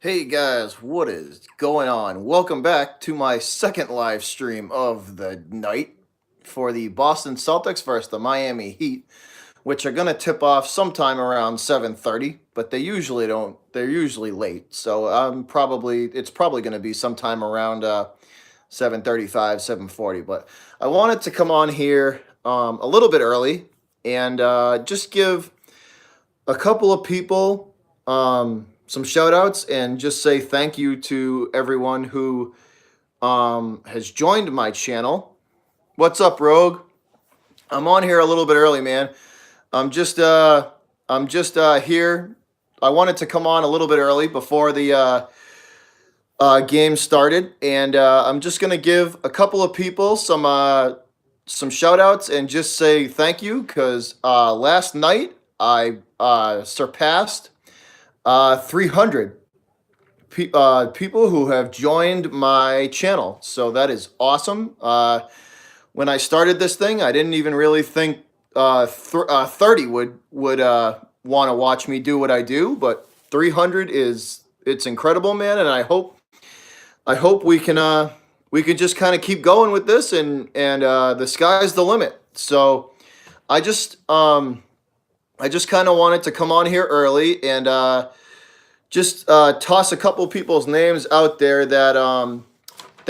Hey guys, what is going on? Welcome back to my second live stream of the night for the Boston Celtics versus the Miami Heat, which are going to tip off sometime around 7:30, but they usually don't. They're usually late. So it's probably going to be sometime around 7:35, 7:40, but I wanted to come on here a little bit early and just give a couple of people some shout outs and just say thank you to everyone who has joined my channel. What's up, Rogue? I'm on here a little bit early, man. I'm just uh, I'm just here. I wanted to come on a little bit early before the game started, and I'm just gonna give a couple of people some shout outs and just say thank you because last night I surpassed 300 people who have joined my channel. So that is awesome. When I started this thing, I didn't even really think 30 would want to watch me do what I do, but 300 is it's incredible, man. And I hope we can just kind of keep going with this, and the sky's the limit. So I just um, I just kind of wanted to come on here early and just toss a couple people's names out there that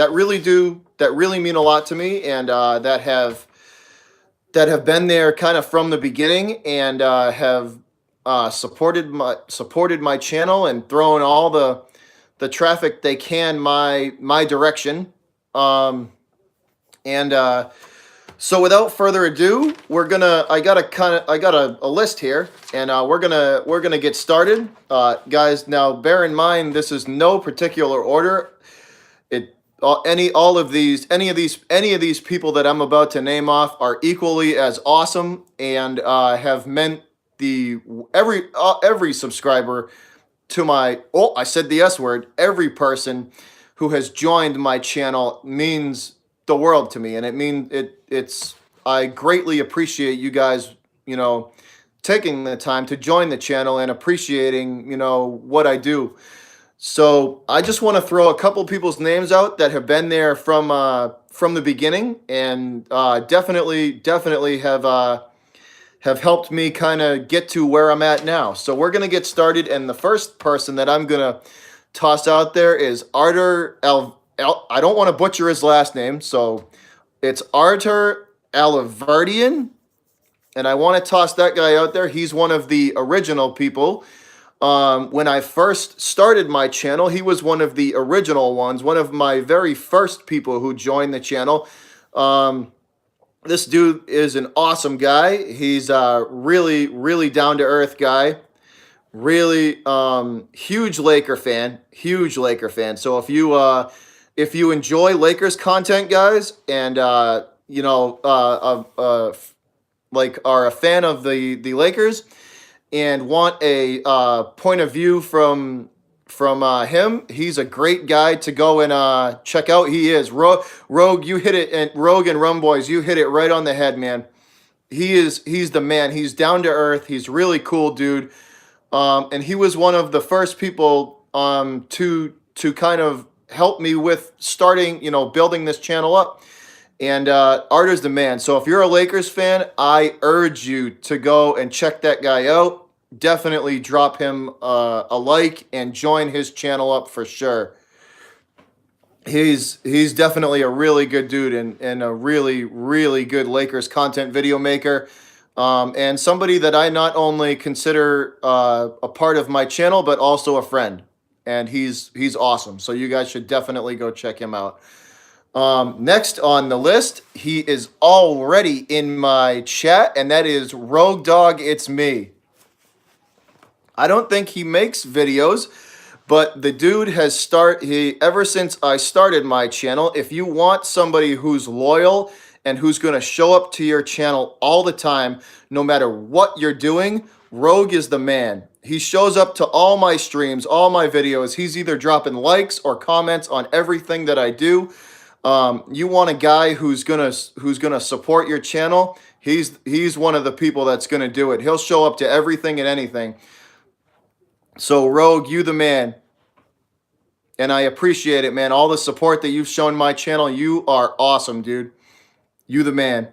really mean a lot to me, and that have been there kind of from the beginning, and have supported my channel and thrown all the traffic they can my direction. Um, and So without further ado, I got a list here, and we're gonna get started, guys. Now, bear in mind, this is no particular order. It any of these people that I'm about to name off are equally as awesome, and have meant the every subscriber to my I said the S word. Every person who has joined my channel means the world to me, and it's I greatly appreciate you guys, taking the time to join the channel and appreciating, what I do. So I just want to throw a couple people's names out that have been there from the beginning, and definitely have helped me kind of get to where I'm at now. So we're gonna get started, and the first person that I'm gonna toss out there is Artur I don't want to butcher his last name, so it's Artur Aliverdian, and I want to toss that guy out there. He's one of the original people. When I first started my channel, he was one of the original ones, one of my very first people who joined the channel. Um, this dude is an awesome guy. He's a really, really down to earth guy. Really huge Laker fan. Huge Laker fan. So if you enjoy Lakers content, guys, and like are a fan of the Lakers and want a point of view from him, he's a great guy to go and check out. He is Rogue. You hit it, and Rogue and Rum Boys, you hit it right on the head, man. He's the man. He's down to earth. He's really cool, dude. And he was one of the first people to kind of help me with starting, building this channel up. And Arter's the man. So if you're a Lakers fan, I urge you to go and check that guy out. Definitely drop him a like and join his channel up for sure. He's definitely a really good dude, and a really, really good Lakers content video maker. And somebody that I not only consider a part of my channel, but also a friend. And he's awesome. So you guys should definitely go check him out. Next on the list, he is already in my chat, and that is Rogue Dog. It's me. I don't think he makes videos, but the dude he ever since I started my channel. If you want somebody who's loyal and who's going to show up to your channel all the time, no matter what you're doing, Rogue is the man. He shows up to all my streams, all my videos. He's either dropping likes or comments on everything that I do. You want a guy who's gonna support your channel. He's one of the people that's gonna do it. He'll show up to everything and anything. So Rogue, you the man. and I appreciate it, man. All the support that you've shown my channel, you are awesome, dude. You the man.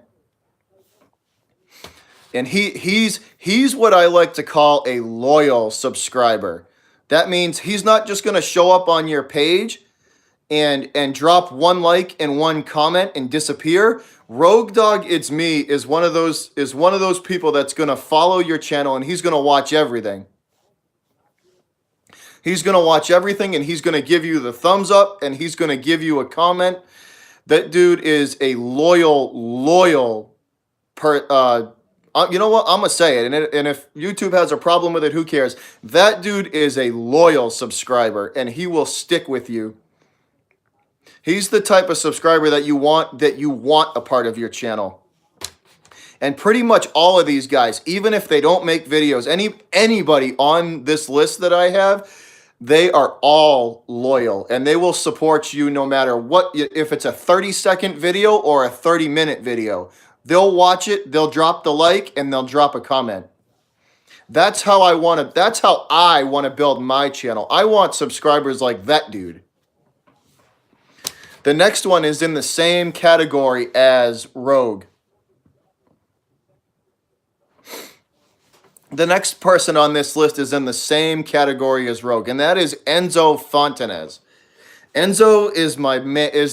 And he's what I like to call a loyal subscriber. That means he's not just going to show up on your page and drop one like and one comment and disappear. Rogue Dog It's Me is one of those people that's going to follow your channel, and he's going to watch everything. He's going to watch everything, and he's going to give you the thumbs up, and he's going to give you a comment. That dude is a loyal you know what? I'm gonna say it, and if YouTube has a problem with it, who cares? That dude is a loyal subscriber, and he will stick with you. He's the type of subscriber that you want a part of your channel. And pretty much all of these guys, even if they don't make videos, anybody on this list that I have, they are all loyal, and they will support you no matter what. If it's a 30-second video or a 30-minute video, they'll watch it, they'll drop the like, and they'll drop a comment. That's how I want to build my channel. I want subscribers like that dude. The next one is in the same category as Rogue. The next person on this list is in the same category as Rogue, and that is Enzo Fontanez. Enzo is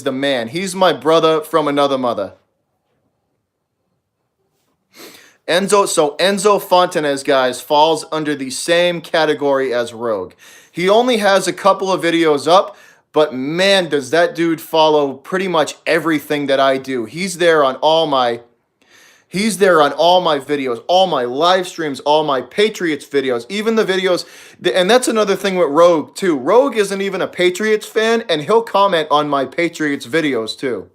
the man. He's my brother from another mother. Enzo Fontanez, guys, falls under the same category as Rogue. He only has a couple of videos up, but man, does that dude follow pretty much everything that I do. He's there on all my videos, all my live streams, all my Patriots videos, even the videos. And that's another thing with Rogue, too. Rogue isn't even a Patriots fan, and he'll comment on my Patriots videos, too.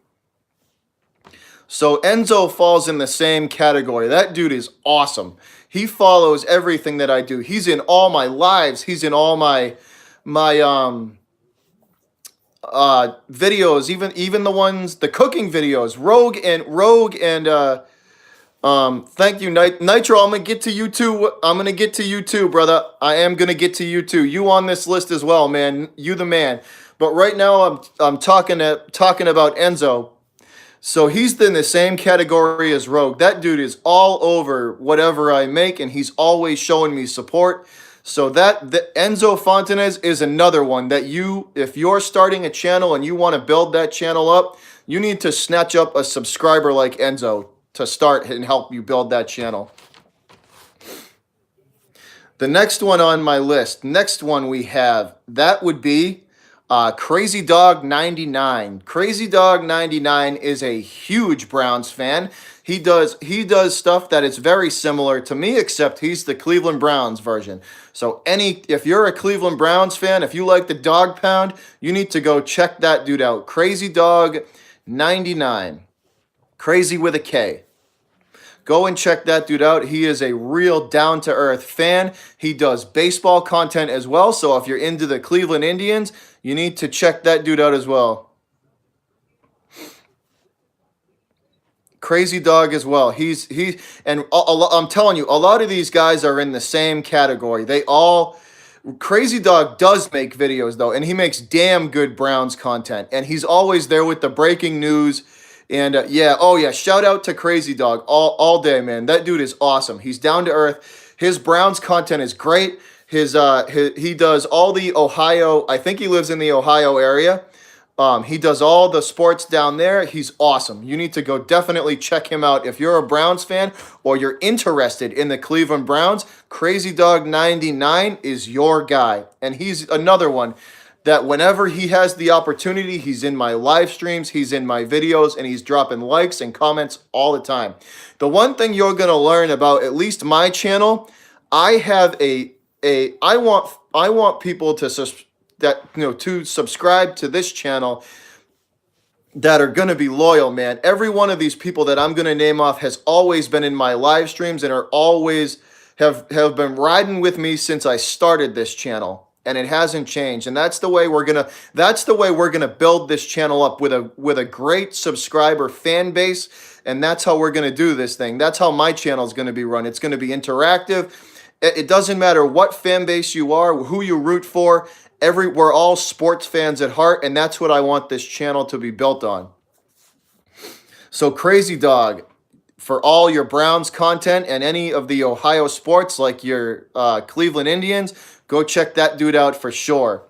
So Enzo falls in the same category. That dude is awesome. He follows everything that I do. He's in all my lives. He's in all my videos, even the cooking videos. Rogue and thank you, Nitro. I'm gonna get to you too. I'm gonna get to you too, brother. I am gonna get to you too. You on this list as well, man. You the man. But right now I'm talking about Enzo. So he's in the same category as Rogue. That dude is all over whatever I make, and he's always showing me support. So the Enzo Fontanez is another one that if you're starting a channel and you want to build that channel up, you need to snatch up a subscriber like Enzo to start and help you build that channel. The next one on my list, next one we have, that would be Crazy Dog 99. Crazy Dog 99 is a huge Browns fan. He does stuff that is very similar to me, except he's the Cleveland Browns version. So if you're a Cleveland Browns fan, if you like the dog pound, you need to go check that dude out. Crazy Dog 99. Crazy with a K. Go and check that dude out. He is a real down-to-earth fan. He does baseball content as well. So if you're into the Cleveland Indians, you need to check that dude out as well. Crazy Dog as well. I'm telling you, a lot of these guys are in the same category. Crazy Dog does make videos though, and he makes damn good Browns content. And he's always there with the breaking news. And shout out to Crazy Dog all day, man. That dude is awesome. He's down to earth. His Browns content is great. He does all the Ohio. I think he lives in the Ohio area. He does all the sports down there. He's awesome. You need to go definitely check him out if you're a Browns fan or you're interested in the Cleveland Browns. Crazy Dog 99 is your guy, and he's another one that whenever he has the opportunity, he's in my live streams, he's in my videos, and he's dropping likes and comments all the time. The one thing you're gonna learn about at least my channel, I have I want people to subscribe to this channel that are gonna be loyal, man. Every one of these people that I'm gonna name off has always been in my live streams and are always have been riding with me since I started this channel. And it hasn't changed, and that's the way we're gonna build this channel up with a great subscriber fan base, and that's how we're gonna do this thing. That's how my channel is gonna be run. It's gonna be interactive. it doesn't matter what fan base you are, who you root for. We're all sports fans at heart, and that's what I want this channel to be built on. So Crazy Dog, for all your Browns content and any of the Ohio sports like your Cleveland Indians, go check that dude out for sure.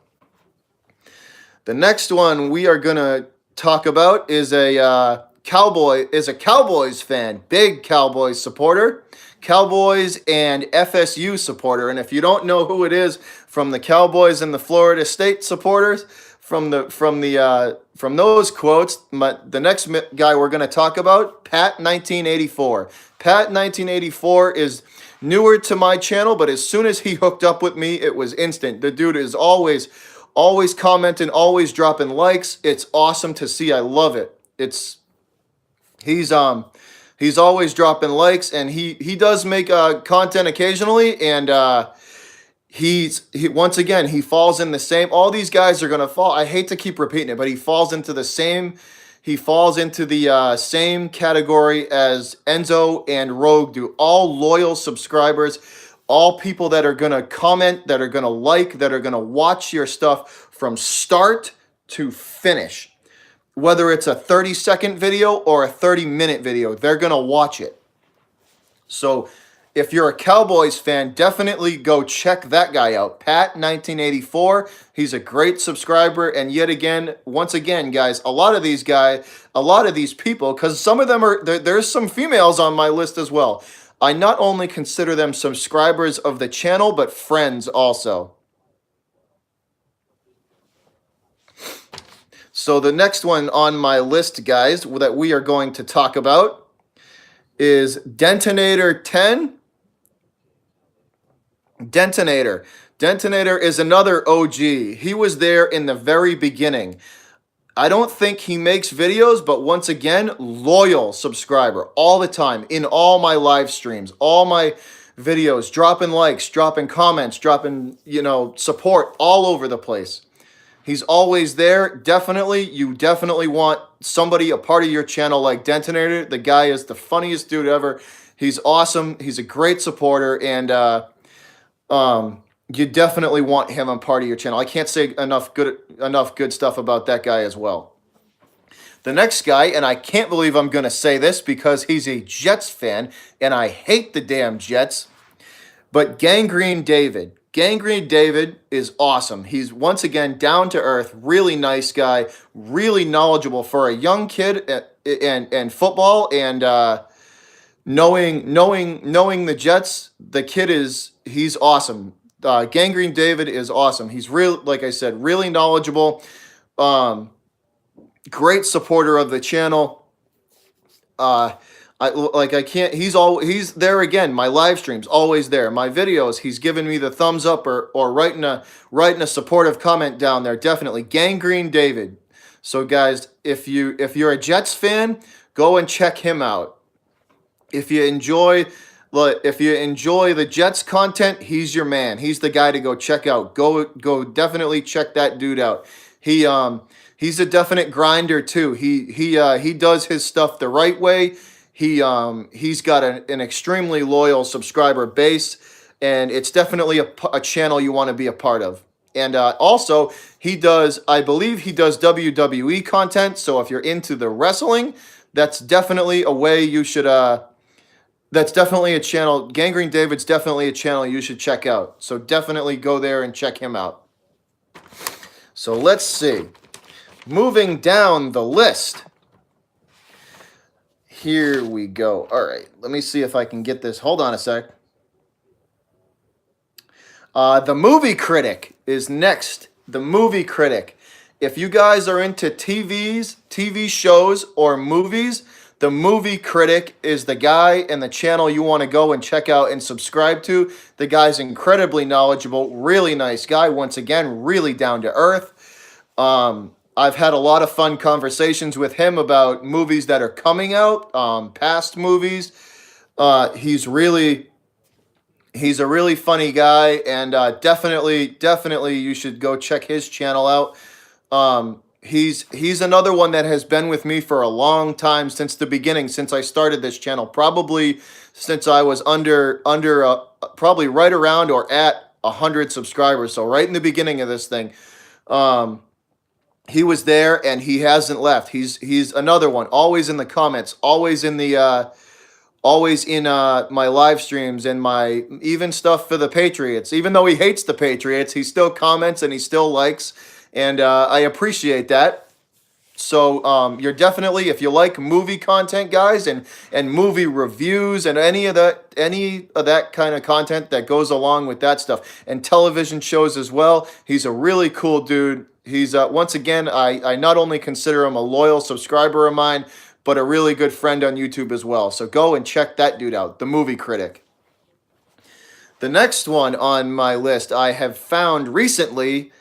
The next one we are gonna talk about is a Cowboys fan, big Cowboys supporter, Cowboys and FSU supporter. And if you don't know who it is from the Cowboys and the Florida State supporters, from those quotes, the next guy we're gonna talk about, Pat 1984. Pat 1984 is newer to my channel, but as soon as he hooked up with me, it was instant. The dude is always commenting, always dropping likes. It's awesome to see. I love it. He's always dropping likes, and he does make content occasionally, and he once again, he falls in the same. All these guys are gonna fall. I hate to keep repeating it, but he falls into the same. He falls into the same category as Enzo and Rogue do. All loyal subscribers, all people that are gonna comment, that are gonna like, that are gonna watch your stuff from start to finish. Whether it's a 30-second video or a 30-minute video, they're gonna watch it. So if you're a Cowboys fan, definitely go check that guy out. Pat 1984. He's a great subscriber. And yet again, once again, guys, a lot of these people, because some of them there's some females on my list as well. I not only consider them subscribers of the channel, but friends also. So the next one on my list, guys, that we are going to talk about is Detonator 10. Detonator is another OG. He was there in the very beginning. I don't think he makes videos, but once again, loyal subscriber all the time in all my live streams, all my videos, dropping likes, dropping comments, dropping, support all over the place. He's always there. You definitely want somebody, a part of your channel like Detonator. The guy is the funniest dude ever. He's awesome. He's a great supporter, and you definitely want him on part of your channel. I can't say enough good stuff about that guy as well. The next guy, and I can't believe I'm going to say this because he's a Jets fan, and I hate the damn Jets, but Gangrene David. Gangrene David is awesome. He's once again down to earth, really nice guy, really knowledgeable for a young kid and football, and knowing the Jets. The kid he's awesome. Gangrene David is awesome. He's like I said, really knowledgeable. Great supporter of the channel. He's there again. My live streams, always there. My videos, he's giving me the thumbs up or writing a supportive comment down there. Definitely Gangrene David. So guys, if you're a Jets fan, go and check him out. If you enjoy the Jets content, he's your man. He's the guy to go check out. Go definitely check that dude out. He's a definite grinder too. He does his stuff the right way. He's got an extremely loyal subscriber base, and it's definitely a channel you want to be a part of. And also, I believe he does WWE content. So if you're into the wrestling, that's definitely a way you should. That's definitely a channel. Gangrene David's definitely a channel you should check out. So definitely go there and check him out. So let's see. Moving down the list. Here we go. All right, let me see if I can get this. Hold on a sec. The Movie Critic is next. The Movie Critic. If you guys are into TV shows, or movies, the Movie Critic is the guy and the channel you want to go and check out and subscribe to. The guy's incredibly knowledgeable, really nice guy. Once again, really down to earth. I've had a lot of fun conversations with him about movies that are coming out, past movies. He's a really funny guy, and definitely you should go check his channel out. He's another one that has been with me for a long time, since the beginning, since I started this channel, probably since I was under probably right around or at 100 subscribers. So right in the beginning of this thing, um, he was there and he hasn't left. He's another one, always in the comments, always in my live streams and my even stuff for the Patriots. Even though he hates the Patriots, he still comments and he still likes, and I appreciate that. So you're definitely, if you like movie content, guys, and movie reviews and any of that kind of content that goes along with that stuff, and television shows as well. He's a really cool dude. He's once again, I not only consider him a loyal subscriber of mine, but a really good friend on YouTube as well. So go and check that dude out, the Movie Critic. The next one on my list I have found recently,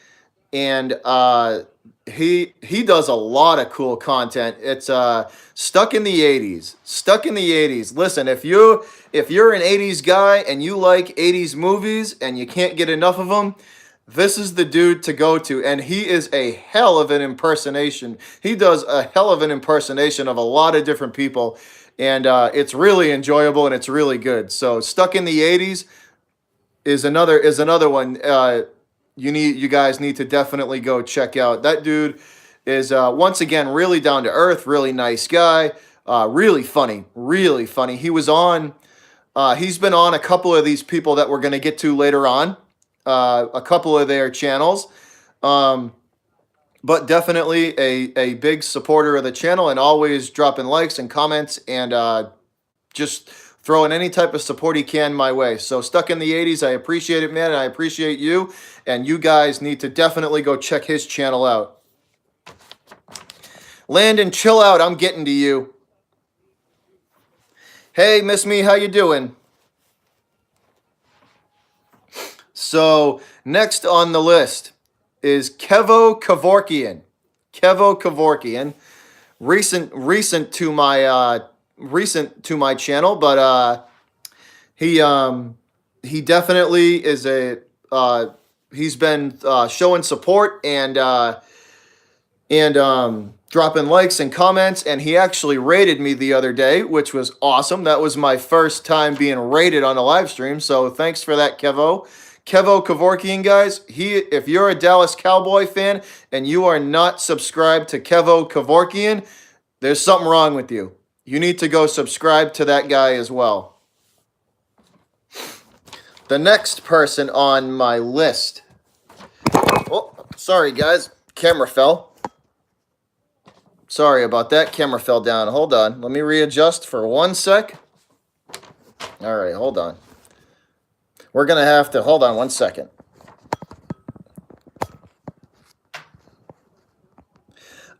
and he does a lot of cool content. It's Stuck in the 80s. Stuck in the 80s. Listen, if you're an 80s guy and you like 80s movies and you can't get enough of them, this is the dude to go to, and he is a hell of an impersonation. He does a hell of an impersonation of a lot of different people, and it's really enjoyable and it's really good. So Stuck in the 80s is another one you guys need to definitely go check out. That dude is once again really down to earth, really nice guy, really funny, really funny. He's been on a couple of these people that we're going to get to later on, a couple of their channels, but definitely a big supporter of the channel and always dropping likes and comments and just throwing any type of support he can my way. So Stuck in the 80s, I appreciate it, man, and I appreciate you. And you guys need to definitely go check his channel out. Landon, chill out. I'm getting to you. Hey, Miss Me, how you doing? So next on the list is Kevo Kevorkian. Kevo Kevorkian, recent to my channel, but he definitely is he's been showing support and dropping likes and comments, and he actually rated me the other day, which was awesome. That was my first time being rated on a live stream, so thanks for that, Kevo. Kevo Kevorkian, guys, if you're a Dallas Cowboy fan and you are not subscribed to Kevo Kevorkian, there's something wrong with you. You need to go subscribe to that guy as well. The next person on my list. Oh, sorry, guys. Camera fell. Sorry about that. Camera fell down. Hold on. Let me readjust for 1 sec. All right, hold on. We're going to have to... Hold on 1 second.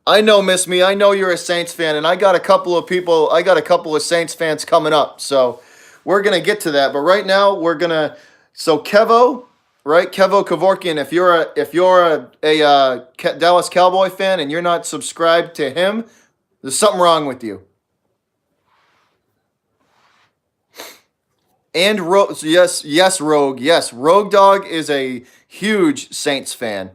I know, Miss Me. I know you're a Saints fan, and I got a couple of Saints fans coming up. So we're going to get to that. But right now, we're going to... So Kevo, right? Kevo Kevorkian, if you're a Dallas Cowboy fan and you're not subscribed to him, there's something wrong with you. And yes, Rogue. Yes, Rogue Dog is a huge Saints fan.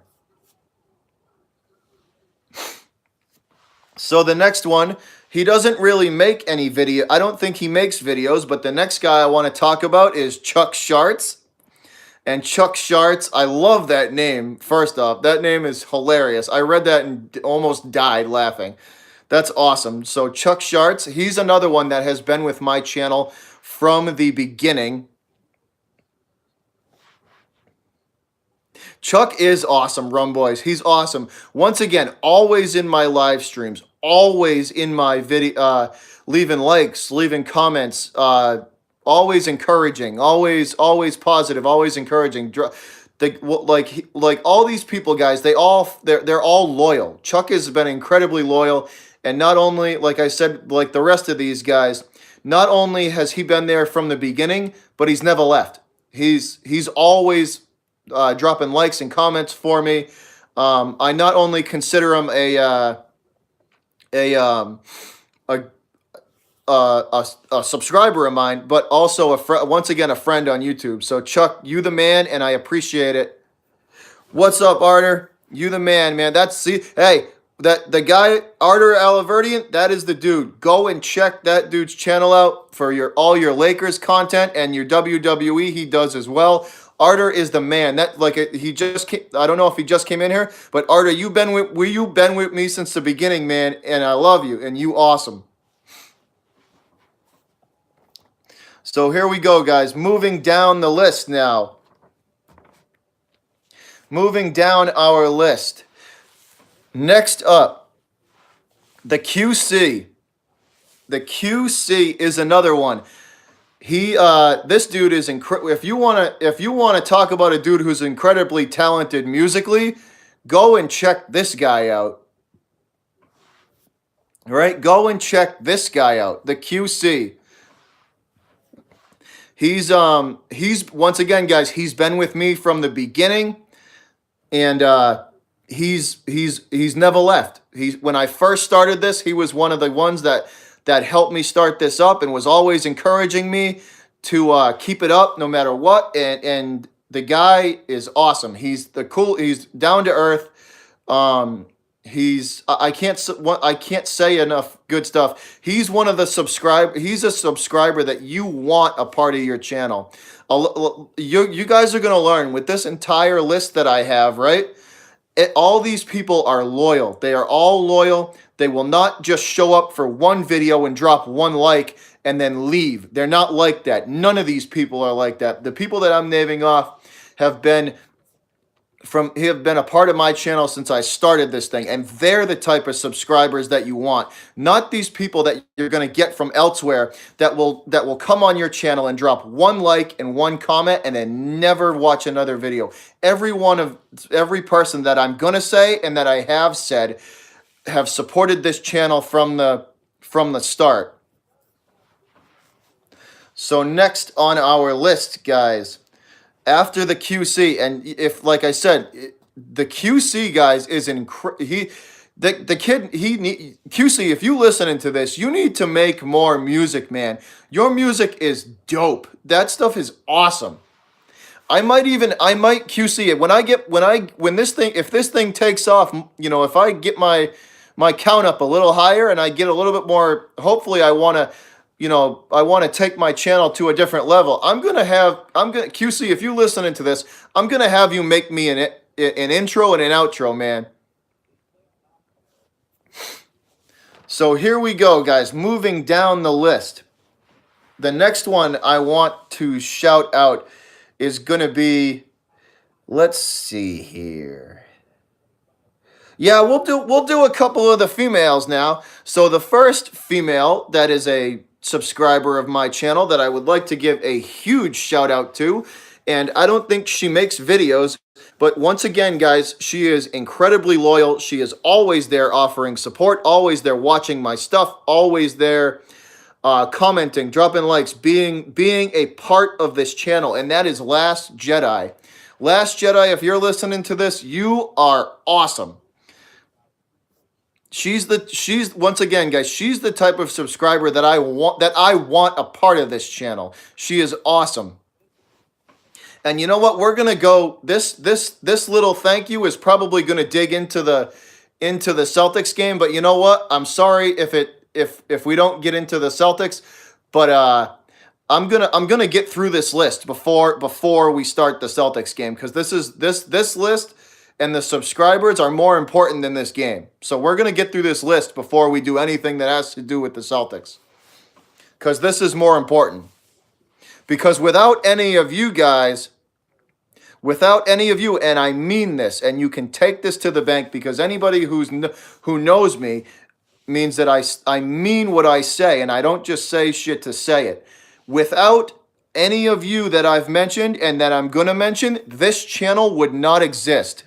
So the next one, he doesn't really make any video. I don't think he makes videos, but the next guy I want to talk about is Chuck Sharts. And Chuck Sharts, I love that name. First off, that name is hilarious. I read that and almost died laughing. That's awesome. So Chuck Sharts, he's another one that has been with my channel from the beginning. Chuck is awesome, Rum Boys. He's awesome. Once again, always in my live streams, always in my video, leaving likes, leaving comments, always encouraging, always positive, always encouraging. Like all these people, guys, they're all loyal. Chuck has been incredibly loyal, and not only, like I said, like the rest of these guys, not only has he been there from the beginning, but he's never left. He's always dropping likes and comments for me. I not only consider him a subscriber of mine, but also once again a friend on YouTube. So Chuck, you the man, and I appreciate it. What's up, Arter? You the man, man. Hey, that the guy Artur Alaverdian, that is the dude. Go and check that dude's channel out for your all your Lakers content and your WWE he does as well. Artur is the man. That like he just came, I don't know if he just came in here, but Artur, you've been with me since the beginning, man, and I love you and you awesome. So here we go, guys. Moving down the list now. Moving down our list. Next up, the QC. The QC is another one. This dude is incredible. If you wanna talk about a dude who's incredibly talented musically, go and check this guy out. All right, go and check this guy out. The QC. He's once again, guys. He's been with me from the beginning, and he's never left. He's when I first started this, he was one of the ones that helped me start this up and was always encouraging me to keep it up no matter what. And the guy is awesome. He's He's down to earth. I can't say enough good stuff. He's one of the He's a subscriber that you want a part of your channel. You guys are gonna learn with this entire list that I have, right? All these people are loyal. They are all loyal. They will not just show up for one video and drop one like and then leave. They're not like that. None of these people are like that. The people that I'm naming off have been a part of my channel since I started this thing, and they're the type of subscribers that you want. Not these people that you're going to get from elsewhere that will come on your channel and drop one like and one comment and then never watch another video. Every person that I'm going to say and that I have said have supported this channel from the start. So next on our list, guys, after the QC, and if, like I said, the QC, guys, is the kid, QC, if you listening to this, you need to make more music, man. Your music is dope. That stuff is awesome. I might QC it if this thing takes off, if I get my count up a little higher and I get a little bit more, hopefully I want to take my channel to a different level. QC, if you listening to this, I'm going to have you make me an intro and an outro, man. So here we go, guys. Moving down the list. The next one I want to shout out is going to be, let's see here. Yeah, we'll do a couple of the females now. So the first female that is a subscriber of my channel that I would like to give a huge shout out to, and I don't think she makes videos, but once again, guys, she is incredibly loyal. She is always there offering support, always there watching my stuff, always there commenting, dropping likes, being a part of this channel, and that is Last Jedi. Last Jedi, if you're listening to this, you are awesome. She's once again, guys, she's the type of subscriber that I want a part of this channel. She is awesome. And you know what? We're gonna go. This little thank you is probably gonna dig into the Celtics game. But you know what? I'm sorry if we don't get into the Celtics. But I'm gonna get through this list before we start the Celtics game, because this list and the subscribers are more important than this game. So we're going to get through this list before we do anything that has to do with the Celtics, because this is more important. Because without any of you guys, and I mean this, and you can take this to the bank, because anybody who knows me means that I mean what I say, and I don't just say shit to say it. Without any of you that I've mentioned and that I'm going to mention, this channel would not exist.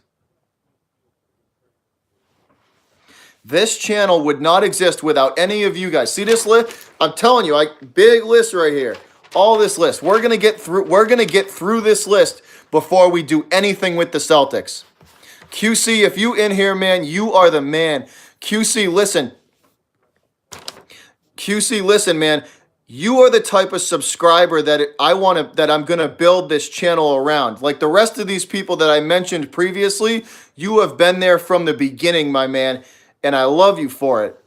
This channel would not exist without any of you guys. See this list? I'm telling you, big list right here. All this list. We're gonna get through this list before we do anything with the Celtics. QC, if you in here, man, you are the man. QC, listen. QC, listen, man. You are the type of subscriber that I'm gonna build this channel around. Like the rest of these people that I mentioned previously, you have been there from the beginning, my man. and I love you for it.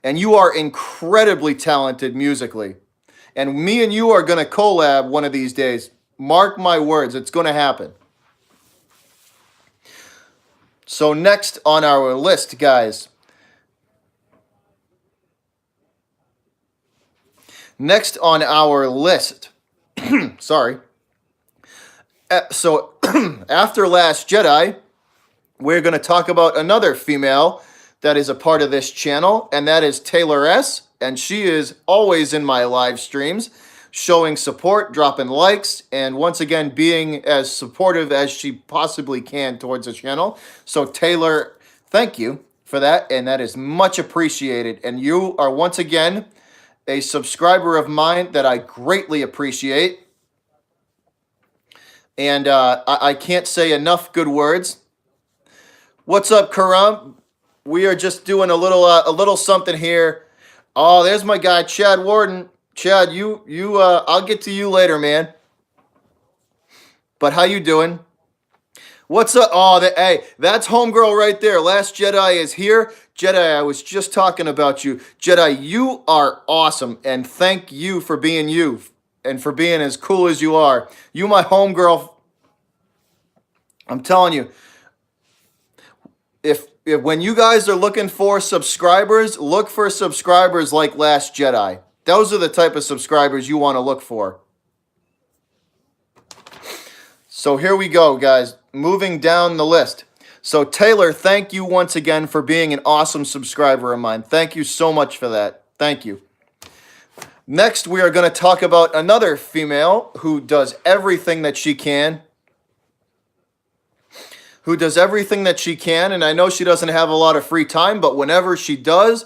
And you are incredibly talented musically. And me and you are going to collab one of these days. Mark my words, it's going to happen. So next on our list, guys. Next on our list. Sorry. So after Last Jedi, we're going to talk about another female that is a part of this channel, and that is Taylor S. And she is always in my live streams, showing support, dropping likes, and once again being as supportive as she possibly can towards the channel. So Taylor, thank you for that, and that is much appreciated. And you are once again a subscriber of mine that I greatly appreciate. And I can't say enough good words. What's up, Karam? We are just doing a little something here. Oh, there's my guy, Chad Warden. Chad, I'll get to you later, man. But how you doing? What's up? Oh, hey, that's homegirl right there. Last Jedi is here. Jedi, I was just talking about you. Jedi, you are awesome, and thank you for being you and for being as cool as you are. You, my homegirl. I'm telling you, if when you guys are looking for subscribers, look for subscribers like Last Jedi. Those are the type of subscribers you want to look for. So here we go, guys. Moving down the list. So Taylor, thank you once again for being an awesome subscriber of mine. Thank you so much for that. Thank you. Next, we are going to talk about another female who does everything that she can. And I know she doesn't have a lot of free time, but whenever she does,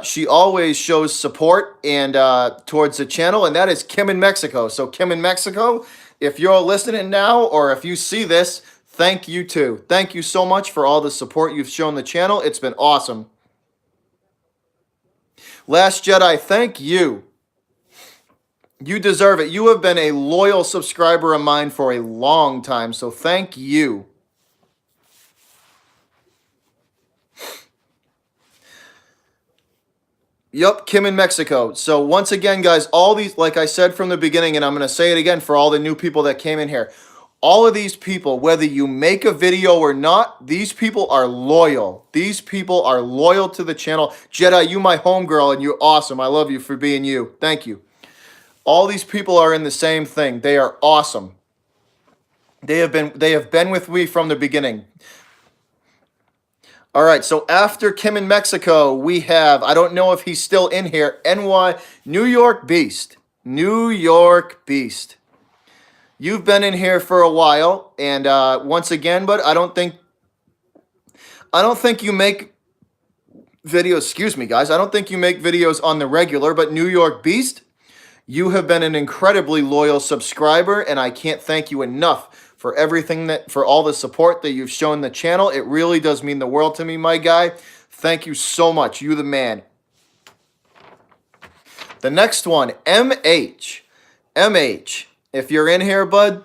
she always shows support and towards the channel, and that is Kim in Mexico. So Kim in Mexico, if you're listening now or if you see this, thank you too. Thank you so much for all the support you've shown the channel. It's been awesome. Last Jedi, thank you. You deserve it. You have been a loyal subscriber of mine for a long time, so thank you. Yep, Kim in Mexico. So once again, guys, all these, like I said from the beginning, and I'm going to say it again for all the new people that came in here. All of these people, whether you make a video or not, these people are loyal. These people are loyal to the channel. Jedi, you my homegirl, and you're awesome. I love you for being you. Thank you. All these people are in the same thing. They are awesome. They have been with me from the beginning. All right, so after Kim in Mexico, we have, I don't know if he's still in here, New York Beast. New York Beast. You've been in here for a while, and once again, but I don't think you make videos, excuse me, guys. I don't think you make videos on the regular, but New York Beast, you have been an incredibly loyal subscriber, and I can't thank you enough for for all the support that you've shown the channel. It really does mean the world to me, my guy. Thank you so much. You the man. The next one, MH. MH. If you're in here, bud,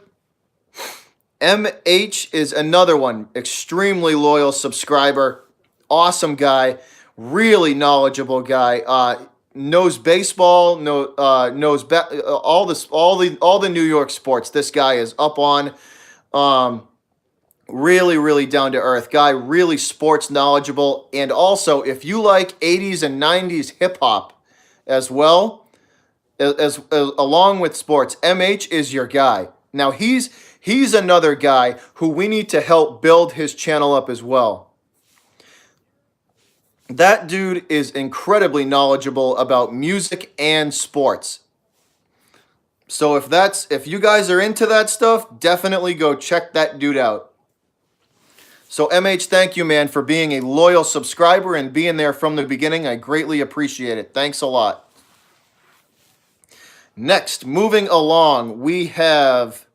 MH is another one. Extremely loyal subscriber. Awesome guy. Really knowledgeable guy. Knows baseball. Knows all the New York sports. This guy is up on. Really, really down to earth guy, really sports knowledgeable. And also, if you like 80s and 90s hip hop as well, as along with sports, MH is your guy. Now he's another guy who we need to help build his channel up as well. That dude is incredibly knowledgeable about music and sports. So if you guys are into that stuff, definitely go check that dude out. So MH, thank you, man, for being a loyal subscriber and being there from the beginning. I greatly appreciate it. Thanks a lot. Next, moving along, we have,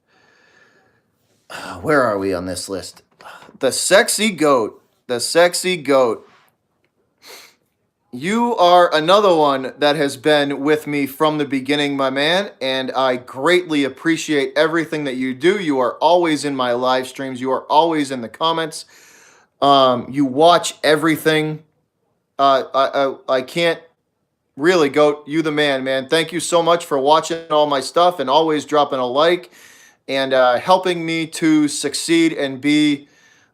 where are we on this list? The Sexy Goat. The Sexy Goat. You are another one that has been with me from the beginning, my man, and I greatly appreciate everything that you do. You are always in my live streams. You are always in the comments. You watch everything. I can't really go. You the man, man. Thank you so much for watching all my stuff and always dropping a like and helping me to succeed and be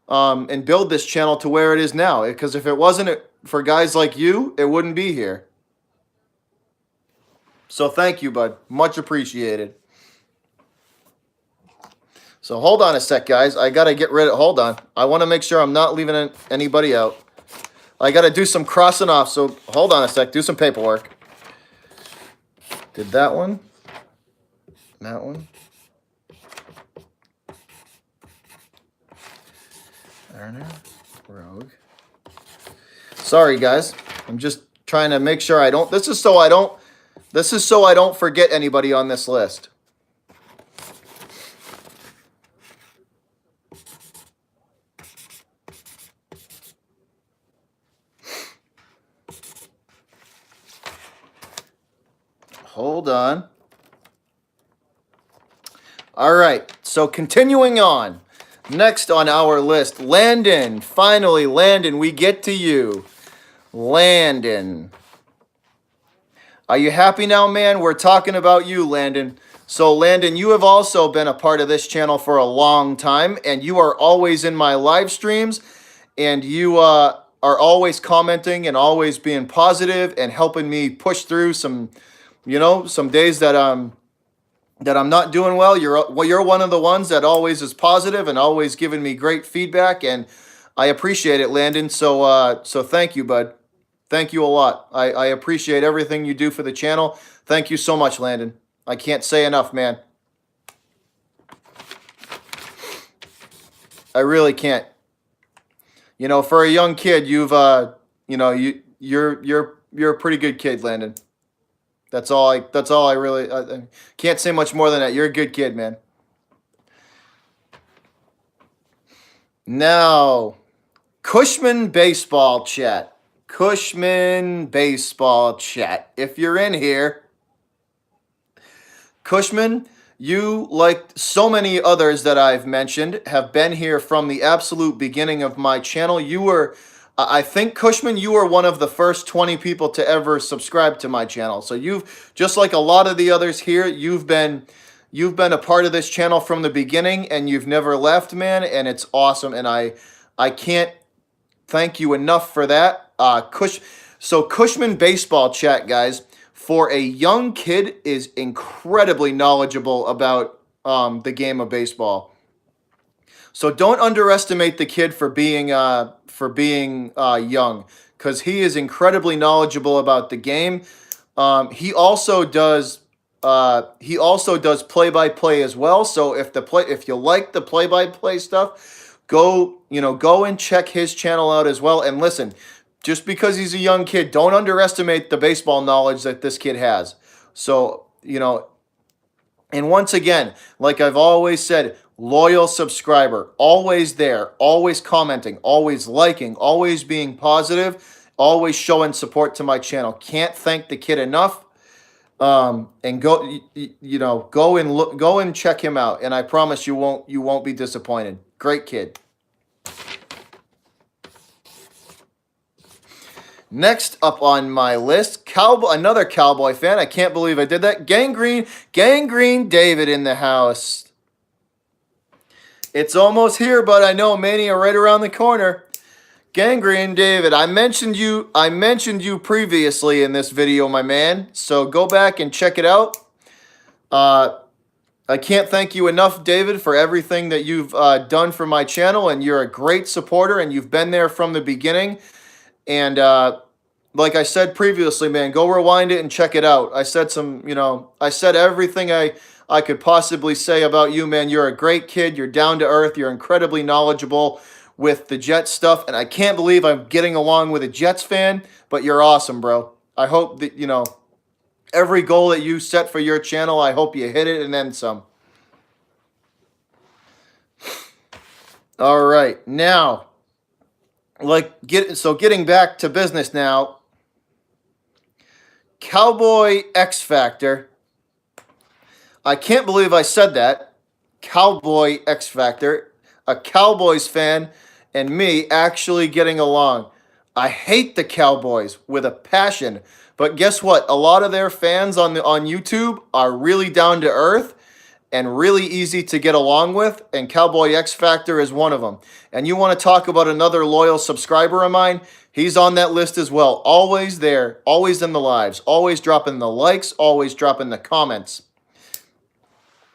and build this channel to where it is now. Because if it wasn't for guys like you, it wouldn't be here. So thank you, bud. Much appreciated. So hold on a sec, guys. I gotta get rid of. Hold on. I want to make sure I'm not leaving anybody out. I gotta do some crossing off. So hold on a sec. Do some paperwork. Did that one? That one? Turner, Rogue. Sorry, guys. I'm just trying to make sure I don't. This is so I don't. This is so I don't forget anybody on this list. Hold on. All right. So continuing on. Next on our list, Landon. Finally, Landon, we get to you. Landon. Are you happy now, man? We're talking about you, Landon. So, Landon, you have also been a part of this channel for a long time, and you are always in my live streams, and you are always commenting and always being positive and helping me push through some, some days that I'm not doing well. You're one of the ones that always is positive and always giving me great feedback, and I appreciate it, Landon. So thank you, bud. Thank you a lot. I appreciate everything you do for the channel. Thank you so much, Landon. I can't say enough, man. I really can't. For a young kid, you're a pretty good kid, Landon. That's all I really I can't say much more than that. You're a good kid, man. Now, Cushman Baseball Chat. Cushman Baseball Chat. If you're in here, Cushman, you, like so many others that I've mentioned, have been here from the absolute beginning of my channel. I think, Cushman, you were one of the first 20 people to ever subscribe to my channel. So you've, just like a lot of the others here, you've been a part of this channel from the beginning, and you've never left, man, and it's awesome, and I can't thank you enough for that. So Cushman Baseball Chat, guys, for a young kid, is incredibly knowledgeable about the game of baseball. So don't underestimate the kid for being young, because he is incredibly knowledgeable about the game. He also does play-by-play as well. So if you like the play-by-play stuff, go and check his channel out as well. And listen, just because he's a young kid, don't underestimate the baseball knowledge that this kid has. So, and once again, like I've always said, loyal subscriber, always there, always commenting, always liking, always being positive, always showing support to my channel. Can't thank the kid enough. And go and check him out, and I promise you won't be disappointed. Great kid. Next up on my list, another Cowboy fan. I can't believe I did that. Gangrene David in the house. It's almost here, but I know Mania right around the corner. Gangrene David, I mentioned you previously in this video, my man. So go back and check it out. I can't thank you enough, David, for everything that you've done for my channel, and you're a great supporter, and you've been there from the beginning. And like I said previously, man, go rewind it and check it out. I said everything I could possibly say about you, man. You're a great kid. You're down to earth. You're incredibly knowledgeable with the Jets stuff. And I can't believe I'm getting along with a Jets fan, but you're awesome, bro. I hope that, every goal that you set for your channel, I hope you hit it and then some. All right. Now, getting back to business now. Cowboy X Factor. I can't believe I said that. Cowboy X Factor. A Cowboys fan and me actually getting along. I hate the Cowboys with a passion, but guess what? A lot of their fans on YouTube are really down to earth and really easy to get along with, and Cowboy X Factor is one of them. And you want to talk about another loyal subscriber of mine? He's on that list as well. Always there, always in the lives, always dropping the likes, always dropping the comments.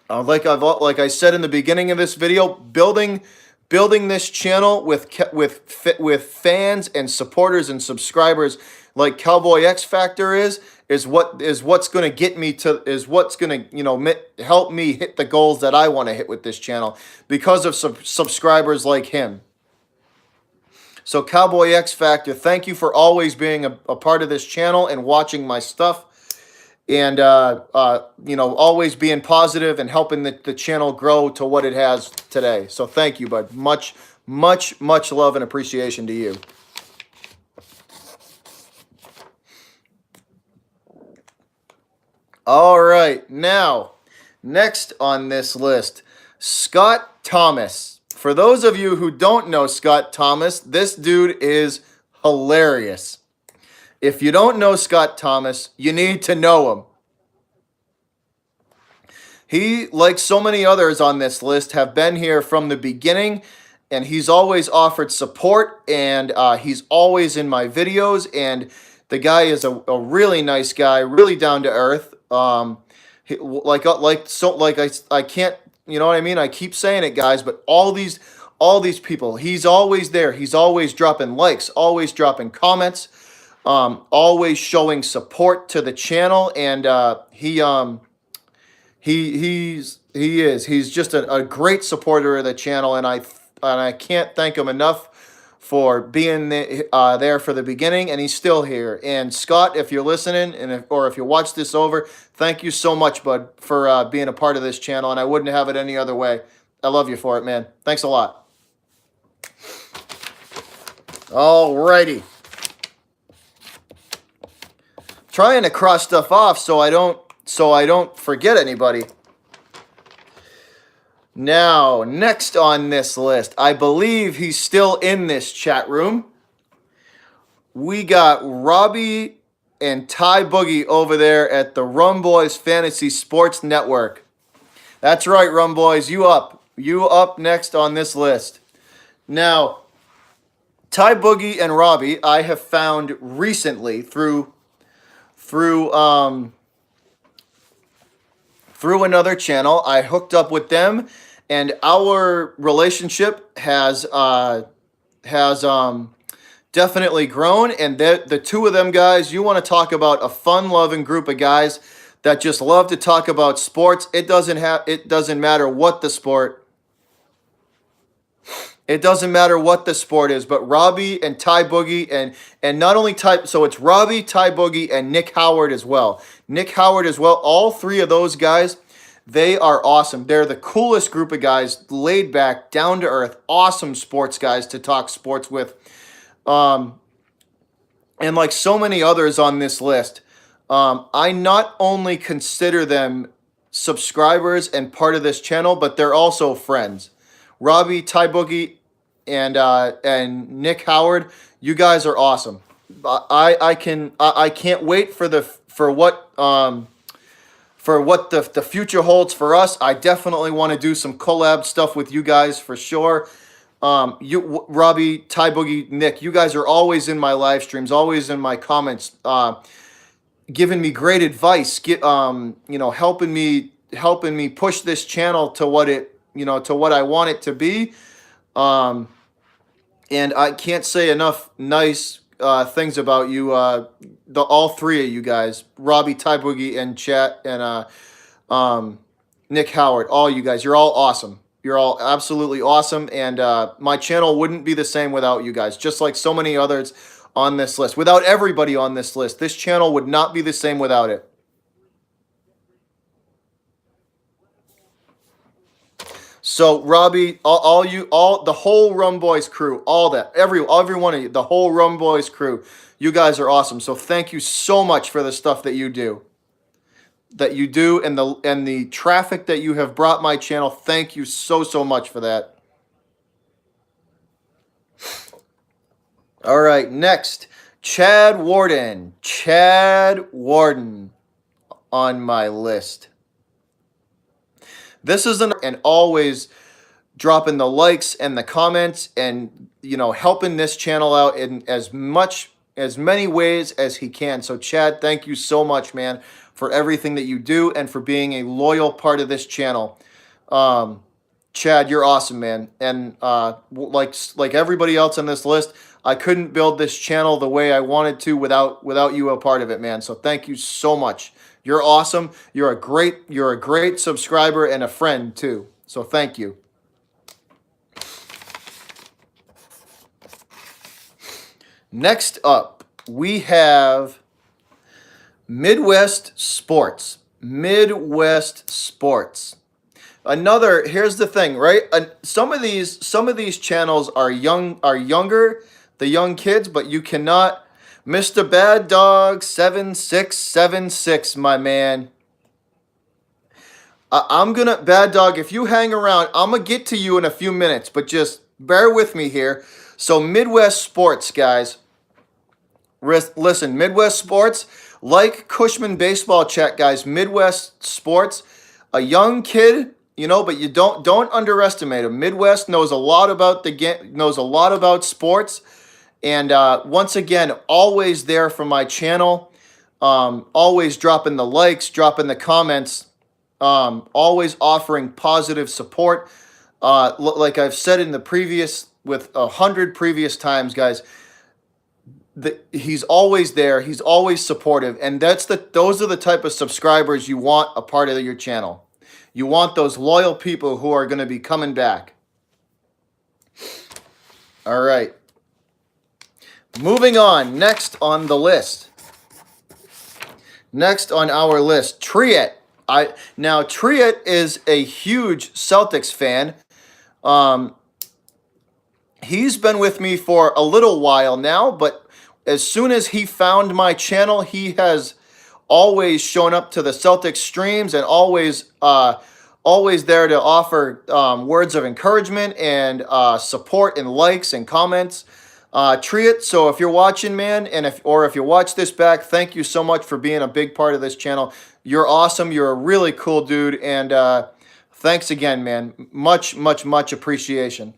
Like I said in the beginning of this video, building this channel with fans and supporters and subscribers like Cowboy X Factor is what's going to get me to is what's going to help me hit the goals that I want to hit with this channel because of subscribers like him. So Cowboy X Factor, thank you for always being a part of this channel and watching my stuff. And, always being positive and helping the channel grow to what it has today. So thank you, bud. Much, much, much love and appreciation to you. All right. Now, next on this list, Scott Thomas. For those of you who don't know Scott Thomas, this dude is hilarious. If you don't know Scott Thomas, you need to know him. He, like so many others on this list, have been here from the beginning, and he's always offered support, and he's always in my videos, and the guy is a really nice guy, really down to earth. I can't, you know what I mean? I keep saying it, guys, but all these people, he's always there. He's always dropping likes, always dropping comments. Always showing support to the channel, and he's just a great supporter of the channel, and I can't thank him enough for being there for the beginning, and he's still here. And Scott, if you're listening, or if you watch this over, thank you so much, bud, for being a part of this channel, and I wouldn't have it any other way. I love you for it, man. Thanks a lot. Alrighty. Trying to cross stuff off so I don't forget anybody. Now, next on this list, I believe he's still in this chat room. We got Robbie and Ty Boogie over there at the Rum Boys Fantasy Sports Network. That's right, Rum Boys, you up. You up next on this list. Now, Ty Boogie and Robbie, I have found recently through another channel. I hooked up with them, and our relationship has definitely grown. And the two of them guys, you want to talk about a fun-loving group of guys that just love to talk about sports. It doesn't matter what the sport. It doesn't matter what the sport is, but Robbie and Ty Boogie, and not only Ty, so it's Robbie, Ty Boogie, and Nick Howard as well. Nick Howard as well. All three of those guys, they are awesome. They're the coolest group of guys, laid back, down to earth, awesome sports guys to talk sports with. And like so many others on this list, I not only consider them subscribers and part of this channel, but they're also friends. Robbie, Ty Boogie, and Nick Howard, you guys are awesome. I can't wait for what the future holds for us. I definitely want to do some collab stuff with you guys for sure. Robbie, Ty Boogie, Nick, you guys are always in my live streams, always in my comments, giving me great advice, helping me push this channel to what I want it to be. And I can't say enough nice things about you, all three of you guys, Robbie, Ty Boogie, and Nick Howard, all you guys. You're all awesome. You're all absolutely awesome, and my channel wouldn't be the same without you guys, just like so many others on this list. Without everybody on this list, this channel would not be the same without it. So Robbie, the whole Rum Boys crew, all that, every one of you, the whole Rum Boys crew, you guys are awesome. So thank you so much for the stuff that you do, and the traffic that you have brought my channel. Thank you so much for that. All right, next, Chad Warden. Chad Warden on my list. This is and always dropping the likes and the comments, and helping this channel out in as many ways as he can. So Chad, thank you so much, man, for everything that you do and for being a loyal part of this channel. Chad, you're awesome, man. And like everybody else on this list, I couldn't build this channel the way I wanted to without you a part of it, man. So thank you so much. You're awesome. You're a great subscriber and a friend too. So thank you. Next up, we have Midwest Sports. Midwest Sports. Here's the thing, right? Some of these channels are younger, the young kids, but you cannot. Mr. Bad Dog 7676, my man. Bad Dog, if you hang around, I'm gonna get to you in a few minutes, but just bear with me here. So Midwest Sports, guys. Listen, Midwest Sports, like Cushman Baseball Chat, guys. Midwest Sports, a young kid, but you don't underestimate him. Midwest knows a lot about knows a lot about sports, and once again, always there for my channel, always dropping the likes, dropping the comments, always offering positive support. Like I've said in the previous, with 100 previous times, guys. He's always there. He's always supportive, and those are the type of subscribers you want a part of your channel. You want those loyal people who are going to be coming back. All right. Moving on. Next on the list. Next on our list, Triet. Now Triet is a huge Celtics fan. He's been with me for a little while now, but as soon as he found my channel, he has always shown up to the Celtics streams and always there to offer words of encouragement and support and likes and comments. Triet, so if you're watching, man, and if you watch this back, thank you so much for being a big part of this channel. You're awesome. You're a really cool dude, and thanks again, man. Much appreciation.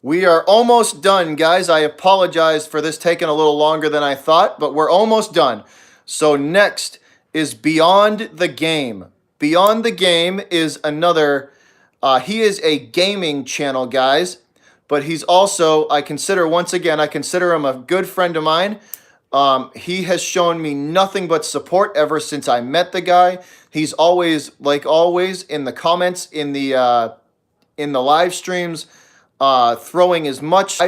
We are almost done, guys. I apologize for this taking a little longer than I thought, but we're almost done. So next is Beyond the Game. Beyond the Game is another, he is a gaming channel, guys, but he's also, I consider him a good friend of mine. He has shown me nothing but support ever since I met the guy. He's always, like always, in the comments, in the live streams, throwing as much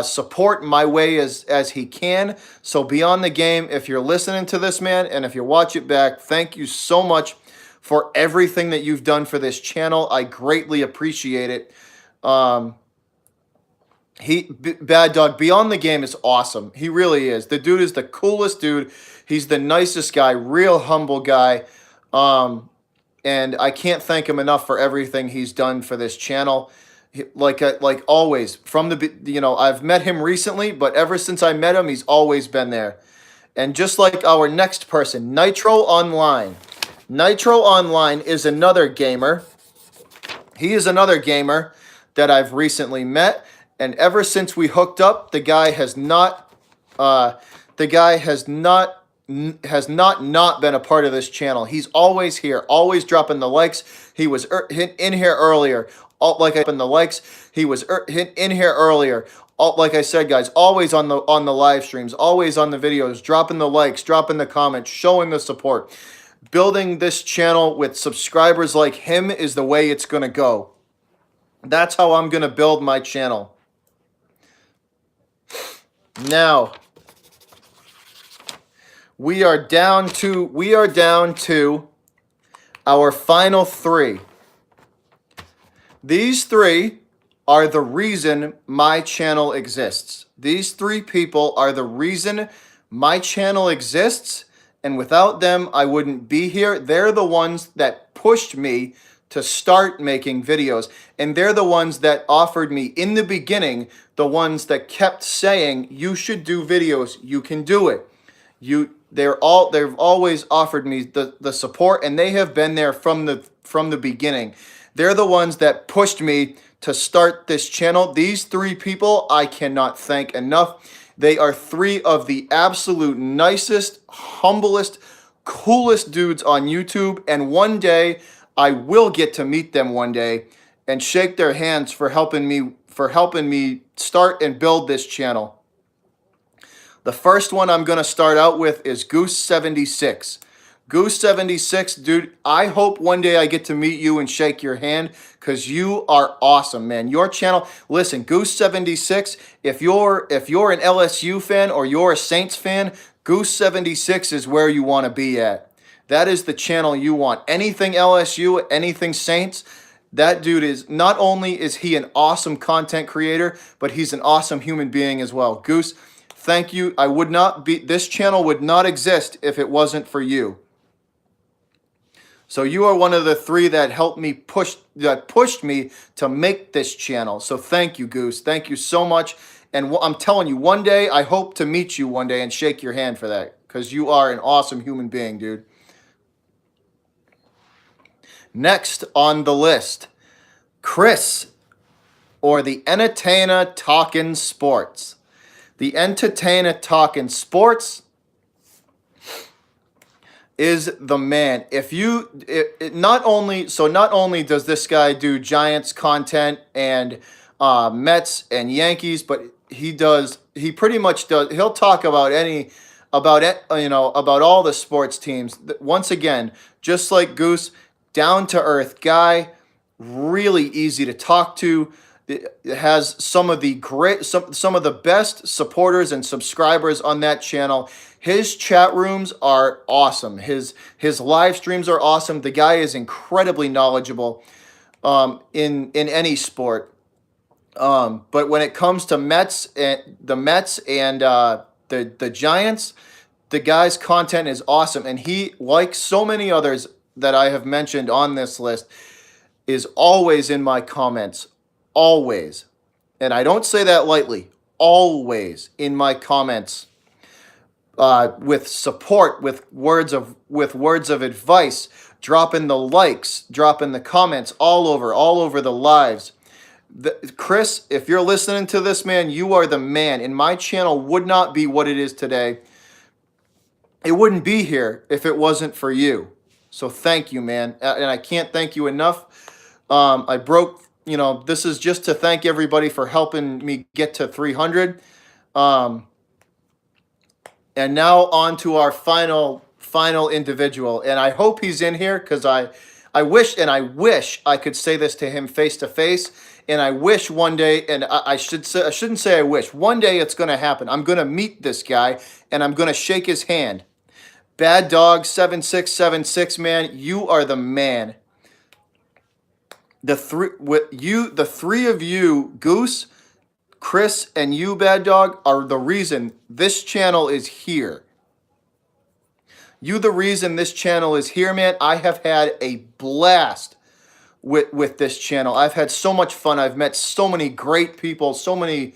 support my way as he can. So Beyond the Game, if you're listening to this, man, and if you watch it back, thank you so much for everything that you've done for this channel. I greatly appreciate it. Bad Dog, Beyond the Game is awesome. He really is. The dude is the coolest dude. He's the nicest guy, real humble guy. And I can't thank him enough for everything he's done for this channel. Like always, from I've met him recently, but ever since I met him, he's always been there. And just like our next person, Nitro Online. Nitro Online is another gamer. He is another gamer that I've recently met, and ever since we hooked up, the guy has not been a part of this channel. He's always here, always dropping the likes. He was in here earlier. Like I said, guys, always on the live streams, always on the videos, dropping the likes, dropping the comments, showing the support. Building this channel with subscribers like him is the way it's going to go. That's how I'm going to build my channel. Now, We are down to our final three. These three are the reason my channel exists. These three people are the reason my channel exists, and without them, I wouldn't be here. They're the ones that pushed me to start making videos, and they're the ones that offered me in the beginning, the ones that kept saying, you should do videos, you can do it. They've always offered me the support, and they have been there from the beginning. They're the ones that pushed me to start this channel. These three people I cannot thank enough. They are three of the absolute nicest, humblest, coolest dudes on YouTube, and one day I will get to meet them one day and shake their hands for helping me start and build this channel. The first one I'm going to start out with is Goose76. Goose76, dude, I hope one day I get to meet you and shake your hand because you are awesome, man. Your channel, listen, Goose76, if you're an LSU fan or you're a Saints fan, Goose76 is where you want to be at. That is the channel you want. Anything LSU, anything Saints, that dude is, not only is he an awesome content creator, but he's an awesome human being as well. Goose, thank you. This channel would not exist if it wasn't for you. So you are one of the three that pushed me to make this channel. So thank you, Goose. Thank you so much. And I'm telling you, one day, I hope to meet you one day and shake your hand for that, because you are an awesome human being, dude. Next on the list, Chris, or the Entertainer Talkin' Sports. The Entertainer Talkin' Sports is the man. Not only does this guy do Giants content and Mets and Yankees, but he pretty much does. He'll talk about about all the sports teams. Once again, just like Goose, down to earth guy, really easy to talk to. It has some of the best supporters and subscribers on that channel. His chat rooms are awesome. His live streams are awesome. The guy is incredibly knowledgeable in any sport. But when it comes to the Mets and the Giants, the guy's content is awesome, and he, like so many others that I have mentioned on this list, is always in my comments. Always. And I don't say that lightly. Always in my comments. With support, with words of advice, dropping the likes, dropping the comments all over the lives. Chris, if you're listening to this, man, you are the man. And my channel would not be what it is today. It wouldn't be here if it wasn't for you. So thank you, man. And I can't thank you enough. This is just to thank everybody for helping me get to 300. And now on to our final individual. And I hope he's in here, because I wish I could say this to him face to face. And I wish one day, and I shouldn't say I wish. One day it's going to happen. I'm going to meet this guy, and I'm going to shake his hand. Bad Dog 7676, man, you are the man. The three of you, Goose, Chris, and you, Bad Dog, are the reason this channel is here. You the reason this channel is here, man. I have had a blast with this channel. I've had so much fun. I've met so many great people, so many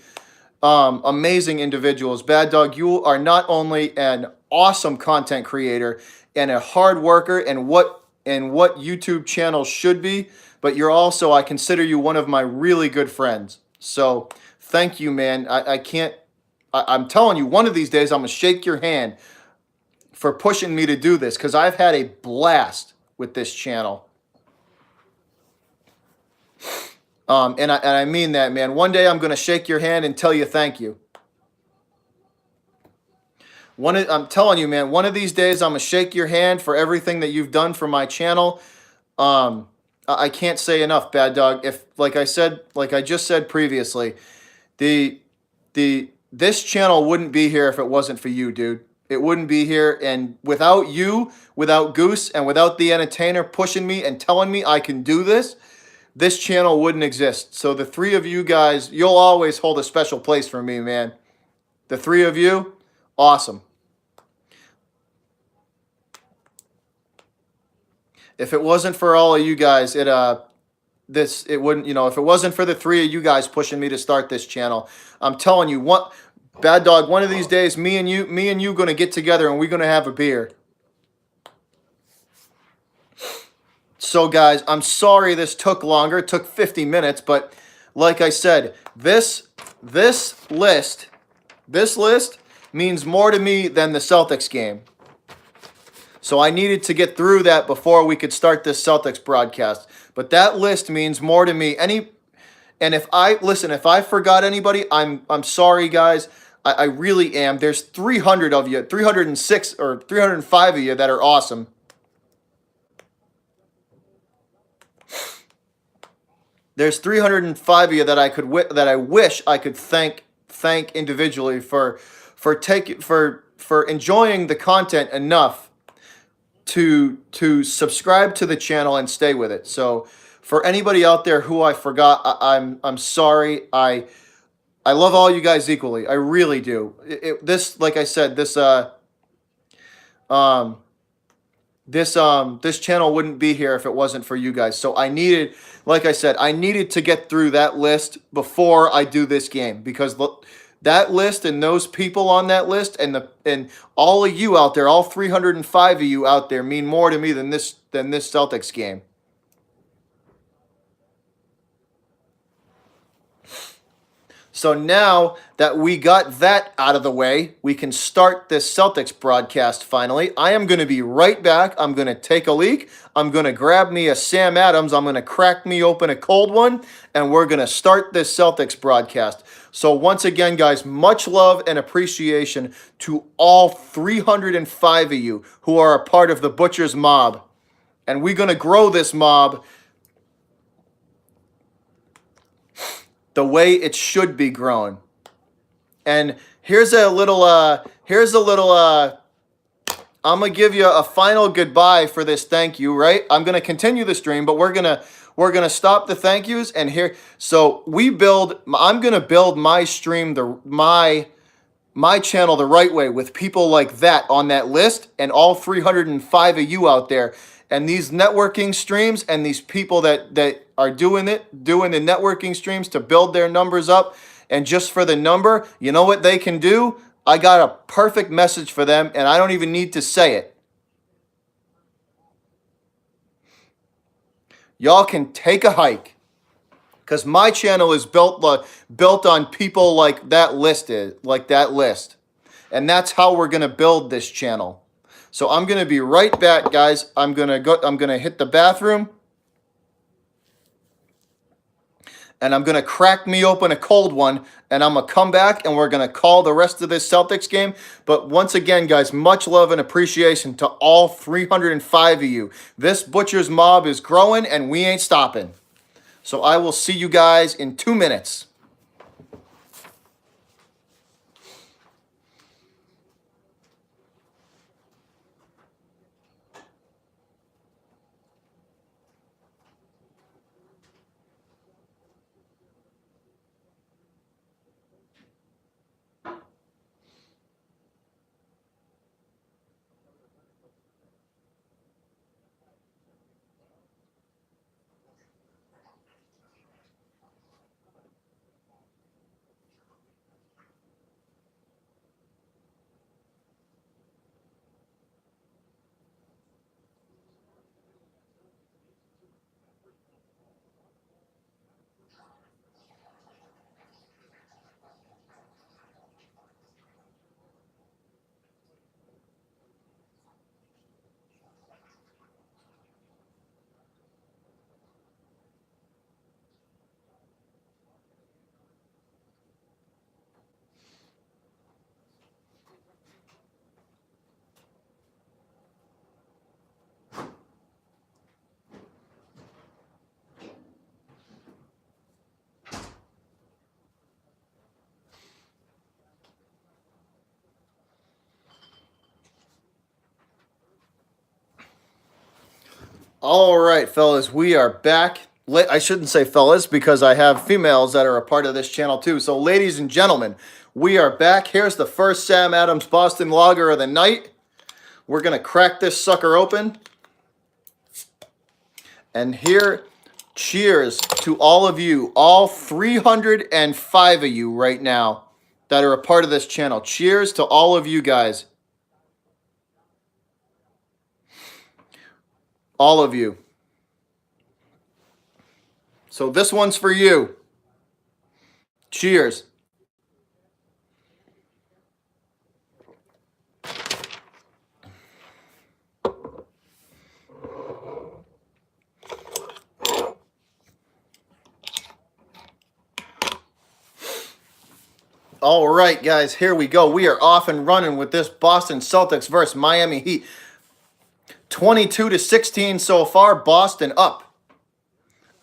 amazing individuals. Bad Dog, you are not only an awesome content creator and a hard worker and what YouTube channels should be, but you're also, I consider you one of my really good friends. So thank you, man. I'm telling you, one of these days I'm going to shake your hand for pushing me to do this, because I've had a blast with this channel. And I mean that, man. One day I'm going to shake your hand and tell you thank you. I'm telling you, man, one of these days I'm going to shake your hand for everything that you've done for my channel. I can't say enough, Bad Dog. If, like I just said previously, this channel wouldn't be here if it wasn't for you, dude. It wouldn't be here. And without you, without Goose, and without the entertainer pushing me and telling me I can do this, this channel wouldn't exist. So the three of you guys, you'll always hold a special place for me, man. The three of you, awesome. If it wasn't for all of you guys, it wouldn't, if it wasn't for the three of you guys pushing me to start this channel, I'm telling you, what, Bad Dog, one of these days, me and you gonna get together and we're gonna have a beer. So guys, I'm sorry this took longer. It took 50 minutes, but like I said, this list means more to me than the Celtics game. So I needed to get through that before we could start this Celtics broadcast. But that list means more to me. And if I forgot anybody, I'm sorry, guys. I really am. There's 300 of you, 306 or 305 of you that are awesome. There's 305 of you that I wish I could thank individually for enjoying the content enough to subscribe to the channel and stay with it. So for anybody out there who I forgot, I'm sorry. I love all you guys equally. I really do. This, like I said, this channel wouldn't be here if it wasn't for you guys. So like I said, I needed to get through that list before I do this game, because that list and those people on that list and all of you out there, all 305 of you out there, mean more to me than this Celtics game. So now that we got that out of the way, we can start this Celtics broadcast finally. I am going to be right back. I'm going to take a leak. I'm going to grab me a Sam Adams. I'm going to crack me open a cold one, and we're going to start this Celtics broadcast. So once again, guys, much love and appreciation to all 305 of you who are a part of the Butcher's Mob. And we're going to grow this mob the way it should be grown. And here's a little I'm gonna give you a final goodbye for this thank you, right? I'm gonna continue the stream, but we're gonna stop the thank yous, and here, so I'm gonna build my stream, my channel the right way, with people like that on that list, and all 305 of you out there, and these networking streams, and these people that are doing the networking streams to build their numbers up. And just for the number, you know what they can do? I got a perfect message for them, and I don't even need to say it. Y'all can take a hike, because my channel is built on people like that list. And that's how we're gonna build this channel. So I'm gonna be right back, guys. I'm gonna hit the bathroom, and I'm going to crack me open a cold one, and I'm going to come back, and we're going to call the rest of this Celtics game. But once again, guys, much love and appreciation to all 305 of you. This Butcher's Mob is growing, and we ain't stopping. So I will see you guys in 2 minutes. All right, fellas, we are back. I shouldn't say fellas because I have females that are a part of this channel too. So, ladies and gentlemen, we are back. Here's the first Sam Adams Boston Lager of the night. We're going to crack this sucker open. And here, cheers to all of you, all 305 of you right now that are a part of this channel. Cheers to all of you guys. All of you. So this one's for you. Cheers. All right, guys, here we go. We are off and running with this Boston Celtics versus Miami Heat. 22-16 so far. Boston up.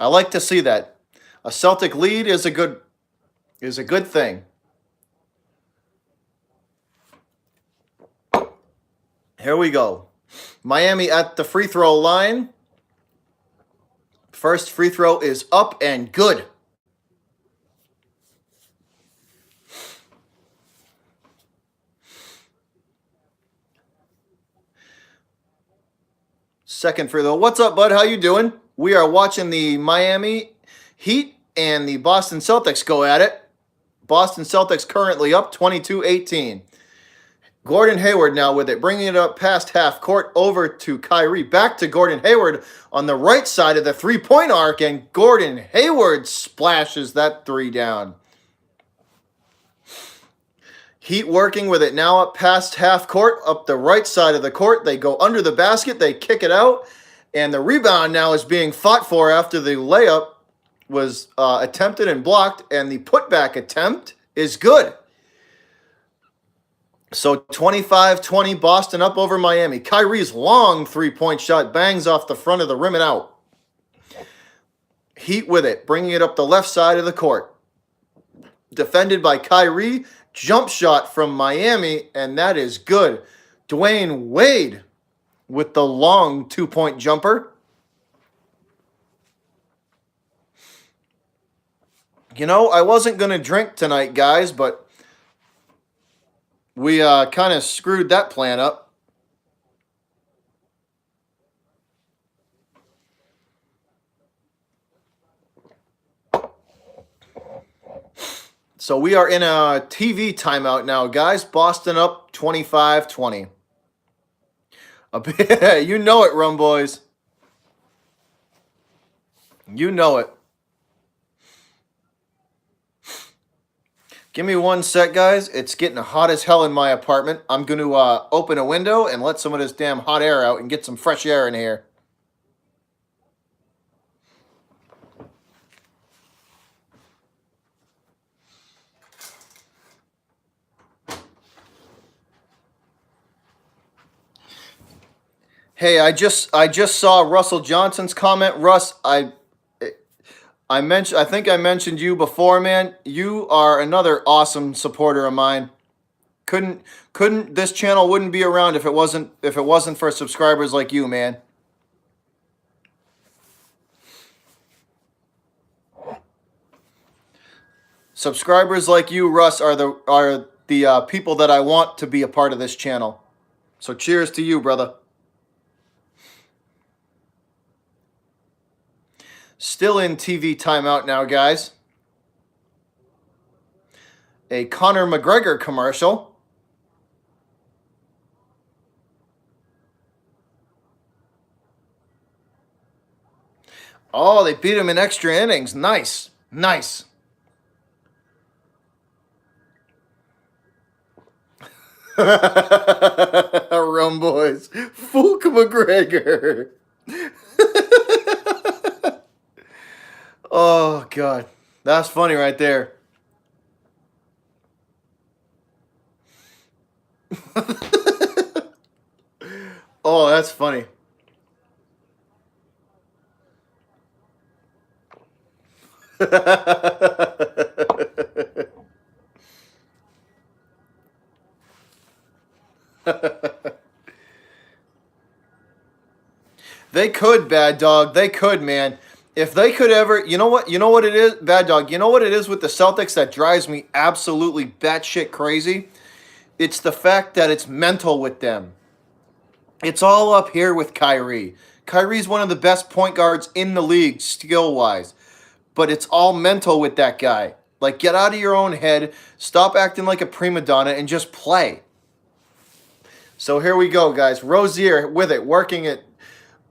I like to see that. A Celtic lead is a good thing. Here we go. Miami at the free throw line. First free throw is up and good. Second free throw. What's up, bud? How you doing? We are watching the Miami Heat and the Boston Celtics go at it. Boston Celtics currently up 22-18. Gordon Hayward now with it, bringing it up past half court over to Kyrie. Back to Gordon Hayward on the right side of the three-point arc, and Gordon Hayward splashes that three down. Heat working with it now up past half court, up the right side of the court. They go under the basket, they kick it out, and the rebound now is being fought for after the layup was attempted and blocked, and the putback attempt is good. So 25-20, Boston up over Miami. Kyrie's long three-point shot bangs off the front of the rim and out. Heat with it, bringing it up the left side of the court. Defended by Kyrie. Jump shot from Miami, and that is good. Dwayne Wade with the long two-point jumper. You know, I wasn't going to drink tonight, guys, but we kind of screwed that plan up. So we are in a TV timeout now, guys. Boston up 25-20. You know it, Rum Boys. You know it. Give me 1 sec, guys. It's getting hot as hell in my apartment. I'm going to open a window and let some of this damn hot air out and get some fresh air in here. Hey, I just saw Russell Johnson's comment. Russ, I think I mentioned you before, man. You are another awesome supporter of mine. Couldn't this channel wouldn't be around if it wasn't for subscribers like you, man. Subscribers like you, Russ, are the people that I want to be a part of this channel. So cheers to you, brother. Still in TV timeout now, guys. A Conor McGregor commercial. Oh, they beat him in extra innings. Nice. Nice. Rum Boys. Fook McGregor. Oh, God. That's funny right there. Oh, that's funny. They could, Bad Dog. They could, man. If they could ever, you know what it is, Bad Dog. You know what it is with the Celtics that drives me absolutely batshit crazy. It's the fact that it's mental with them. It's all up here with Kyrie. Kyrie's one of the best point guards in the league, skill wise. But it's all mental with that guy. Like, get out of your own head, stop acting like a prima donna, and just play. So here we go, guys. Rozier with it, working it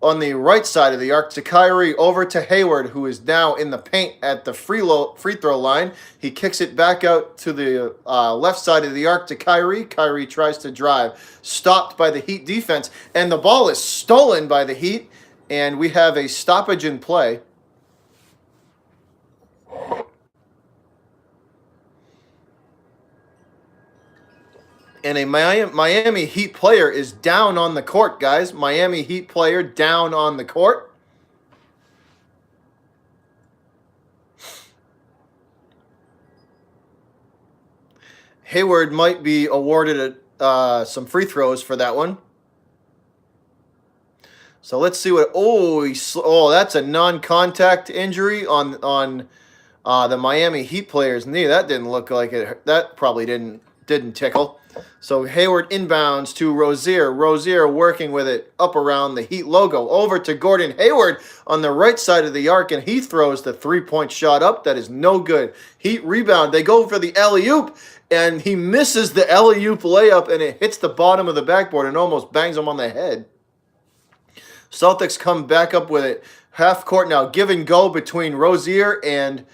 on the right side of the arc to Kyrie, over to Hayward, who is now in the paint at the free throw line. He kicks it back out to the left side of the arc to Kyrie. Kyrie tries to drive, stopped by the Heat defense, and the ball is stolen by the Heat, and we have a stoppage in play. And a Miami Heat player is down on the court, guys. Miami Heat player down on the court. Hayward might be awarded some free throws for that one. So let's see what. Oh, that's a non-contact injury on the Miami Heat player's knee. That didn't look like it. That probably didn't tickle. So Hayward inbounds to Rozier. Rozier working with it up around the Heat logo. Over to Gordon Hayward on the right side of the arc, and he throws the three-point shot up. That is no good. Heat rebound. They go for the alley-oop, and he misses the alley-oop layup, and it hits the bottom of the backboard and almost bangs him on the head. Celtics come back up with it. Half court now. Give and go between Rozier and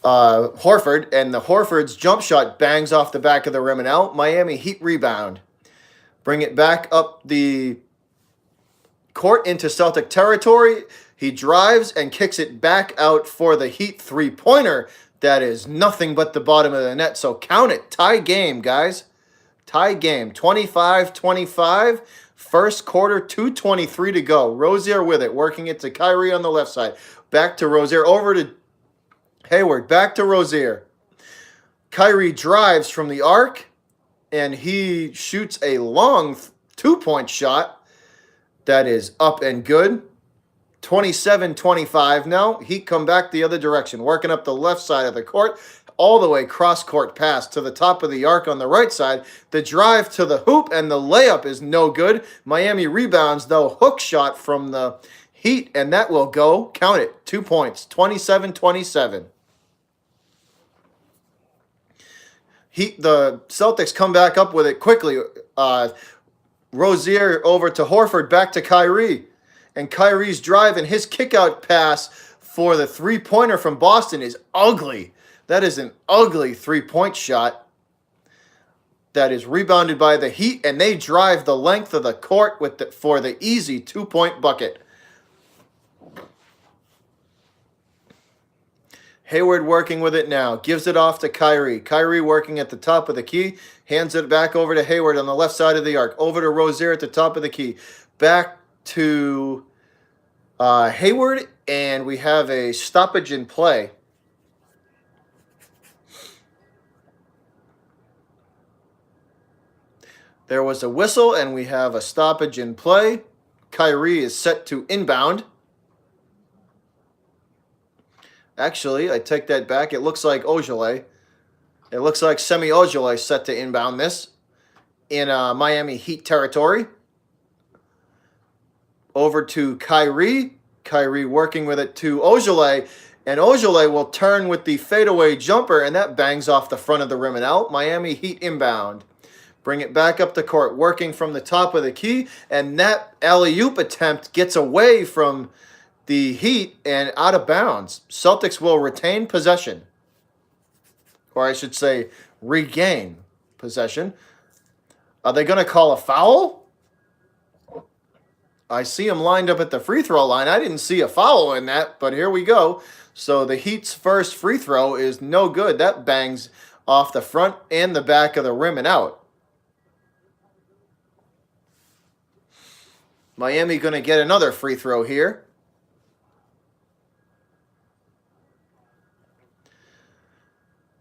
Horford, and the Horford's jump shot bangs off the back of the rim and out. Miami Heat rebound. Bring it back up the court into Celtic territory. He drives and kicks it back out for the Heat three-pointer. That is nothing but the bottom of the net, so count it. Tie game, guys. Tie game. 25-25. First quarter, 2:23 to go. Rozier with it, working it to Kyrie on the left side. Back to Rozier, over to Hayward, back to Rozier. Kyrie drives from the arc, and he shoots a long two-point shot that is up and good. 27-25 now. Heat come back the other direction, working up the left side of the court, all the way cross-court pass to the top of the arc on the right side. The drive to the hoop, and the layup is no good. Miami rebounds, though. Hook shot from the Heat, and that will go. Count it. 2 points. 27-27. The Celtics come back up with it quickly. Rozier over to Horford, back to Kyrie. And Kyrie's drive and his kickout pass for the three-pointer from Boston is ugly. That is an ugly three-point shot that is rebounded by the Heat, and they drive the length of the court for the easy two-point bucket. Hayward working with it now. Gives it off to Kyrie. Kyrie working at the top of the key. Hands it back over to Hayward on the left side of the arc. Over to Rozier at the top of the key. Back to Hayward, and we have a stoppage in play. There was a whistle, and we have a stoppage in play. Kyrie is set to inbound. Actually, I take that back. It looks like Ojale. It looks like Semi Ojale set to inbound this in Miami Heat territory. Over to Kyrie. Kyrie working with it to Ojale. And Ojale will turn with the fadeaway jumper, and that bangs off the front of the rim and out. Miami Heat inbound. Bring it back up the court, working from the top of the key. And that alley-oop attempt gets away from the Heat and out of bounds. Celtics will retain possession. Or I should say, regain possession. Are they going to call a foul? I see him lined up at the free throw line. I didn't see a foul in that, but here we go. So the Heat's first free throw is no good. That bangs off the front and the back of the rim and out. Miami going to get another free throw here.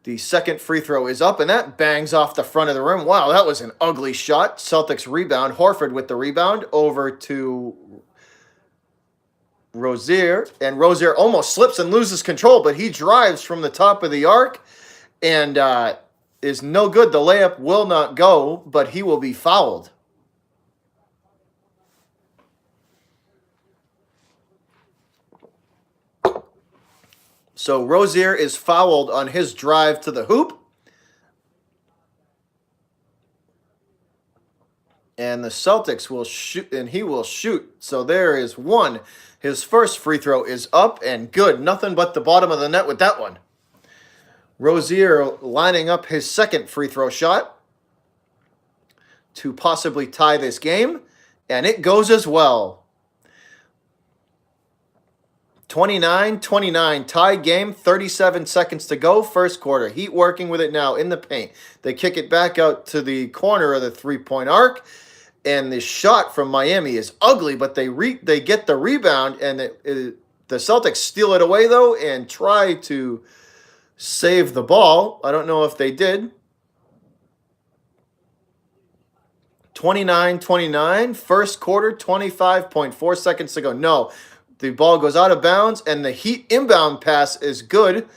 The second free throw is up, and that bangs off the front of the rim. Wow, that was an ugly shot. Celtics rebound. Horford with the rebound over to Rozier, and Rozier almost slips and loses control, but he drives from the top of the arc and is no good. The layup will not go, but he will be fouled. So Rozier is fouled on his drive to the hoop. And the Celtics will shoot, and he will shoot. So there is one. His first free throw is up and good. Nothing but the bottom of the net with that one. Rozier lining up his second free throw shot to possibly tie this game. And it goes as well. 29-29, tie game, 37 seconds to go, first quarter. Heat working with it now in the paint. They kick it back out to the corner of the three-point arc, and the shot from Miami is ugly, but they get the rebound, and the Celtics steal it away, though, and try to save the ball. I don't know if they did. 29-29, first quarter, 25.4 seconds to go. No. The ball goes out of bounds, and the Heat inbound pass is good.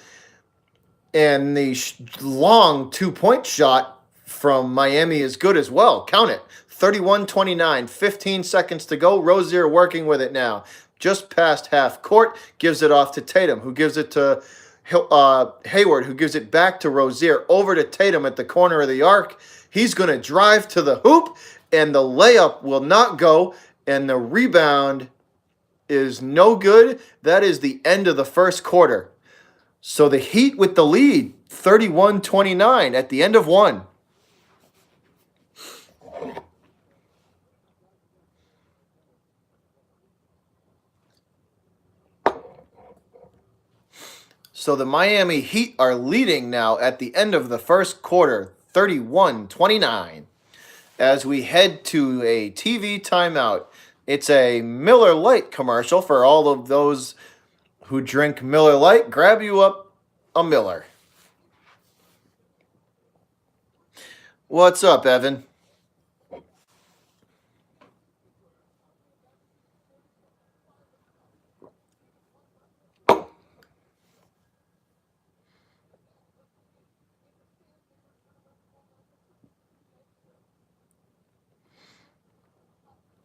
And the long two-point shot from Miami is good as well. Count it. 31-29, 15 seconds to go. Rozier working with it now. Just past half court, gives it off to Tatum, who gives it to Hayward, who gives it back to Rozier, over to Tatum at the corner of the arc. He's going to drive to the hoop, and the layup will not go, and the rebound is no good. That is the end of the first quarter. So the Heat with the lead, 31-29 at the end of one. So the Miami Heat are leading now at the end of the first quarter, 31-29. As we head to a TV timeout. It's a Miller Lite commercial for all of those who drink Miller Lite. Grab you up a Miller. What's up, Evan?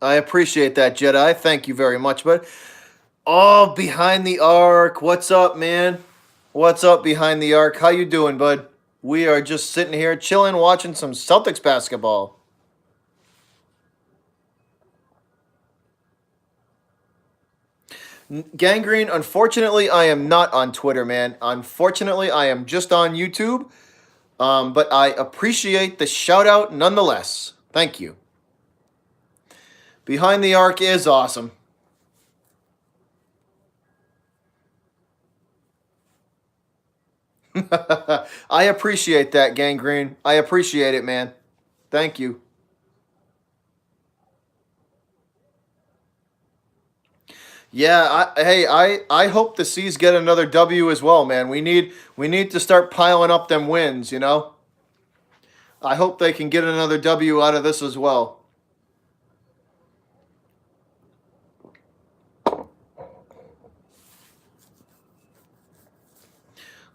I appreciate that, Jedi. Thank you very much. But behind the arc. What's up, man? What's up behind the arc? How you doing, bud? We are just sitting here chilling, watching some Celtics basketball. Gangrene, unfortunately, I am not on Twitter, man. Unfortunately, I am just on YouTube. But I appreciate the shout out nonetheless. Thank you. Behind the arc is awesome. I appreciate that, Gangrene. I appreciate it, man. Thank you. Yeah, I hope the C's get another W as well, man. We need to start piling up them wins, you know? I hope they can get another W out of this as well.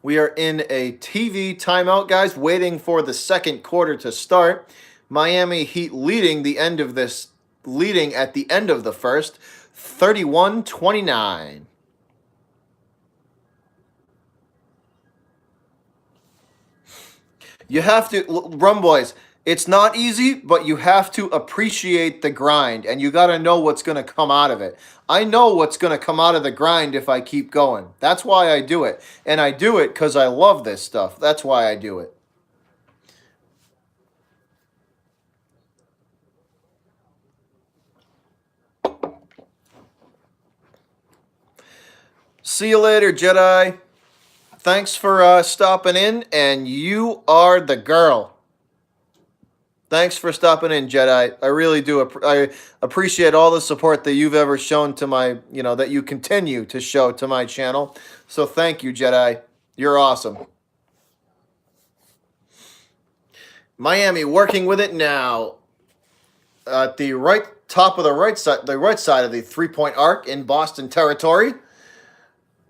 We are in a TV timeout, guys, waiting for the second quarter to start. Miami Heat leading at the end of the first, 31-29. You have to, Rum Boys, it's not easy, but you have to appreciate the grind, and you got to know what's going to come out of it. I know what's going to come out of the grind if I keep going. That's why I do it. And I do it because I love this stuff. That's why I do it. See you later, Jedi. Thanks for stopping in, and you are the girl. Thanks for stopping in, Jedi. I really do. I appreciate all the support that you've ever shown to my, that you continue to show to my channel. So thank you, Jedi. You're awesome. Miami working with it now. at the top of the right side of the three-point arc in Boston territory.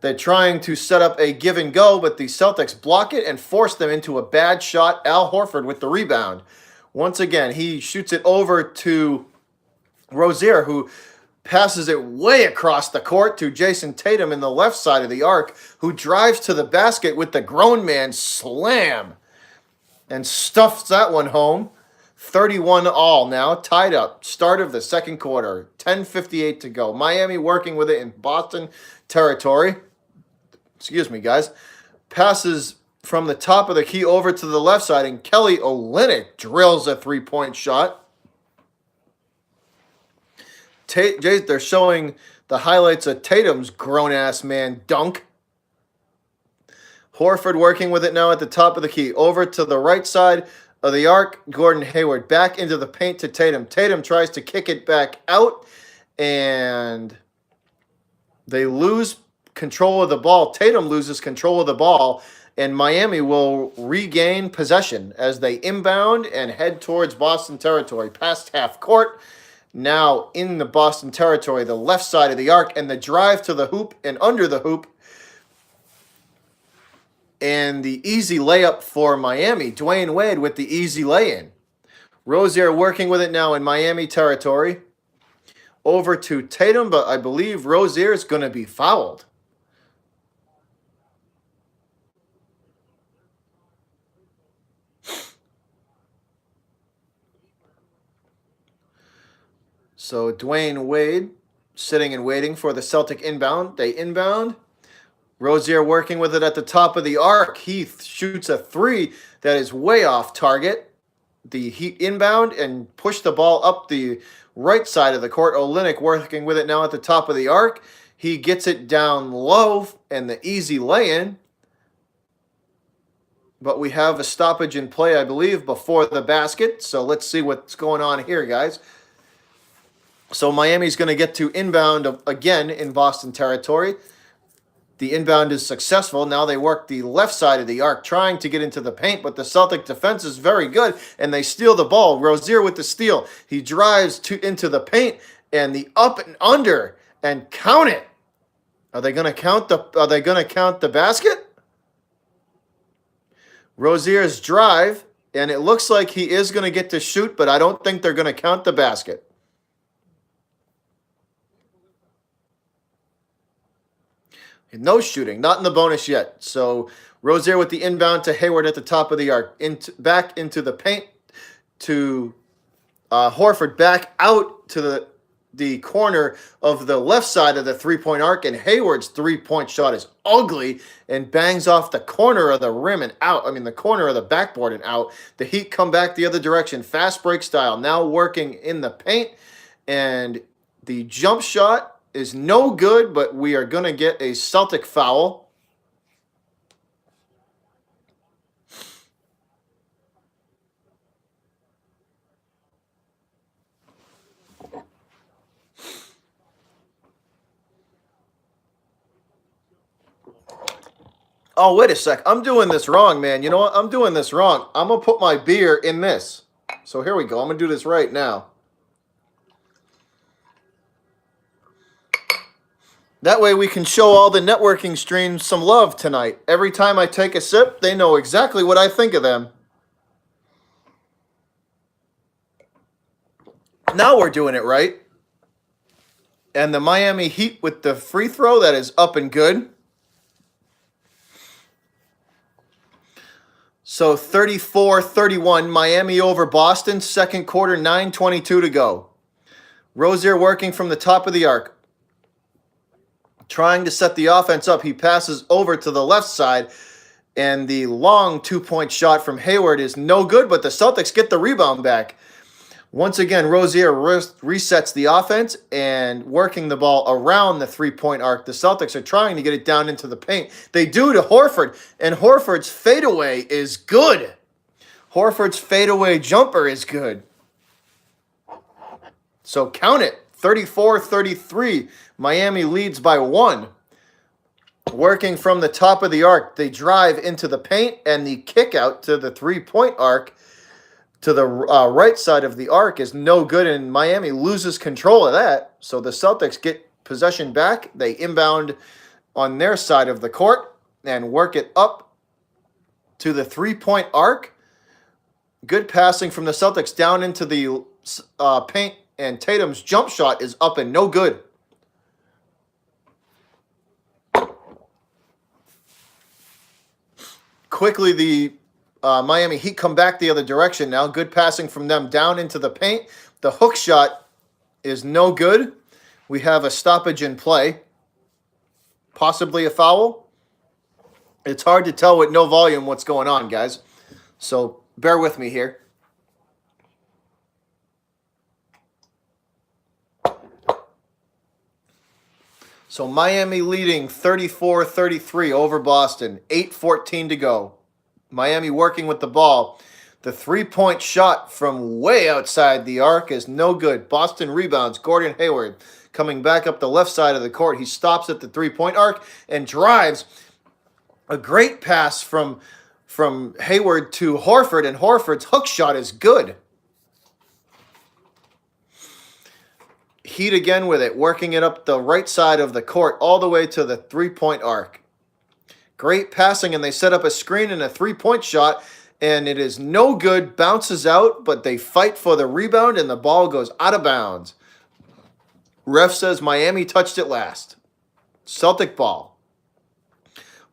They're trying to set up a give and go, but the Celtics block it and force them into a bad shot. Al Horford with the rebound. Once again, he shoots it over to Rozier, who passes it way across the court to Jason Tatum in the left side of the arc, who drives to the basket with the grown man slam and stuffs that one home. 31 all now, tied up. Start of the second quarter, 10:58 to go. Miami working with it in Boston territory. Excuse me, guys. Passes from the top of the key over to the left side, and Kelly Olynyk drills a three-point shot. They're showing the highlights of Tatum's grown-ass man dunk. Horford working with it now at the top of the key. Over to the right side of the arc, Gordon Hayward back into the paint to Tatum. Tatum tries to kick it back out, and they lose control of the ball. Tatum loses control of the ball, and Miami will regain possession as they inbound and head towards Boston territory. Past half court, now in the Boston territory, the left side of the arc, and the drive to the hoop and under the hoop. And the easy layup for Miami. Dwayne Wade with the easy lay-in. Rozier working with it now in Miami territory. Over to Tatum, but I believe Rozier is going to be fouled. So Dwayne Wade sitting and waiting for the Celtic inbound. They inbound. Rozier working with it at the top of the arc. Heath shoots a three that is way off target. The Heat inbound and push the ball up the right side of the court. Olynyk working with it now at the top of the arc. He gets it down low and the easy lay-in. But we have a stoppage in play, I believe, before the basket. So let's see what's going on here, guys. So Miami's going to get to inbound again in Boston territory. The inbound is successful. Now they work the left side of the arc, trying to get into the paint, but the Celtic defense is very good, and they steal the ball. Rozier with the steal. He drives into the paint, and the up and under, and count it. Are they going to count the basket? Rozier's drive, and it looks like he is going to get to shoot, but I don't think they're going to count the basket. No shooting, not in the bonus yet. So Rozier with the inbound to Hayward at the top of the arc. Back into the paint to Horford, back out to the corner of the left side of the three-point arc, and Hayward's three-point shot is ugly and bangs off the corner of the rim and out. I mean, the corner of the backboard and out. The Heat come back the other direction, fast break style, now working in the paint, and the jump shot is no good, but we are going to get a Celtic foul. Oh, wait a sec. I'm doing this wrong, man. You know what? I'm doing this wrong. I'm going to put my beer in this. So here we go. I'm going to do this right now. That way we can show all the networking streams some love tonight. Every time I take a sip, they know exactly what I think of them. Now we're doing it right. And the Miami Heat with the free throw, that is up and good. So 34-31, Miami over Boston, second quarter, 9:22 to go. Rozier working from the top of the arc. Trying to set the offense up. He passes over to the left side, and the long two-point shot from Hayward is no good, but the Celtics get the rebound back. Once again, Rozier resets the offense and working the ball around the three-point arc. The Celtics are trying to get it down into the paint. They do to Horford, and Horford's fadeaway is good. Horford's fadeaway jumper is good. So count it. 34-33. Miami leads by one. Working from the top of the arc, they drive into the paint, and the kick out to the three-point arc to the right side of the arc is no good, and Miami loses control of that. So the Celtics get possession back. They inbound on their side of the court and work it up to the three-point arc. Good passing from the Celtics down into the paint, and Tatum's jump shot is up and no good. Quickly, the Miami Heat come back the other direction now. Good passing from them down into the paint. The hook shot is no good. We have a stoppage in play. Possibly a foul. It's hard to tell with no volume what's going on, guys. So bear with me here. So Miami leading 34-33 over Boston. 8:14 to go. Miami working with the ball. The three-point shot from way outside the arc is no good. Boston rebounds. Gordon Hayward coming back up the left side of the court. He stops at the three-point arc and drives. A great pass from Hayward to Horford, and Horford's hook shot is good. Heat again with it, working it up the right side of the court all the way to the three-point arc. Great passing, and they set up a screen and a three-point shot, and it is no good. Bounces out, but they fight for the rebound, and the ball goes out of bounds. Ref says Miami touched it last. Celtic ball.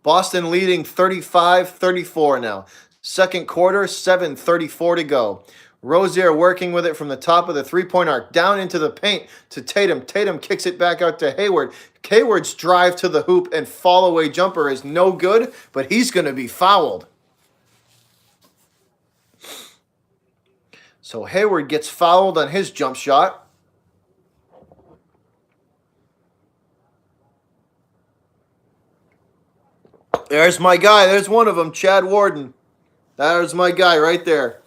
Boston leading 35-34 now. Second quarter, 7:34 to go. Rozier working with it from the top of the three-point arc down into the paint to Tatum. Tatum kicks it back out to Hayward. Hayward's drive to the hoop and fall-away jumper is no good, but he's going to be fouled. So Hayward gets fouled on his jump shot. There's my guy. There's one of them, Chad Warden. There's my guy right there.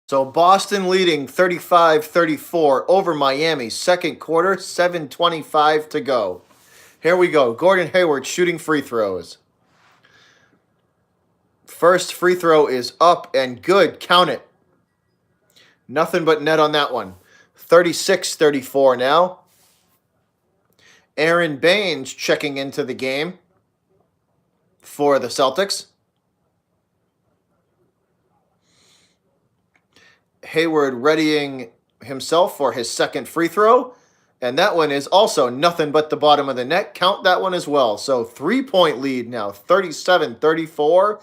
So Boston leading 35-34 over Miami. Second quarter, 7:25 to go. Here we go. Gordon Hayward shooting free throws. First free throw is up and good. Count it. Nothing but net on that one. 36-34 now. Aaron Baines checking into the game for the Celtics. Hayward readying himself for his second free throw. And that one is also nothing but the bottom of the net. Count that one as well. So 3-point lead now, 37-34.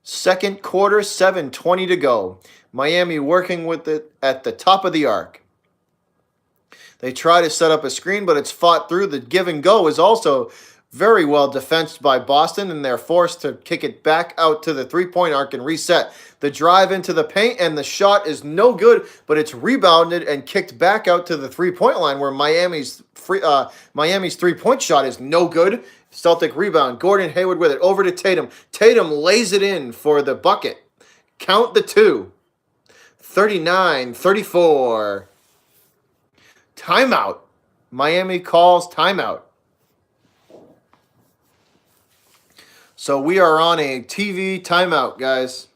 Second quarter, 7:20 to go. Miami working with it at the top of the arc. They try to set up a screen, but it's fought through. The give and go is also very well defensed by Boston, and they're forced to kick it back out to the three-point arc and reset. The drive into the paint, and the shot is no good, but it's rebounded and kicked back out to the three-point line where Miami's three-point shot is no good. Celtic rebound. Gordon Hayward with it. Over to Tatum. Tatum lays it in for the bucket. Count the two. 39-34. Timeout. Miami calls timeout. So we are on a TV timeout, guys.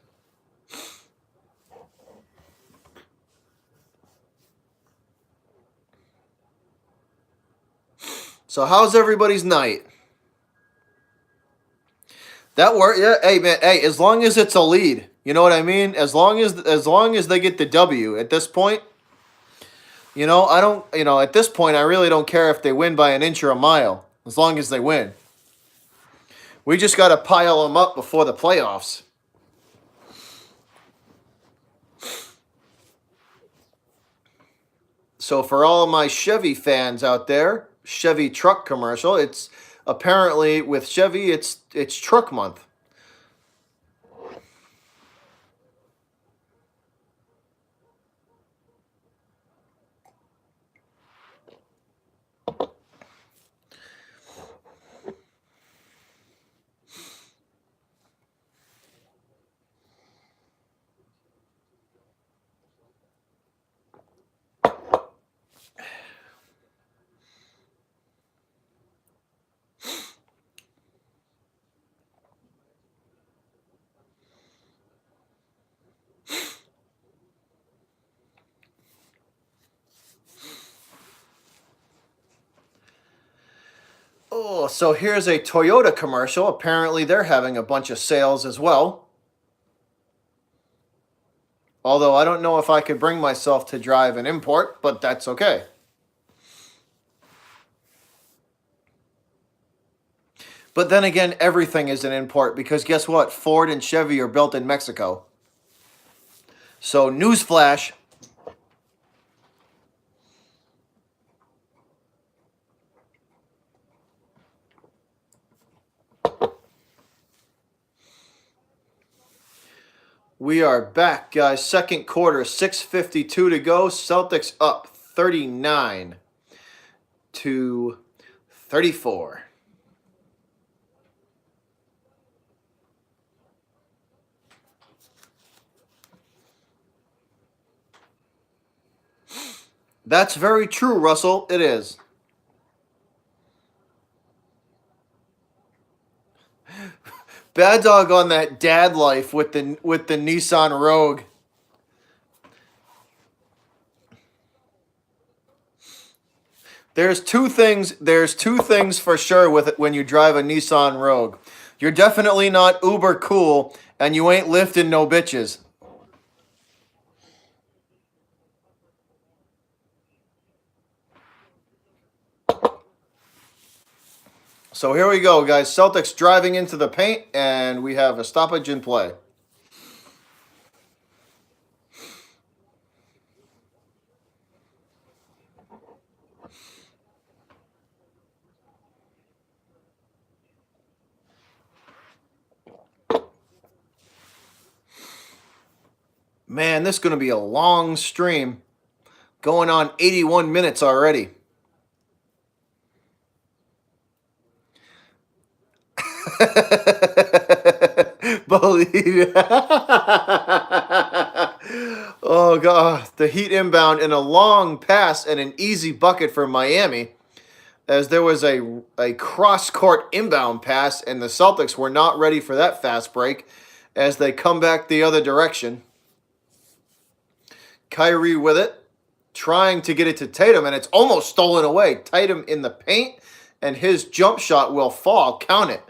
So how's everybody's night? That work? Yeah. Hey man. Hey, as long as it's a lead, you know what I mean. As long as they get the W at this point, I don't. At this point, I really don't care if they win by an inch or a mile, as long as they win. We just got to pile them up before the playoffs. So for all of my Chevy fans out there, Chevy truck commercial, it's apparently with Chevy, it's truck month. Oh, so here's a Toyota commercial. Apparently, they're having a bunch of sales as well. Although I don't know if I could bring myself to drive an import, but that's okay. But then again, everything is an import because guess what? Ford and Chevy are built in Mexico. So, newsflash. We are back, guys. Second quarter, 6:52 to go. Celtics up 39-34. That's very true, Russell. It is. Bad dog on that dad life with the Nissan Rogue. There's two things for sure with it when you drive a Nissan Rogue. You're definitely not uber cool and you ain't lifting no bitches. So here we go, guys. Celtics driving into the paint, and we have a stoppage in play. Man, this is going to be a long stream. Going on 81 minutes already. Believe. Oh god, the Heat inbound in a long pass and an easy bucket for Miami, as there was a cross court inbound pass and the Celtics were not ready for that fast break, as they come back the other direction. Kyrie with it, trying to get it to Tatum, and it's almost stolen away. Tatum in the paint, and his jump shot will fall. Count it.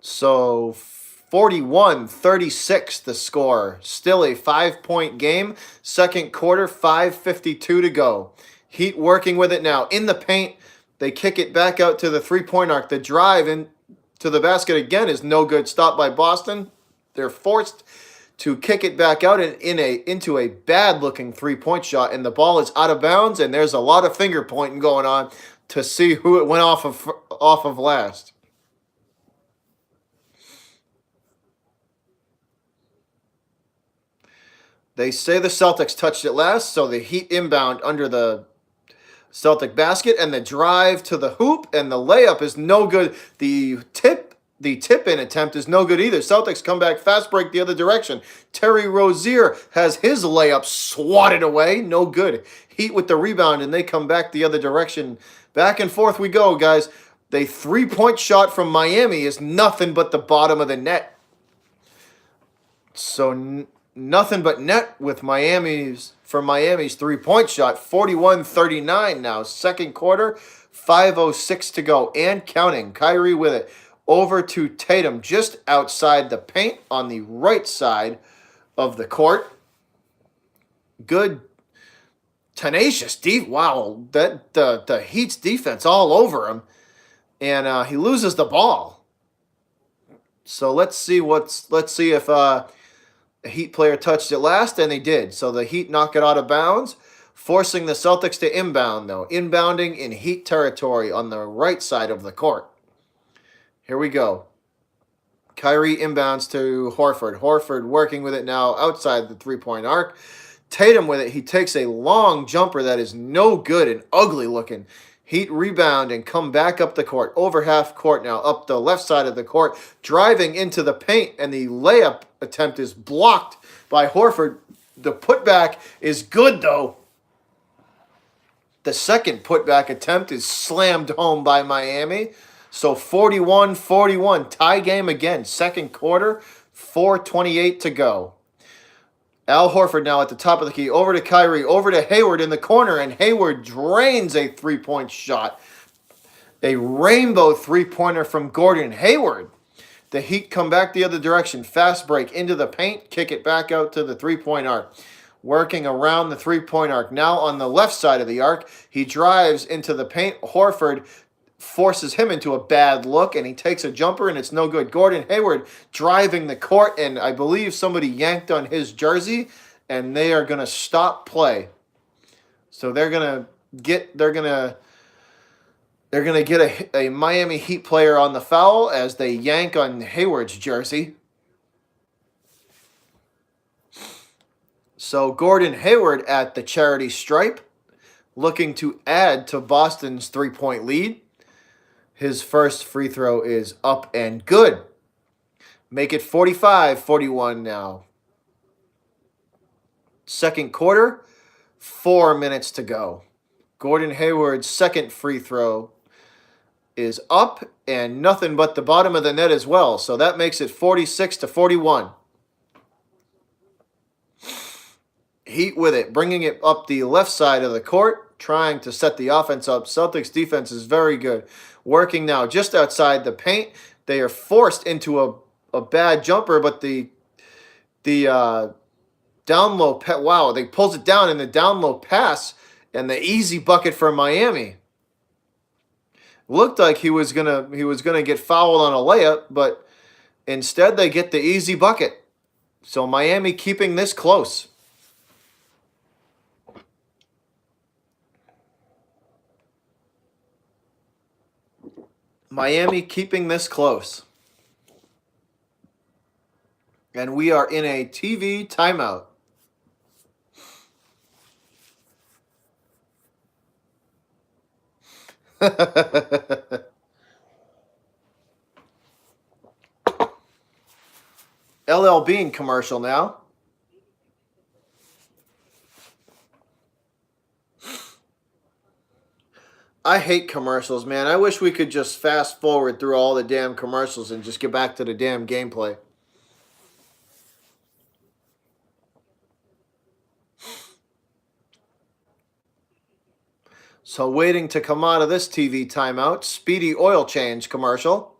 So 41-36 the score. Still a 5-point game. Second quarter, 5:52 to go. Heat working with it now. In the paint, they kick it back out to the three-point arc. The drive into the basket again is no good. Stop by Boston. They're forced to kick it back out into a bad-looking three-point shot, and the ball is out of bounds, and there's a lot of finger pointing going on to see who it went off of last. They say the Celtics touched it last, so the Heat inbound under the Celtic basket, and the drive to the hoop, and the layup is no good. The tip-in attempt is no good either. Celtics come back, fast break the other direction. Terry Rozier has his layup swatted away, no good. Heat with the rebound, and they come back the other direction. Back and forth we go, guys. The three-point shot from Miami is nothing but the bottom of the net. So nothing but net with Miami's three-point shot. 41-39 now. Second quarter, 5:06 to go and counting. Kyrie with it. Over to Tatum just outside the paint on the right side of the court. Good, tenacious deep. Wow, that the Heat's defense all over him, and he loses the ball. So let's see if a Heat player touched it last, and they did. So the Heat knock it out of bounds, forcing the Celtics to inbound, though. Inbounding in Heat territory on the right side of the court. Here we go. Kyrie inbounds to Horford. Horford working with it now outside the three-point arc. Tatum with it. He takes a long jumper that is no good and ugly looking. Heat rebound and come back up the court. Over half court now, up the left side of the court. Driving into the paint, and the layup attempt is blocked by Horford. The putback is good, though. The second putback attempt is slammed home by Miami. So 41-41, tie game again. Second quarter, 4:28 to go. Al Horford now at the top of the key. Over to Kyrie. Over to Hayward in the corner. And Hayward drains a three-point shot. A rainbow three-pointer from Gordon Hayward. The Heat come back the other direction. Fast break into the paint. Kick it back out to the three-point arc. Working around the three-point arc. Now on the left side of the arc, he drives into the paint. Horford forces him into a bad look, and he takes a jumper, and it's no good. Gordon Hayward driving the court, and I believe somebody yanked on his jersey, and they are going to stop play. So they're going to get a Miami Heat player on the foul as they yank on Hayward's jersey. So Gordon Hayward at the charity stripe, looking to add to Boston's three-point lead. His first free throw is up and good. Make it 45-41 now. Second quarter, 4 minutes to go. Gordon Hayward's second free throw is up and nothing but the bottom of the net as well. So that makes it 46-41. Heat with it, bringing it up the left side of the court, trying to set the offense up. Celtics defense is very good. Working now just outside the paint. They are forced into a bad jumper, but the down low wow, they pulls it down in the down low pass and the easy bucket for Miami. Looked like he was gonna get fouled on a layup, but instead they get the easy bucket. So Miami keeping this close. Miami keeping this close. And we are in a TV timeout. LL Bean commercial now. I hate commercials, man. I wish we could just fast forward through all the damn commercials and just get back to the damn gameplay. So waiting to come out of this TV timeout, Speedy oil change commercial.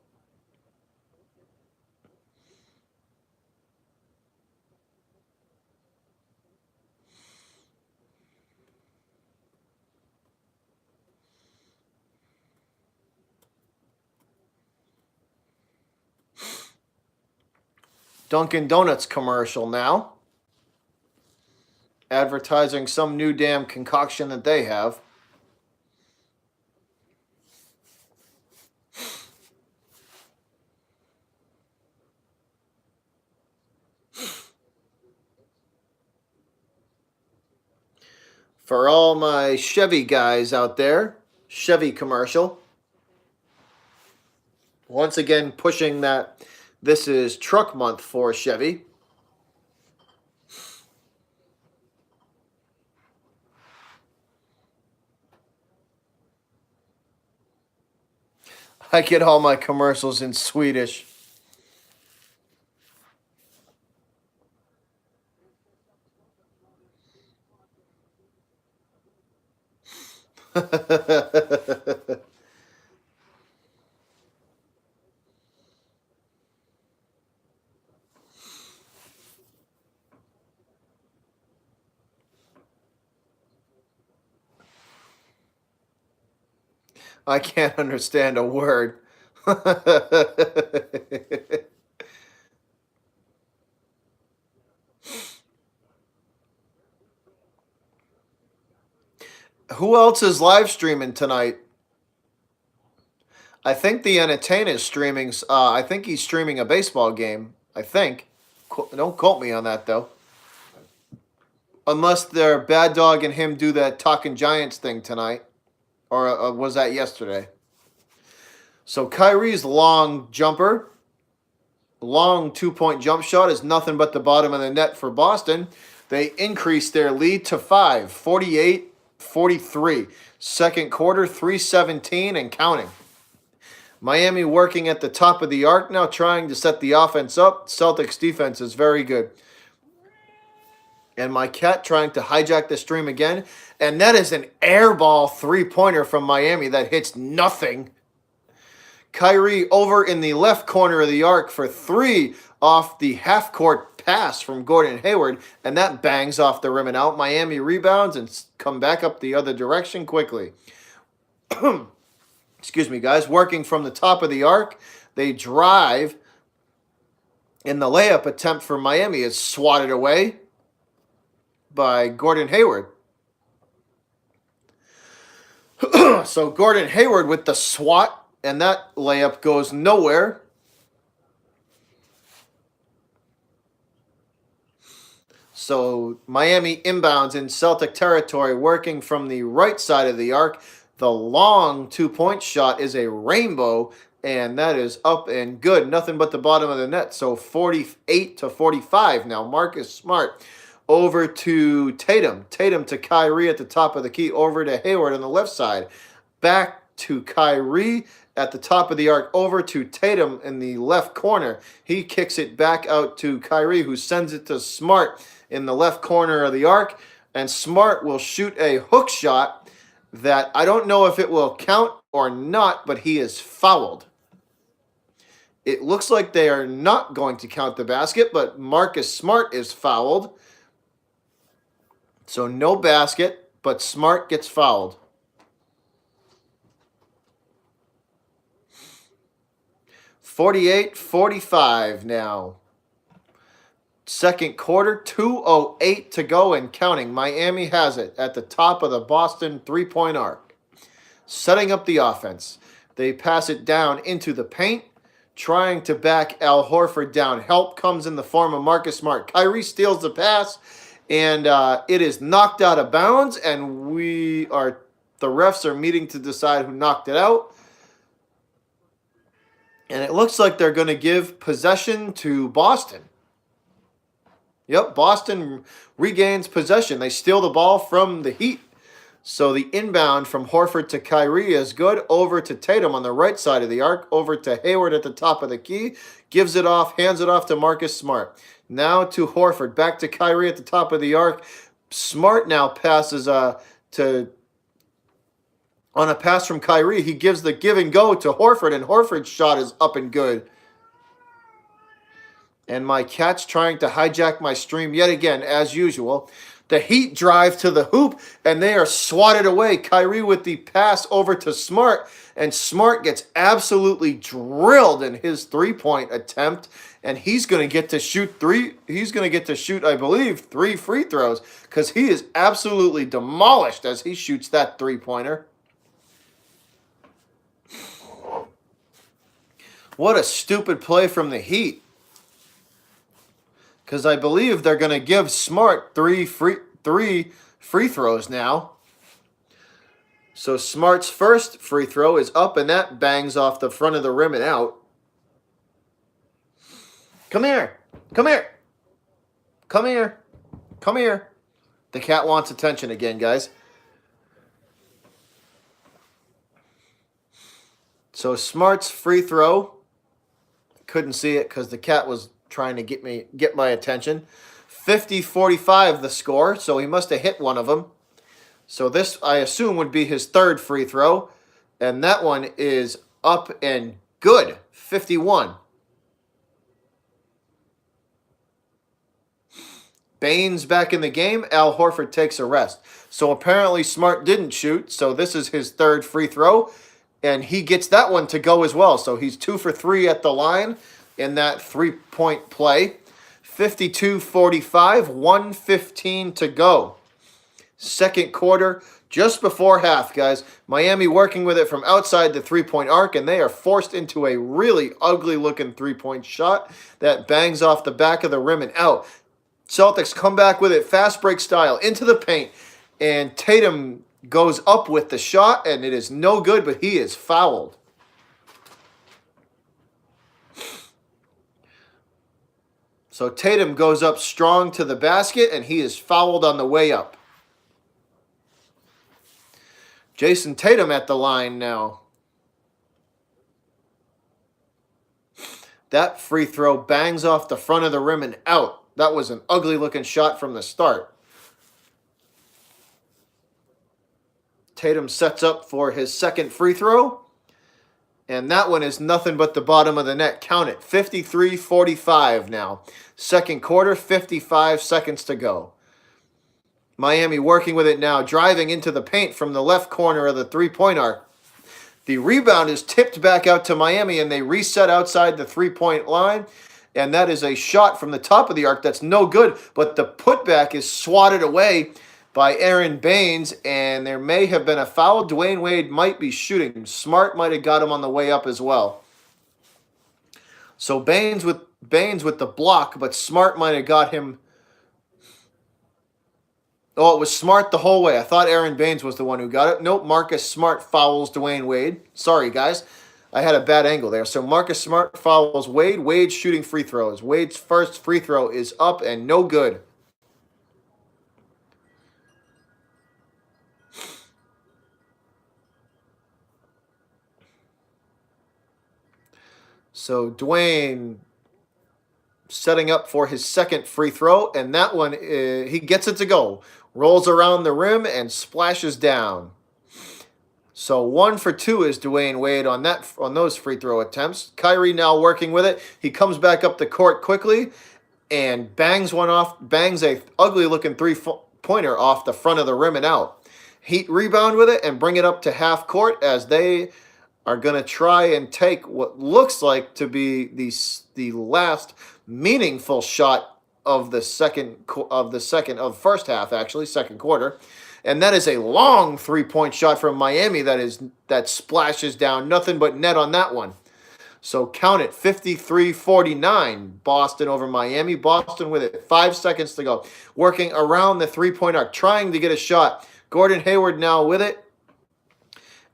Dunkin' Donuts commercial now. Advertising some new damn concoction that they have. For all my Chevy guys out there, Chevy commercial. Once again, pushing that this is truck month for Chevy. I get all my commercials in Swedish. I can't understand a word. Who else is live streaming tonight? I think the Entertainer is streaming. I think he's streaming a baseball game. I think. Don't quote me on that though. Unless they're Bad Dog and him do that Talking Giants thing tonight, or was that yesterday? So Kyrie's long jumper, long 2-point jump shot is nothing but the bottom of the net for Boston. They increased their lead to 5, 48-43. Second quarter, 3:17 and counting. Miami working at the top of the arc now, trying to set the offense up. Celtics defense is very good. And my cat trying to hijack the stream again. And that is an air ball three-pointer from Miami that hits nothing. Kyrie over in the left corner of the arc for 3 off the half-court pass from Gordon Hayward, and that bangs off the rim and out. Miami rebounds and come back up the other direction quickly. Excuse me, guys. Working from the top of the arc, they drive, and the layup attempt for Miami is swatted away by Gordon Hayward. So Gordon Hayward with the swat, and that layup goes nowhere. So Miami inbounds in Celtic territory, working from the right side of the arc. The long two-point shot is a rainbow, and that is up and good. Nothing but the bottom of the net. So 48-45 now. Marcus Smart over to Tatum. Tatum to Kyrie at the top of the key. Over to Hayward on the left side. Back to Kyrie at the top of the arc. Over to Tatum in the left corner. He kicks it back out to Kyrie, who sends it to Smart in the left corner of the arc. And Smart will shoot a hook shot that I don't know if it will count or not, but he is fouled. It looks like they are not going to count the basket, but Marcus Smart is fouled. So no basket, but Smart gets fouled. (48-45) now. Second quarter, 2:08 to go and counting. Miami has it at the top of the Boston three-point arc. Setting up the offense. They pass it down into the paint, trying to back Al Horford down. Help comes in the form of Marcus Smart. Kyrie steals the pass, and it is knocked out of bounds, and the refs are meeting to decide who knocked it out. And it looks like they're going to give possession to Boston. Yep, Boston regains possession. They steal the ball from the Heat. So the inbound from Horford to Kyrie is good. Over to Tatum on the right side of the arc. Over to Hayward at the top of the key. Gives it off, hands it off to Marcus Smart. Now to Horford. Back to Kyrie at the top of the arc. Smart now passes on a pass from Kyrie. He gives the give and go to Horford, and Horford's shot is up and good. And my cat's trying to hijack my stream yet again, as usual. The Heat drive to the hoop, and they are swatted away. Kyrie with the pass over to Smart, and Smart gets absolutely drilled in his three-point attempt, and he's going to get to shoot I believe, 3 free throws, because he is absolutely demolished as he shoots that three-pointer. What a stupid play from the Heat. Because I believe they're going to give Smart 3 free throws now. So Smart's first free throw is up, and that bangs off the front of the rim and out. Come here. Come here. Come here. Come here. The cat wants attention again, guys. So Smart's free throw. Couldn't see it because the cat was trying to get my attention. 50-45 the score, so he must have hit one of them. So this, I assume, would be his third free throw. And that one is up and good. 51. Baines back in the game. Al Horford takes a rest. So apparently Smart didn't shoot, so this is his third free throw. And he gets that one to go as well. So he's 2 for 3 at the line in that three-point play. 52-45, 1:15 to go. Second quarter, just before half, guys. Miami working with it from outside the three-point arc, and they are forced into a really ugly-looking three-point shot that bangs off the back of the rim and out. Celtics come back with it, fast break style, into the paint, and Tatum goes up with the shot, and it is no good, but he is fouled. So Tatum goes up strong to the basket, and he is fouled on the way up. Jason Tatum at the line now. That free throw bangs off the front of the rim and out. That was an ugly-looking shot from the start. Tatum sets up for his second free throw, And that one is nothing but the bottom of the net. Count it. 53-45 now. Second quarter, 55 seconds to go. Miami working with it now, driving into the paint from the left corner of the three-point arc. The rebound is tipped back out to Miami, and they reset outside the three-point line. And that is a shot from the top of the arc that's no good, but the putback is swatted away by Aaron Baines, and there may have been a foul. Dwayne Wade might be shooting. Smart might have got him on the way up as well. So Baines with the block, but Smart might have got him. Oh, it was Smart the whole way. I thought Aaron Baines was the one who got it. Nope, Marcus Smart fouls Dwayne Wade. Sorry, guys. I had a bad angle there. So Marcus Smart fouls Wade. Wade shooting free throws. Wade's first free throw is up and no good. So Dwayne setting up for his second free throw, and that one, he gets it to go. Rolls around the rim and splashes down. So 1 for 2 is Dwayne Wade on those free throw attempts. Kyrie now working with it. He comes back up the court quickly and bangs a ugly looking three-pointer off the front of the rim and out. Heat rebound with it and bring it up to half court as they are going to try and take what looks like to be the last meaningful shot of the first half, actually second quarter. And that is a long three-point shot from Miami that splashes down. Nothing but net on that one. So count it, 53-49, Boston over Miami. Boston with it, 5 seconds to go. Working around the three-point arc, trying to get a shot. Gordon Hayward now with it.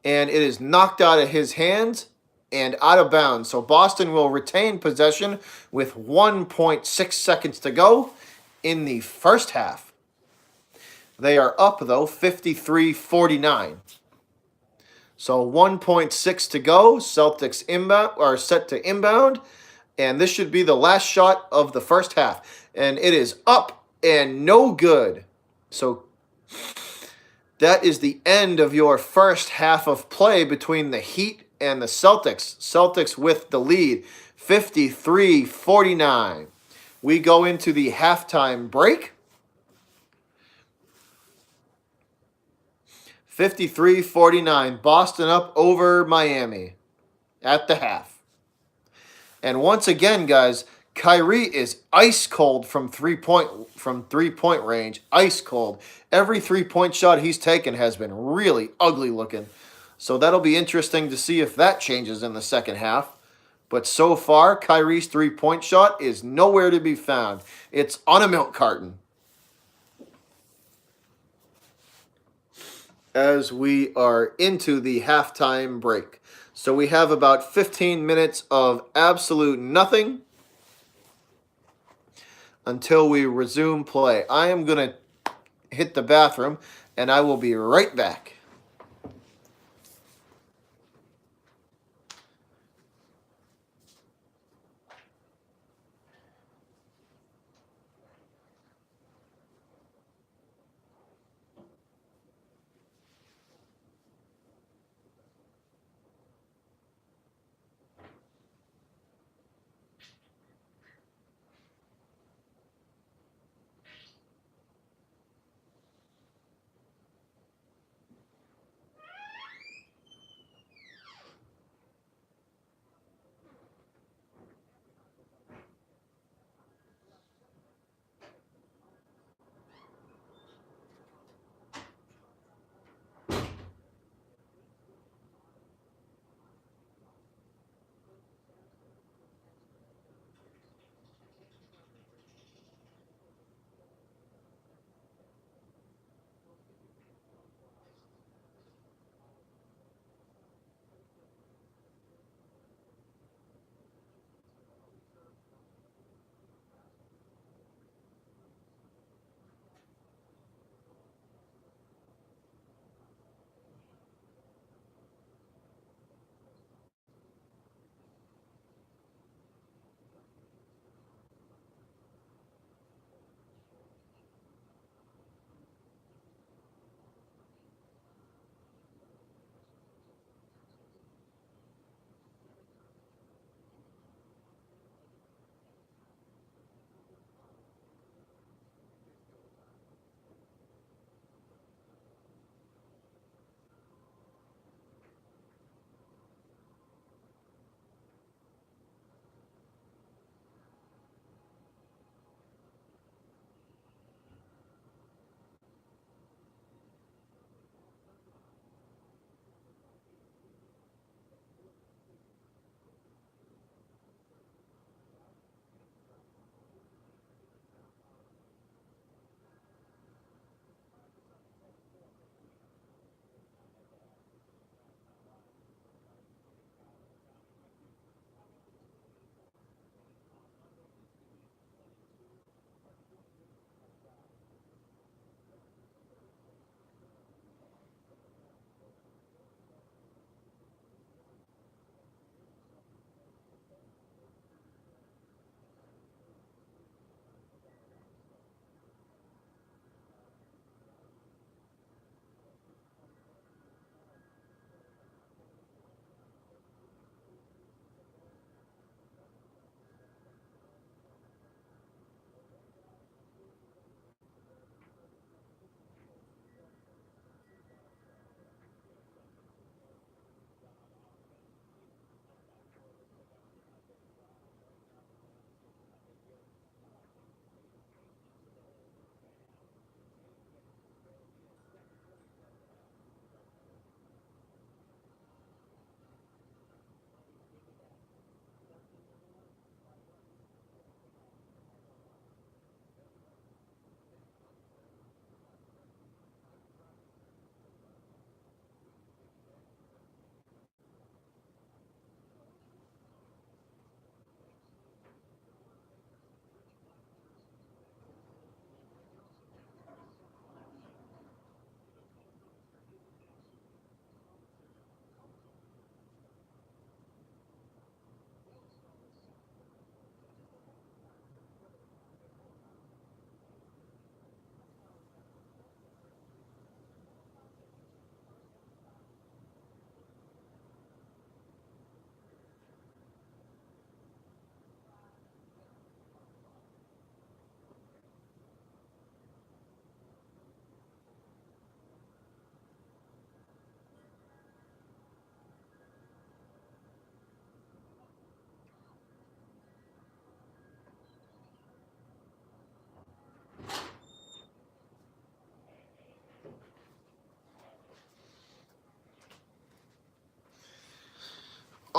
And it is knocked out of his hands and out of bounds. So Boston will retain possession with 1.6 seconds to go in the first half. They are up, though, 53-49. So 1.6 to go. Celtics inbound are set to inbound. And this should be the last shot of the first half. And it is up and no good. So that is the end of your first half of play between the Heat and the Celtics. Celtics with the lead, 53-49. We go into the halftime break. 53-49. Boston up over Miami at the half. And once again, guys, Kyrie is ice cold from three-point range. Ice cold. Every three-point shot he's taken has been really ugly looking. So that'll be interesting to see if that changes in the second half. But so far, Kyrie's three-point shot is nowhere to be found. It's on a milk carton. As we are into the halftime break. So we have about 15 minutes of absolute nothing until we resume play. I am going to hit the bathroom, and I will be right back.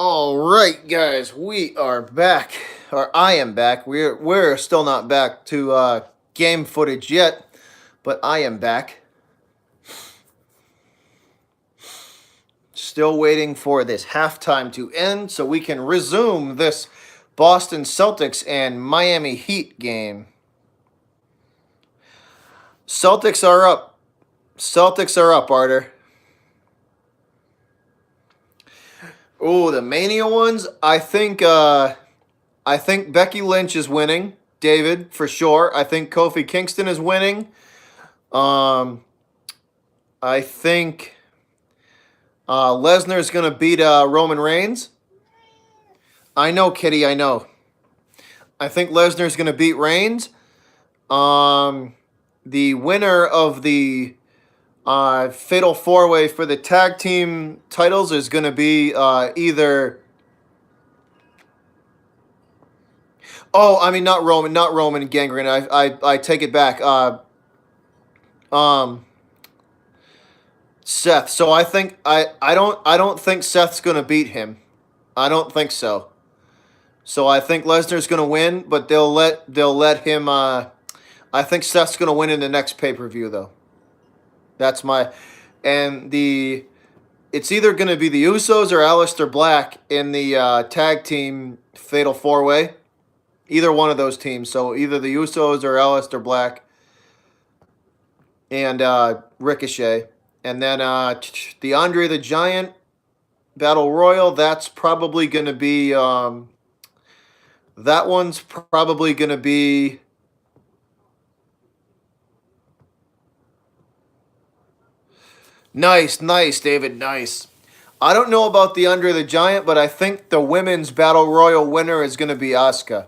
All right, guys, we are back, or I am back. We're still not back to game footage yet, but I am back. Still waiting for this halftime to end so we can resume this Boston Celtics and Miami Heat game. Celtics are up. Celtics are up, Arter. Oh, the Mania ones. I think Becky Lynch is winning. David, for sure. I think Kofi Kingston is winning. I think Lesnar is going to beat Roman Reigns. I know, Kitty. I know. I think Lesnar is going to beat Reigns. The winner of the Fatal 4-Way for the tag team titles is going to be either. Oh, I mean not Roman Gangrene. I take it back. Seth. So I don't think Seth's going to beat him. I don't think so. So I think Lesnar's going to win, but they'll let him. I think Seth's going to win in the next pay-per-view though. That's my, and the, it's either going to be the Usos or Aleister Black in the tag team Fatal 4-Way. Either one of those teams. So either the Usos or Aleister Black and Ricochet. And then the Andre the Giant Battle Royal, that's probably going to be, that one's probably going to be, nice, David, nice. I don't know about the Andre the Giant, but I think the women's Battle Royal winner is going to be Asuka.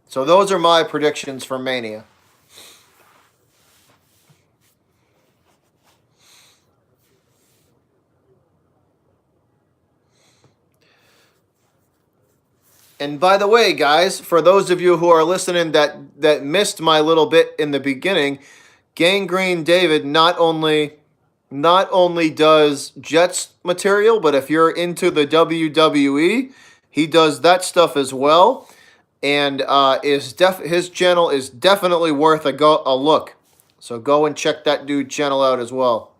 So those are my predictions for Mania. And by the way, guys, for those of you who are listening that missed my little bit in the beginning, Gangrene David not only does Jets material, but if you're into the WWE, he does that stuff as well. And his channel is definitely worth a look. So go and check that dude channel out as well.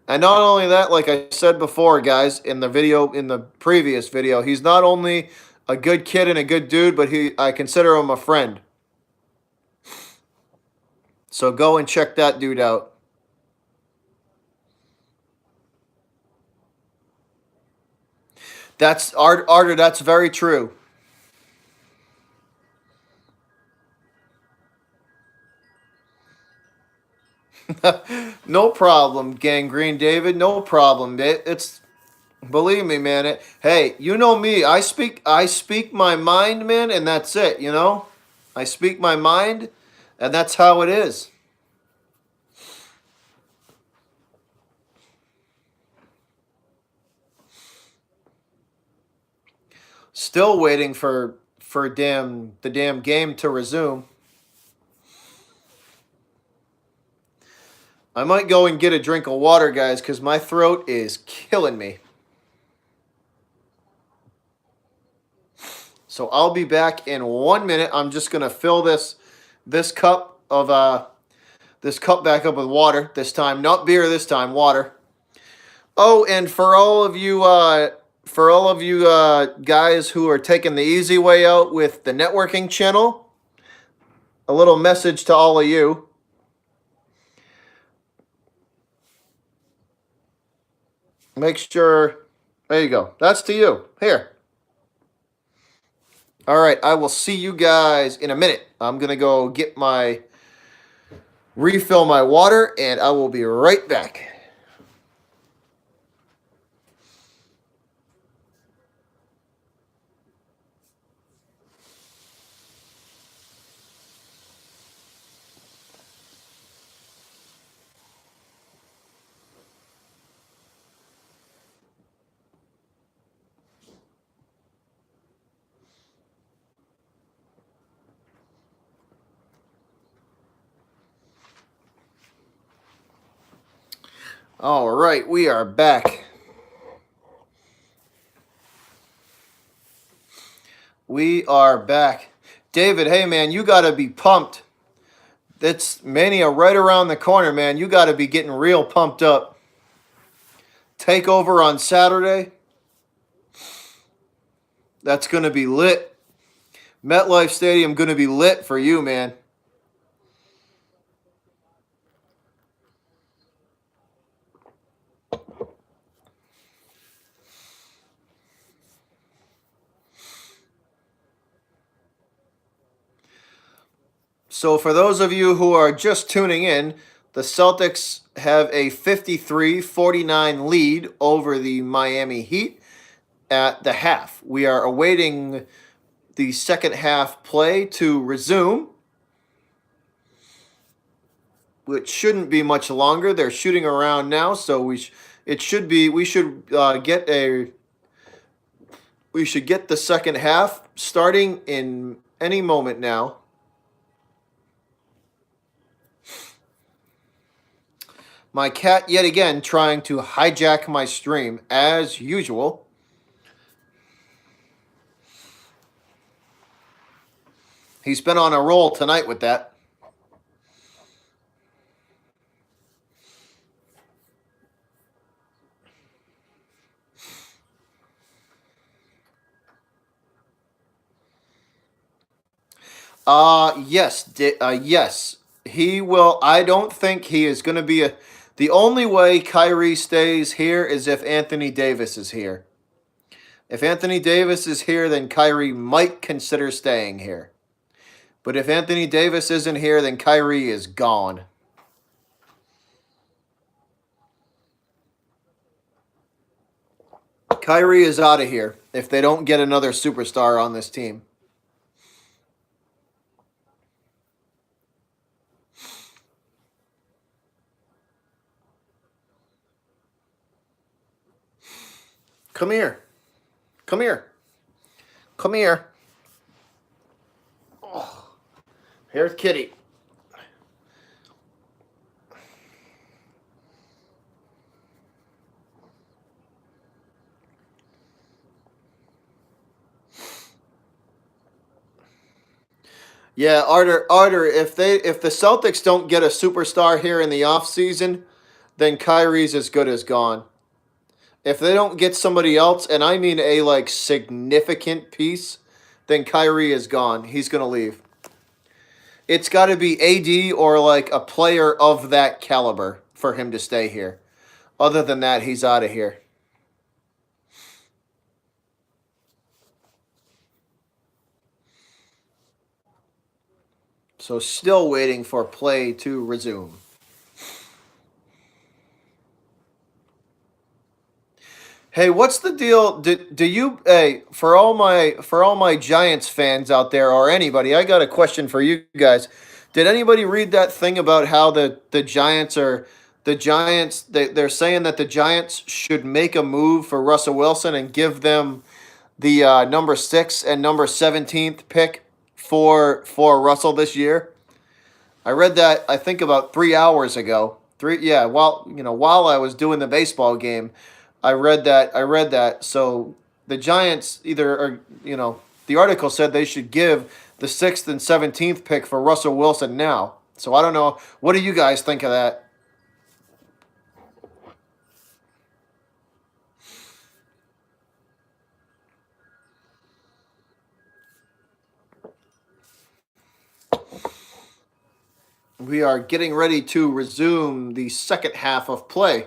And not only that, like I said before, guys, in the previous video, he's not only a good kid and a good dude, but I consider him a friend. So go and check that dude out. That's Arter, that's very true. No problem, Gangrene David. No problem. It's believe me, man. Hey, you know me. I speak my mind, man, and that's it. You know, I speak my mind, and that's how it is. Still waiting for the damn game to resume. I might go and get a drink of water, guys, because my throat is killing me. So I'll be back in 1 minute. I'm just gonna fill this cup back up with water this time, not beer this time, water. Oh, and for all of you guys who are taking the easy way out with the networking channel, a little message to all of you. Make sure, there you go. That's to you. Here. All right, I will see you guys in a minute. I'm going to go refill my water, and I will be right back. All right, we are back. We are back. David, hey man, you got to be pumped. It's Mania right around the corner, man. You got to be getting real pumped up. Takeover on Saturday. That's going to be lit. MetLife Stadium going to be lit for you, man. So for those of you who are just tuning in, the Celtics have a 53-49 lead over the Miami Heat at the half. We are awaiting the second half play to resume, which shouldn't be much longer. They're shooting around now, so it should be we should get the second half starting in any moment now. My cat yet again trying to hijack my stream as usual. He's been on a roll tonight with that. Yes. He will. I don't think he is going to be a. The only way Kyrie stays here is if Anthony Davis is here. If Anthony Davis is here, then Kyrie might consider staying here. But if Anthony Davis isn't here, then Kyrie is gone. Kyrie is out of here if they don't get another superstar on this team. Come here. Come here. Come here. Oh, here's Kitty. Yeah, Arter, if the Celtics don't get a superstar here in the offseason, then Kyrie's as good as gone. If they don't get somebody else, and I mean a like significant piece, then Kyrie is gone. He's gonna leave. It's got to be AD or like a player of that caliber for him to stay here. Other than that, he's out of here. So still waiting for play to resume. Hey, what's the deal? Do you hey for all my Giants fans out there or anybody? I got a question for you guys. Did anybody read that thing about how the Giants are the Giants they're saying that the Giants should make a move for Russell Wilson and give them the number 6 and number 17th pick for Russell this year? I read that I think about 3 hours ago. While I was doing the baseball game, I read that. So the Giants either are the article said they should give the 6th and 17th pick for Russell Wilson now. So I don't know. What do you guys think of that? We are getting ready to resume the second half of play.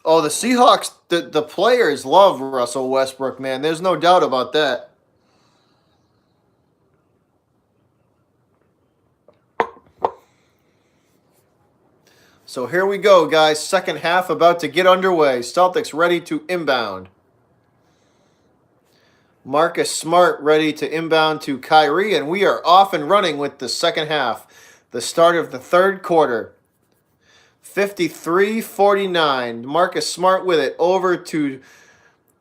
Oh, the Seahawks, the players love Russell Westbrook, man. There's no doubt about that. So here we go, guys. Second half about to get underway. Celtics ready to inbound. Marcus Smart ready to inbound to Kyrie, and we are off and running with the second half. The start of the third quarter. 53-49. Marcus Smart with it over to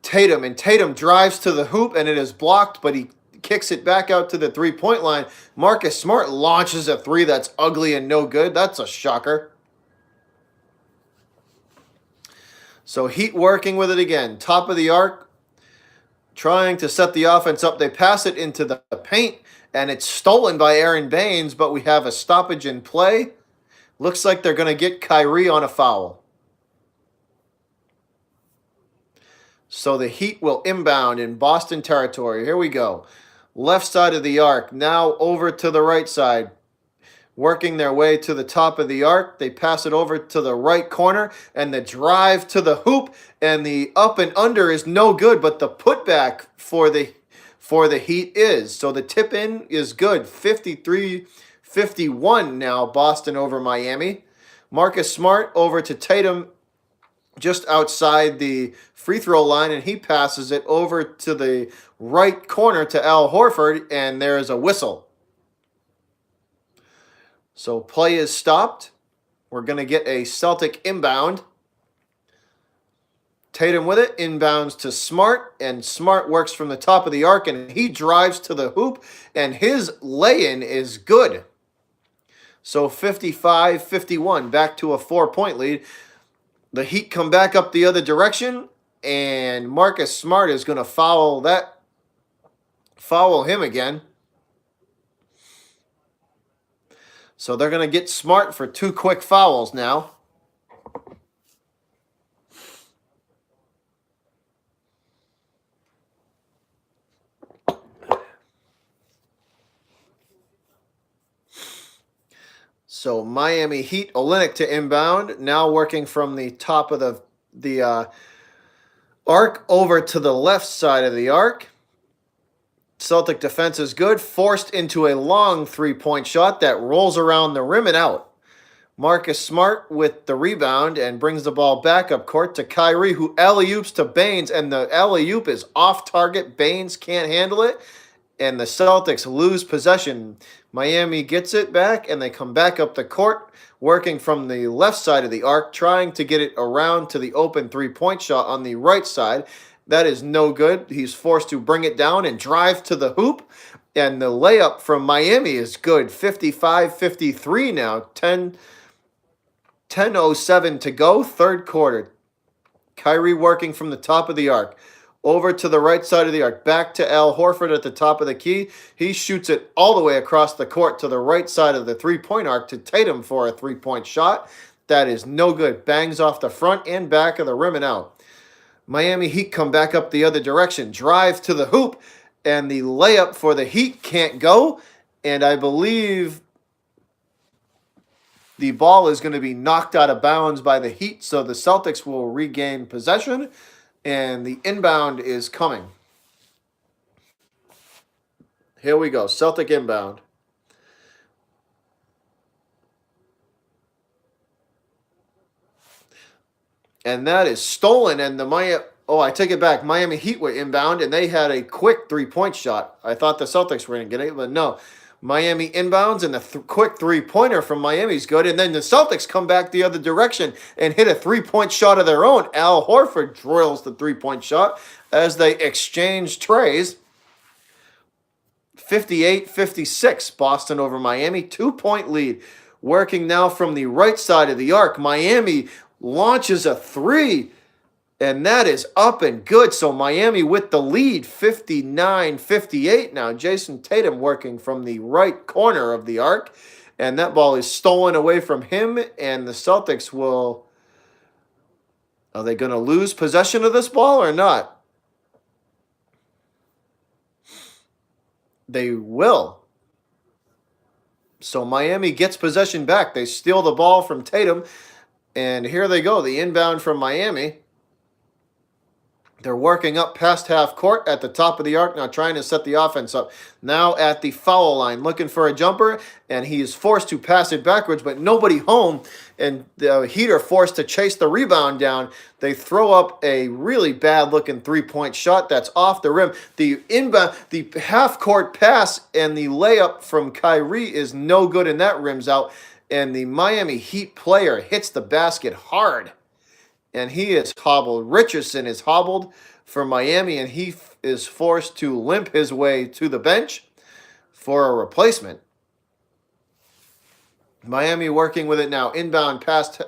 Tatum, and Tatum drives to the hoop, and it is blocked, but he kicks it back out to the three-point line. Marcus Smart launches a three that's ugly and no good. That's a shocker. So Heat working with it again. Top of the arc, trying to set the offense up. They pass it into the paint, and it's stolen by Aaron Baines, but we have a stoppage in play. Looks like they're going to get Kyrie on a foul. So the Heat will inbound in Boston territory. Here we go. Left side of the arc, now over to the right side. Working their way to the top of the arc. They pass it over to the right corner, and the drive to the hoop, and the up and under is no good, but the putback for the Heat is. So the tip in is good. 53-51 now, Boston over Miami. Marcus Smart over to Tatum just outside the free throw line, and he passes it over to the right corner to Al Horford, and there is a whistle. So play is stopped. We're going to get a Celtic inbound. Tatum with it, inbounds to Smart, and Smart works from the top of the arc, and he drives to the hoop, and his lay-in is good. So 55-51, back to a 4-point lead. The Heat come back up the other direction, and Marcus Smart is going to foul him again. So they're going to get Smart for 2 quick fouls now. So Miami Heat, Olynyk to inbound, now working from the top of the arc over to the left side of the arc. Celtic defense is good, forced into a long three-point shot that rolls around the rim and out. Marcus Smart with the rebound and brings the ball back up court to Kyrie, who alley-oops to Baines, and the alley-oop is off target. Baines can't handle it, and the Celtics lose possession. Miami gets it back, and they come back up the court, working from the left side of the arc, trying to get it around to the open three-point shot on the right side. That is no good. He's forced to bring it down and drive to the hoop, and the layup from Miami is good. 55-53 now, 10:07 to go, third quarter. Kyrie working from the top of the arc. Over to the right side of the arc. Back to Al Horford at the top of the key. He shoots it all the way across the court to the right side of the three-point arc to Tatum for a three-point shot. That is no good. Bangs off the front and back of the rim and out. Miami Heat come back up the other direction. Drive to the hoop, and the layup for the Heat can't go. And I believe the ball is going to be knocked out of bounds by the Heat, so the Celtics will regain possession. And the inbound is coming. Here we go. Celtic inbound. And that is stolen. And I take it back. Miami Heat were inbound, and they had a quick three-point shot. I thought the Celtics were going to get it, but no. Miami inbounds, and the quick three-pointer from Miami's good. And then the Celtics come back the other direction and hit a three-point shot of their own. Al Horford drills the three-point shot as they exchange trays. 58-56, Boston over Miami. 2-point lead. Working now from the right side of the arc. Miami launches a three, and that is up and good. So Miami with the lead, 59-58 now. Jason Tatum working from the right corner of the arc, and that ball is stolen away from him, and the Celtics will... Are they going to lose possession of this ball or not? They will. So Miami gets possession back. They steal the ball from Tatum, and here they go, the inbound from Miami. They're working up past half court at the top of the arc now, trying to set the offense up. Now at the foul line, looking for a jumper, and he is forced to pass it backwards, but nobody home, and the Heat are forced to chase the rebound down. They throw up a really bad-looking three-point shot that's off the rim. The inbound, the half-court pass and the layup from Kyrie is no good, and that rims out, and the Miami Heat player hits the basket hard. And he is hobbled. Richardson is hobbled for Miami, and he is forced to limp his way to the bench for a replacement. Miami working with it now, inbound past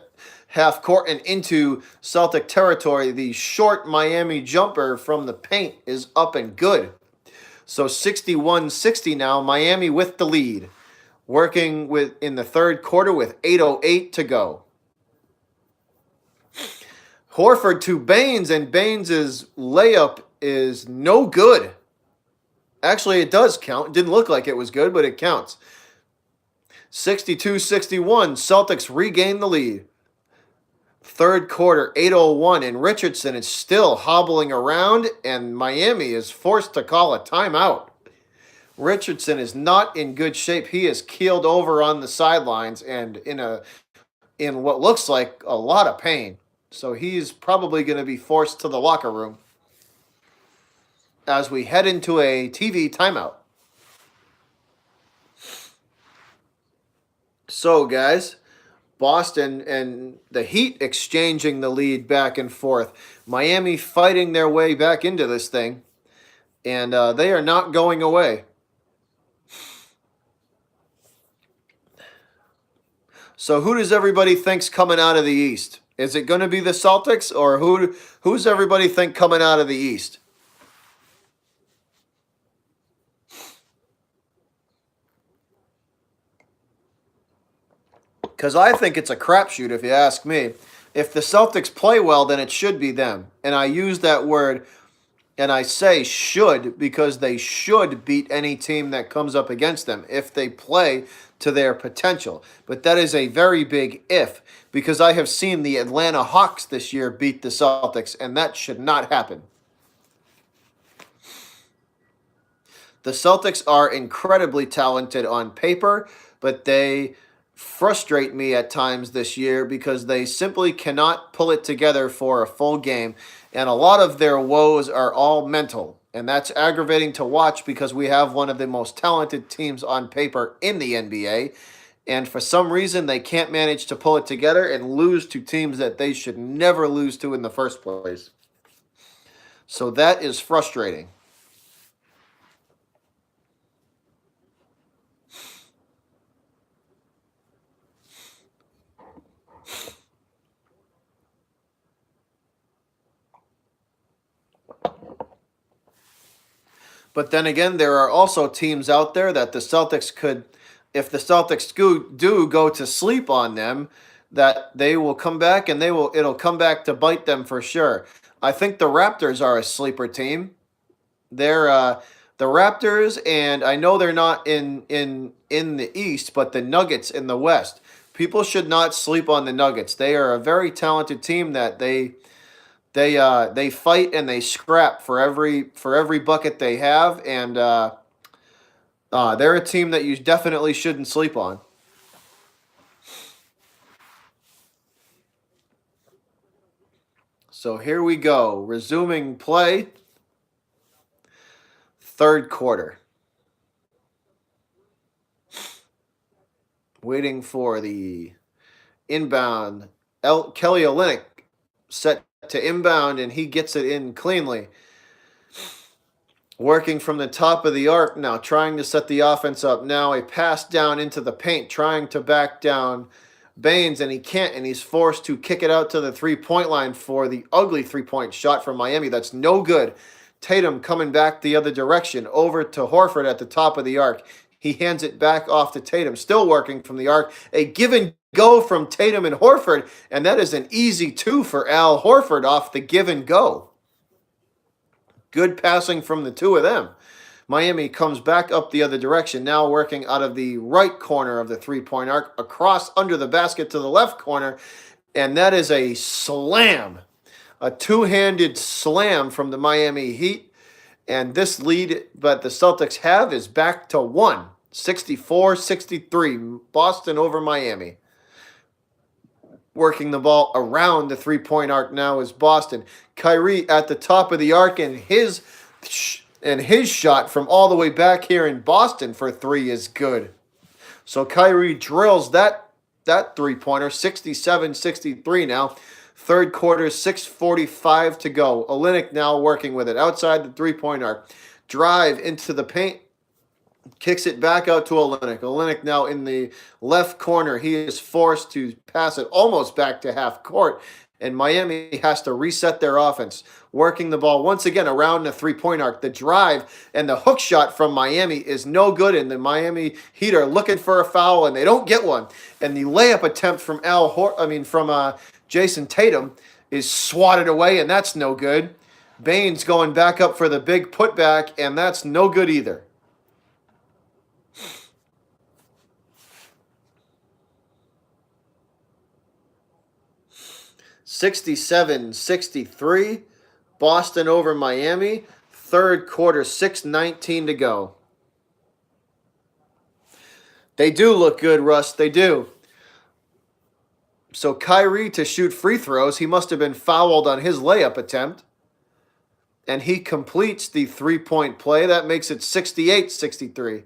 half court and into Celtic territory. The short Miami jumper from the paint is up and good. So 61-60 now, Miami with the lead. Working with in the third quarter with 8:08 to go. Horford to Baines, and Baines' layup is no good. Actually, it does count. It didn't look like it was good, but it counts. 62-61, Celtics regain the lead. Third quarter, 8:01, and Richardson is still hobbling around, and Miami is forced to call a timeout. Richardson is not in good shape. He is keeled over on the sidelines and in what looks like a lot of pain. So he's probably going to be forced to the locker room as we head into a TV timeout. So, guys, Boston and the Heat exchanging the lead back and forth. Miami fighting their way back into this thing, and they are not going away. So who does everybody think's coming out of the East? Is it going to be the Celtics, or who's everybody think coming out of the East? Because I think it's a crapshoot, if you ask me. If the Celtics play well, then it should be them. And I use that word, and I say should, because they should beat any team that comes up against them if they play to their potential. But that is a very big if, because I have seen the Atlanta Hawks this year beat the Celtics, and that should not happen. The Celtics are incredibly talented on paper, but they frustrate me at times this year because they simply cannot pull it together for a full game, and a lot of their woes are all mental, and that's aggravating to watch because we have one of the most talented teams on paper in the NBA, and for some reason they can't manage to pull it together and lose to teams that they should never lose to in the first place. So that is frustrating. But then again, there are also teams out there that the Celtics could, if the Celtics do go to sleep on them, that they will come back and it'll come back to bite them for sure. I think the Raptors are a sleeper team. They're the Raptors, and I know they're not in the East, but the Nuggets in the West. People should not sleep on the Nuggets. They are a very talented team that they fight and they scrap for every bucket they have, and they're a team that you definitely shouldn't sleep on. So here we go, resuming play. Third quarter. Waiting for the inbound. Kelly Olynyk set to inbound, and he gets it in cleanly. Working from the top of the arc now, trying to set the offense up. Now a pass down into the paint, trying to back down Baines, and he can't, and he's forced to kick it out to the three-point line for the ugly three-point shot from Miami. That's no good. Tatum coming back the other direction, over to Horford at the top of the arc. He hands it back off to Tatum, still working from the arc. A give and go from Tatum and Horford, and that is an easy two for Al Horford off the give and go. Good passing from the two of them. Miami comes back up the other direction, now working out of the right corner of the three-point arc, across under the basket to the left corner, and that is a slam. A two-handed slam from the Miami Heat, and this lead that the Celtics have is back to 1, 64-63, Boston over Miami. Working the ball around the three-point arc now is Boston. Kyrie at the top of the arc, and his shot from all the way back here in Boston for three is good. So Kyrie drills that three-pointer, 67-63 now. Third quarter, 6:45 to go. Olynyk now working with it outside the three-point arc. Drive into the paint. Kicks it back out to Olynyk. Olynyk now in the left corner. He is forced to pass it almost back to half court. And Miami has to reset their offense, working the ball once again around the three-point arc. The drive and the hook shot from Miami is no good, and the Miami Heat are looking for a foul, and they don't get one. And the layup attempt from Jason Tatum is swatted away, and that's no good. Baines going back up for the big putback, and that's no good either. 67-63. Boston over Miami. Third quarter, 6:19 to go. They do look good, Russ. They do. So Kyrie to shoot free throws. He must have been fouled on his layup attempt. And he completes the three-point play. That makes it 68-63.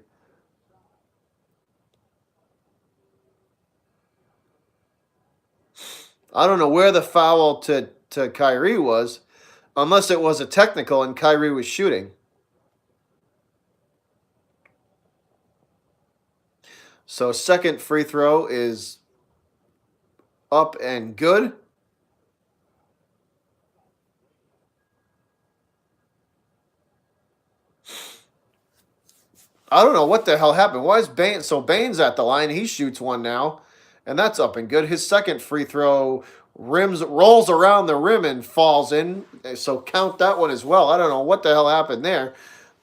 I don't know where the foul to Kyrie was, unless it was a technical and Kyrie was shooting. So second free throw is up and good. I don't know what the hell happened. Why is Baines? So Baines at the line. He shoots one now, and that's up and good. His second free throw rolls around the rim and falls in. So count that one as well. I don't know what the hell happened there.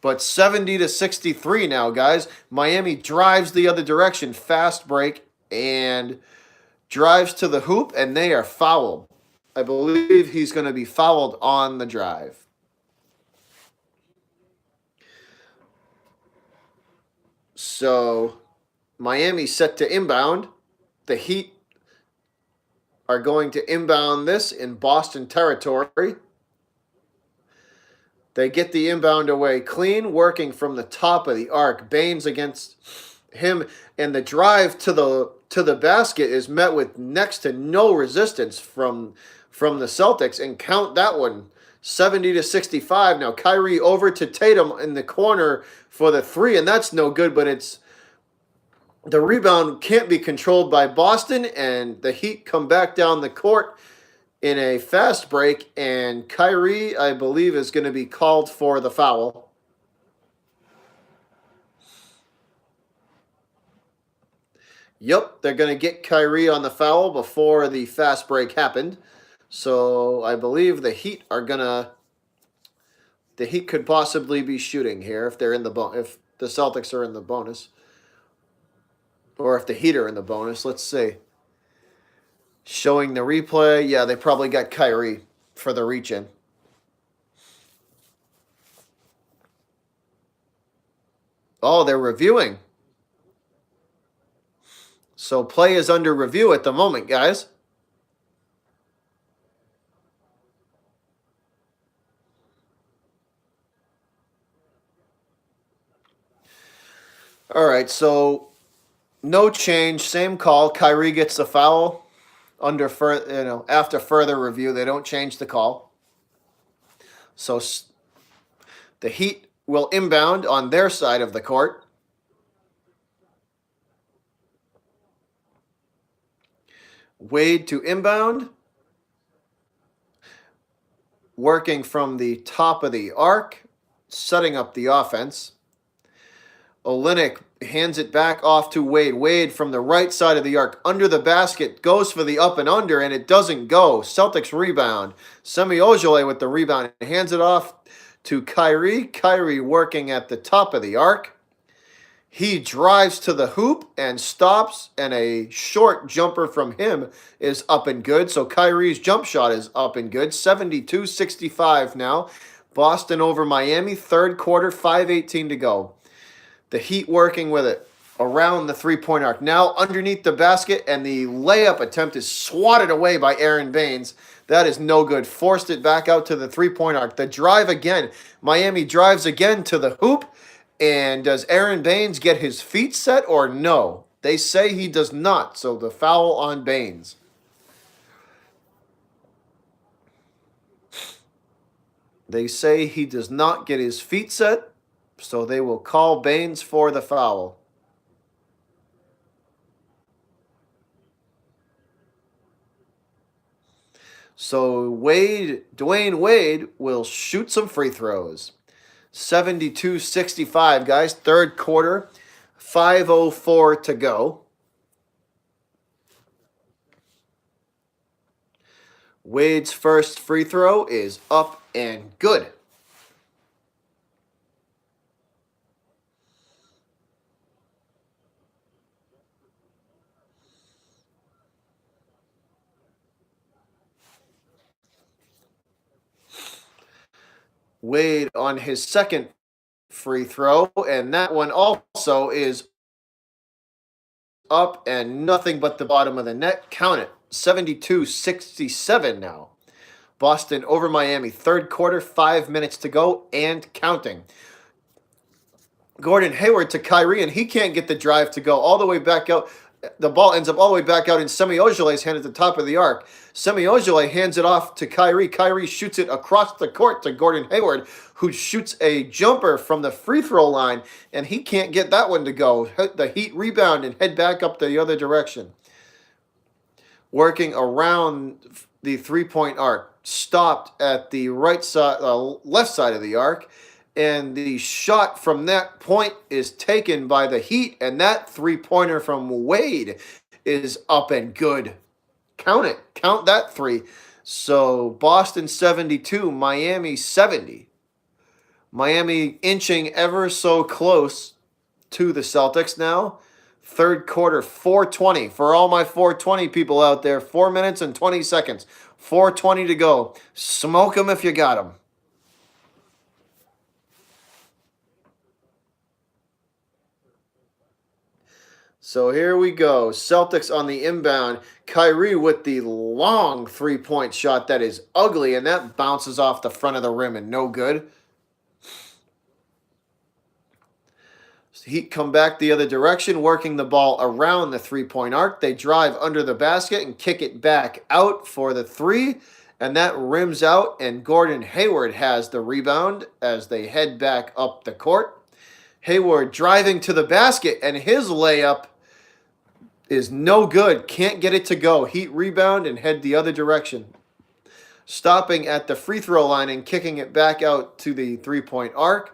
But 70-63 now, guys. Miami drives the other direction. Fast break and drives to the hoop, and they are fouled. I believe he's going to be fouled on the drive. So Miami set to inbound. The Heat are going to inbound this in Boston territory. They get the inbound away clean, working from the top of the arc. Baines against him, and the drive to the basket is met with next to no resistance from the Celtics. And count that one, 70-65. Now Kyrie over to Tatum in the corner for the three, and that's no good. But it's the rebound can't be controlled by Boston, and the Heat come back down the court in a fast break, and Kyrie, I believe, is going to be called for the foul. Yep, they're going to get Kyrie on the foul before the fast break happened. So I believe the Heat are going to... The Heat could possibly be shooting here if they're in the if the Celtics are in the bonus. Or if the Heat are in the bonus. Let's see. Showing the replay. Yeah, they probably got Kyrie for the reach-in. Oh, they're reviewing. So play is under review at the moment, guys. All right, so no change, same call. Kyrie gets the foul after further review. They don't change the call. So the Heat will inbound on their side of the court. Wade to inbound. Working from the top of the arc, setting up the offense. Olynyk hands it back off to Wade. Wade from the right side of the arc, under the basket, goes for the up and under, and it doesn't go. Celtics rebound. Semi Ojeleye with the rebound. Hands it off to Kyrie. Kyrie working at the top of the arc. He drives to the hoop and stops, and a short jumper from him is up and good. So Kyrie's jump shot is up and good. 72-65 now. Boston over Miami. Third quarter, 5:18 to go. The Heat working with it around the three-point arc. Now underneath the basket, and the layup attempt is swatted away by Aaron Baines. That is no good. Forced it back out to the three-point arc. The drive again. Miami drives again to the hoop. And does Aaron Baines get his feet set or no? They say he does not. So the foul on Baines. They say he does not get his feet set, so they will call Baines for the foul. So Dwayne Wade will shoot some free throws. 72-65, guys. Third quarter, 5:04 to go. Wade's first free throw is up and good. Wade on his second free throw, and that one also is up and nothing but the bottom of the net. Count it. 72-67 now. Boston over Miami. Third quarter, 5 minutes to go and counting. Gordon Hayward to Kyrie, and he can't get the drive to go all the way back out. The ball ends up all the way back out in Semi Ojeley's hand at the top of the arc. Semi Ojeley hands it off to Kyrie. Kyrie shoots it across the court to Gordon Hayward, who shoots a jumper from the free throw line, and he can't get that one to go. The Heat rebound and head back up the other direction. Working around the three-point arc, stopped at the right side, left side of the arc, and the shot from that point is taken by the Heat, and that three-pointer from Wade is up and good. Count it. Count that three. So Boston 72, Miami 70. Miami inching ever so close to the Celtics now. Third quarter, 4:20. For all my 4:20 people out there, 4 minutes and 20 seconds. 4:20 to go. Smoke them if you got them. So here we go. Celtics on the inbound. Kyrie with the long three-point shot that is ugly, and that bounces off the front of the rim and no good. Heat come back the other direction, working the ball around the three-point arc. They drive under the basket and kick it back out for the three, and that rims out, and Gordon Hayward has the rebound as they head back up the court. Hayward driving to the basket, and his layup is no good. Can't get it to go. Heat rebound and head the other direction. Stopping at the free throw line and kicking it back out to the three-point arc.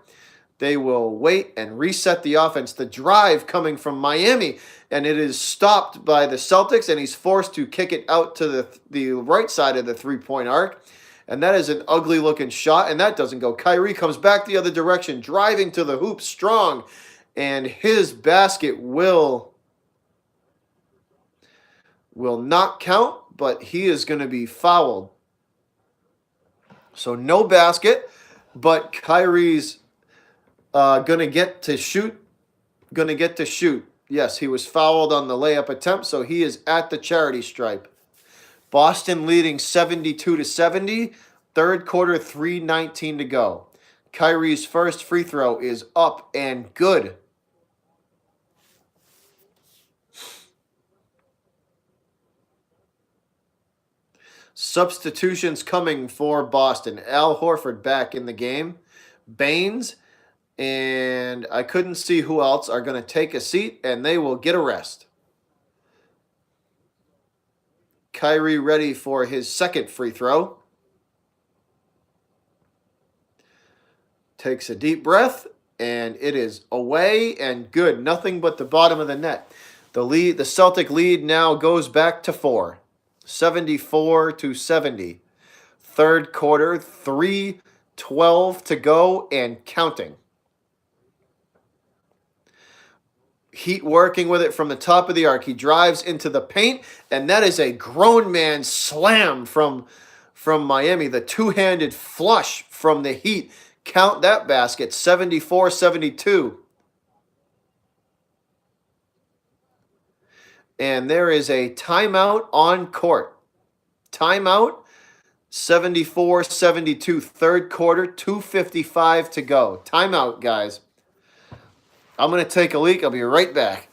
They will wait and reset the offense. The drive coming from Miami, and it is stopped by the Celtics, and he's forced to kick it out to the right side of the three-point arc. And that is an ugly-looking shot, and that doesn't go. Kyrie comes back the other direction, driving to the hoop strong, and his basket will not count, but he is going to be fouled. So no basket, but Kyrie's gonna get to shoot. Yes, he was fouled on the layup attempt, so he is at the charity stripe. Boston leading 72-70. Third quarter, 3:19 to go. Kyrie's first free throw is up and good. Substitutions coming for Boston. Al Horford back in the game. Baines and I couldn't see who else are going to take a seat, and they will get a rest. Kyrie ready for his second free throw. Takes a deep breath, and it is away and good. Nothing but the bottom of the net. The Celtic lead now goes back to 4. 74-70. Third quarter, 3:12 to go and counting. Heat working with it from the top of the arc. He drives into the paint, and that is a grown man slam from Miami. The two-handed flush from the Heat. Count that basket, 74-72. And there is a timeout on court. Timeout, 74-72. Third quarter, 2:55 to go. Timeout, guys. I'm going to take a leak. I'll be right back.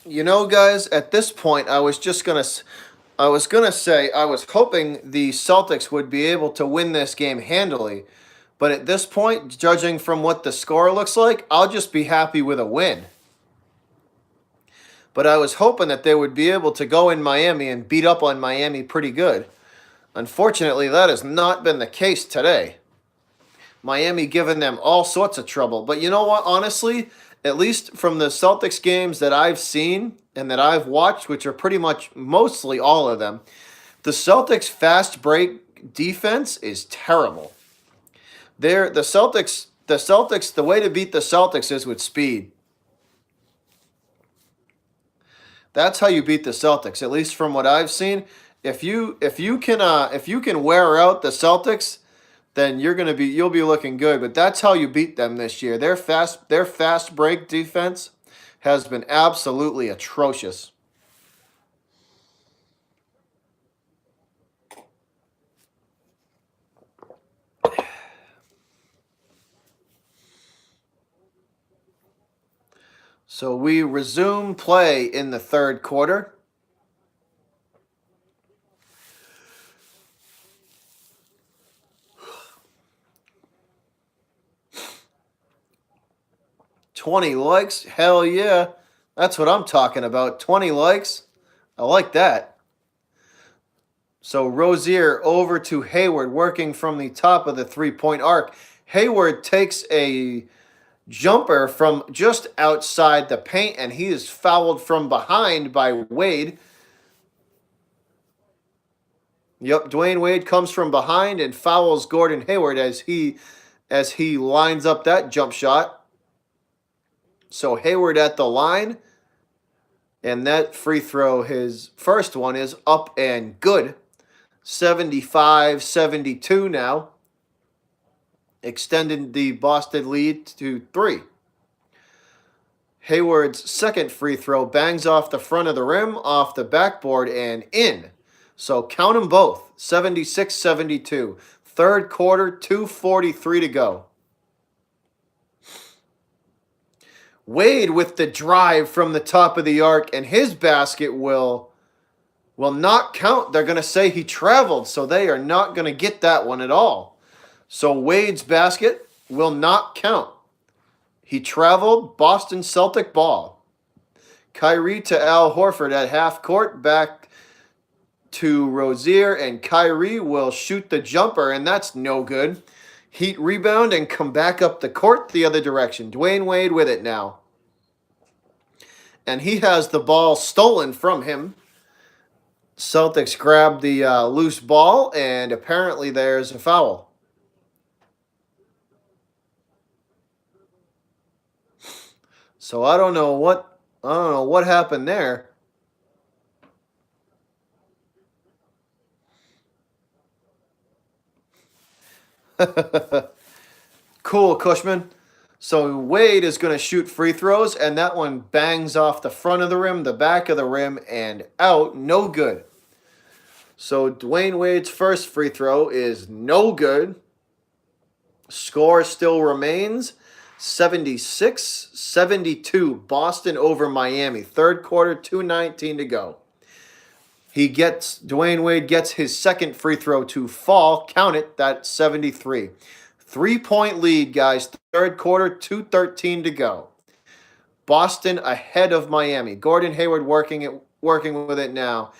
You know, guys, at this point, I was gonna say I was hoping the Celtics would be able to win this game handily, but at this point, judging from what the score looks like, I'll just be happy with a win. But I was hoping that they would be able to go in Miami and beat up on Miami pretty good. Unfortunately, that has not been the case today. Miami giving them all sorts of trouble. But you know what? Honestly, at least from the Celtics games that I've seen and that I've watched, which are pretty much mostly all of them, the Celtics fast break defense is terrible. The way to beat the Celtics is with speed. That's how you beat the Celtics, at least from what I've seen. If you can wear out the Celtics, then you'll be looking good. But that's how you beat them this year. Their fast break defense has been absolutely atrocious. So we resume play in the third quarter. 20 likes? Hell yeah. That's what I'm talking about. 20 likes? I like that. So Rozier over to Hayward, working from the top of the three-point arc. Hayward takes a jumper from just outside the paint, and he is fouled from behind by Wade. Yep, Dwayne Wade comes from behind and fouls Gordon Hayward as he lines up that jump shot. So Hayward at the line, and that free throw, his first one, is up and good. 75-72 now, extending the Boston lead to 3. Hayward's second free throw bangs off the front of the rim, off the backboard, and in. So count them both, 76-72. Third quarter, 2:43 to go. Wade with the drive from the top of the arc, and his basket will not count. They're going to say he traveled, so they are not going to get that one at all. So Wade's basket will not count. He traveled. Boston Celtic ball. Kyrie to Al Horford at half court, back to Rozier, and Kyrie will shoot the jumper, and that's no good. Heat rebound and come back up the court the other direction. Dwayne Wade with it now. And he has the ball stolen from him. Celtics grab the loose ball, and apparently there's a foul. So I don't know what happened there. Cool, Cushman. So Wade is going to shoot free throws, and that one bangs off the front of the rim, the back of the rim, and out. No good. So Dwayne Wade's first free throw is no good. Score still remains 76-72. Boston over Miami. Third quarter, 2:19 to go. Dwayne Wade gets his second free throw to fall. Count it, that's 73. 3-point lead, guys. Third quarter, 2:13 to go. Boston ahead of Miami. Gordon Hayward working with it now.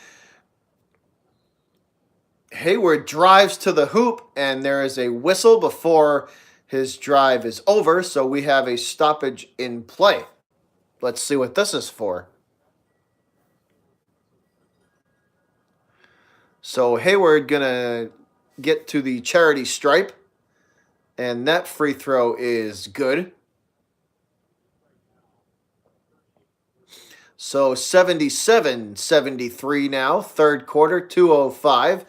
Hayward drives to the hoop, and there is a whistle before his drive is over, so we have a stoppage in play. Let's see what this is for. So Hayward gonna get to the charity stripe, and that free throw is good. So 77-73 now, third quarter, 2:05.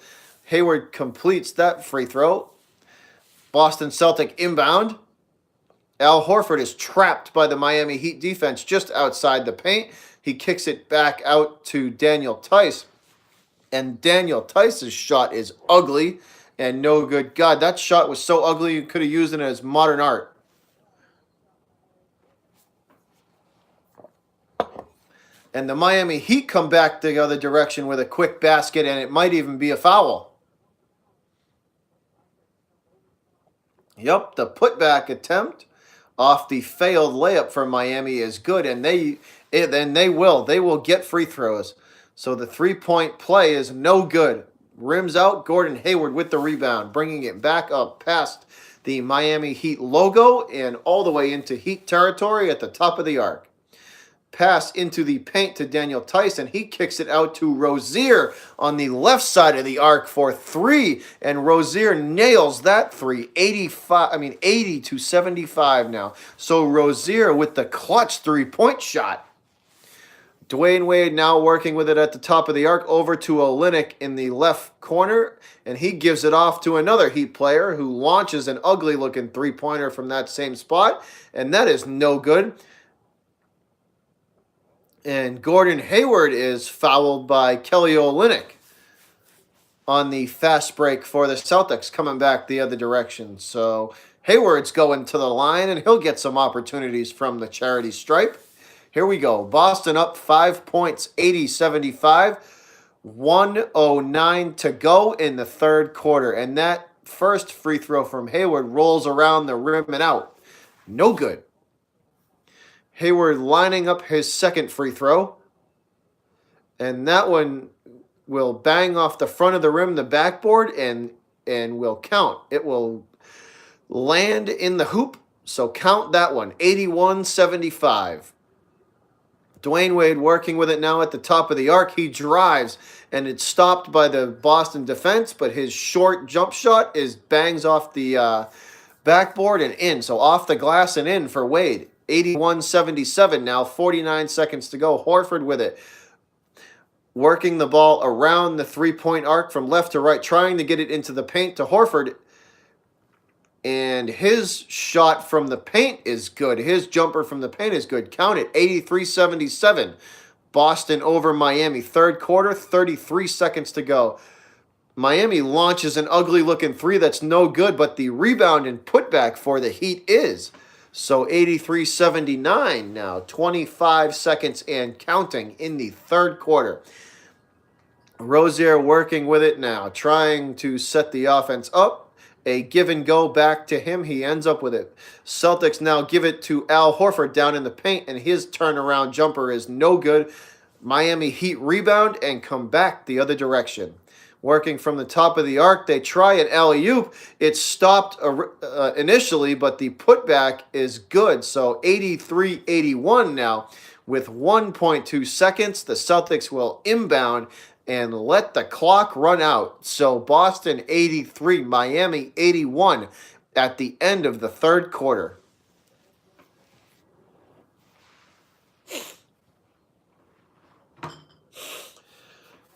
Hayward completes that free throw. Boston Celtic inbound. Al Horford is trapped by the Miami Heat defense just outside the paint. He kicks it back out to Daniel Tice. And Daniel Tice's shot is ugly and no good. God, that shot was so ugly you could have used it as modern art. And the Miami Heat come back the other direction with a quick basket, and it might even be a foul. Yep, the putback attempt off the failed layup from Miami is good, and they will get free throws. So the 3-point play is no good. Rims out. Gordon Hayward with the rebound, bringing it back up past the Miami Heat logo and all the way into Heat territory at the top of the arc. Pass into the paint to Daniel Tice, and he kicks it out to Rozier on the left side of the arc for 3, and Rozier nails that 3, 80 to 75 now. So Rozier with the clutch 3-point shot. Dwayne Wade now working with it at the top of the arc over to Olynyk in the left corner, and he gives it off to another Heat player who launches an ugly-looking 3-pointer from that same spot, and that is no good. And Gordon Hayward is fouled by Kelly Olynyk on the fast break for the Celtics, coming back the other direction. So Hayward's going to the line, and he'll get some opportunities from the charity stripe. Here we go. Boston up 5 points, 80-75. 1:09 to go in the third quarter. And that first free throw from Hayward rolls around the rim and out. No good. Hayward lining up his second free throw. And that one will bang off the front of the rim, the backboard, and will count. It will land in the hoop. So count that one. 81-75. Dwayne Wade working with it now at the top of the arc. He drives, and it's stopped by the Boston defense, but his short jump shot bangs off the backboard and in. So off the glass and in for Wade. 81-77 now, 49 seconds to go. Horford with it. Working the ball around the 3-point arc from left to right, trying to get it into the paint to Horford. And his shot from the paint is good. His jumper from the paint is good. Count it, 83-77. Boston over Miami. Third quarter, 33 seconds to go. Miami launches an ugly-looking 3 that's no good, but the rebound and putback for the Heat is. So 83-79 now, 25 seconds and counting in the third quarter. Rozier working with it now, trying to set the offense up. A give and go back to him. He ends up with it. Celtics now give it to Al Horford down in the paint, and his turnaround jumper is no good. Miami Heat rebound and come back the other direction. Working from the top of the arc, they try an alley-oop. It's stopped initially, but the putback is good. So 83-81 now. With 1.2 seconds, the Celtics will inbound and let the clock run out. So Boston 83, Miami 81 at the end of the third quarter.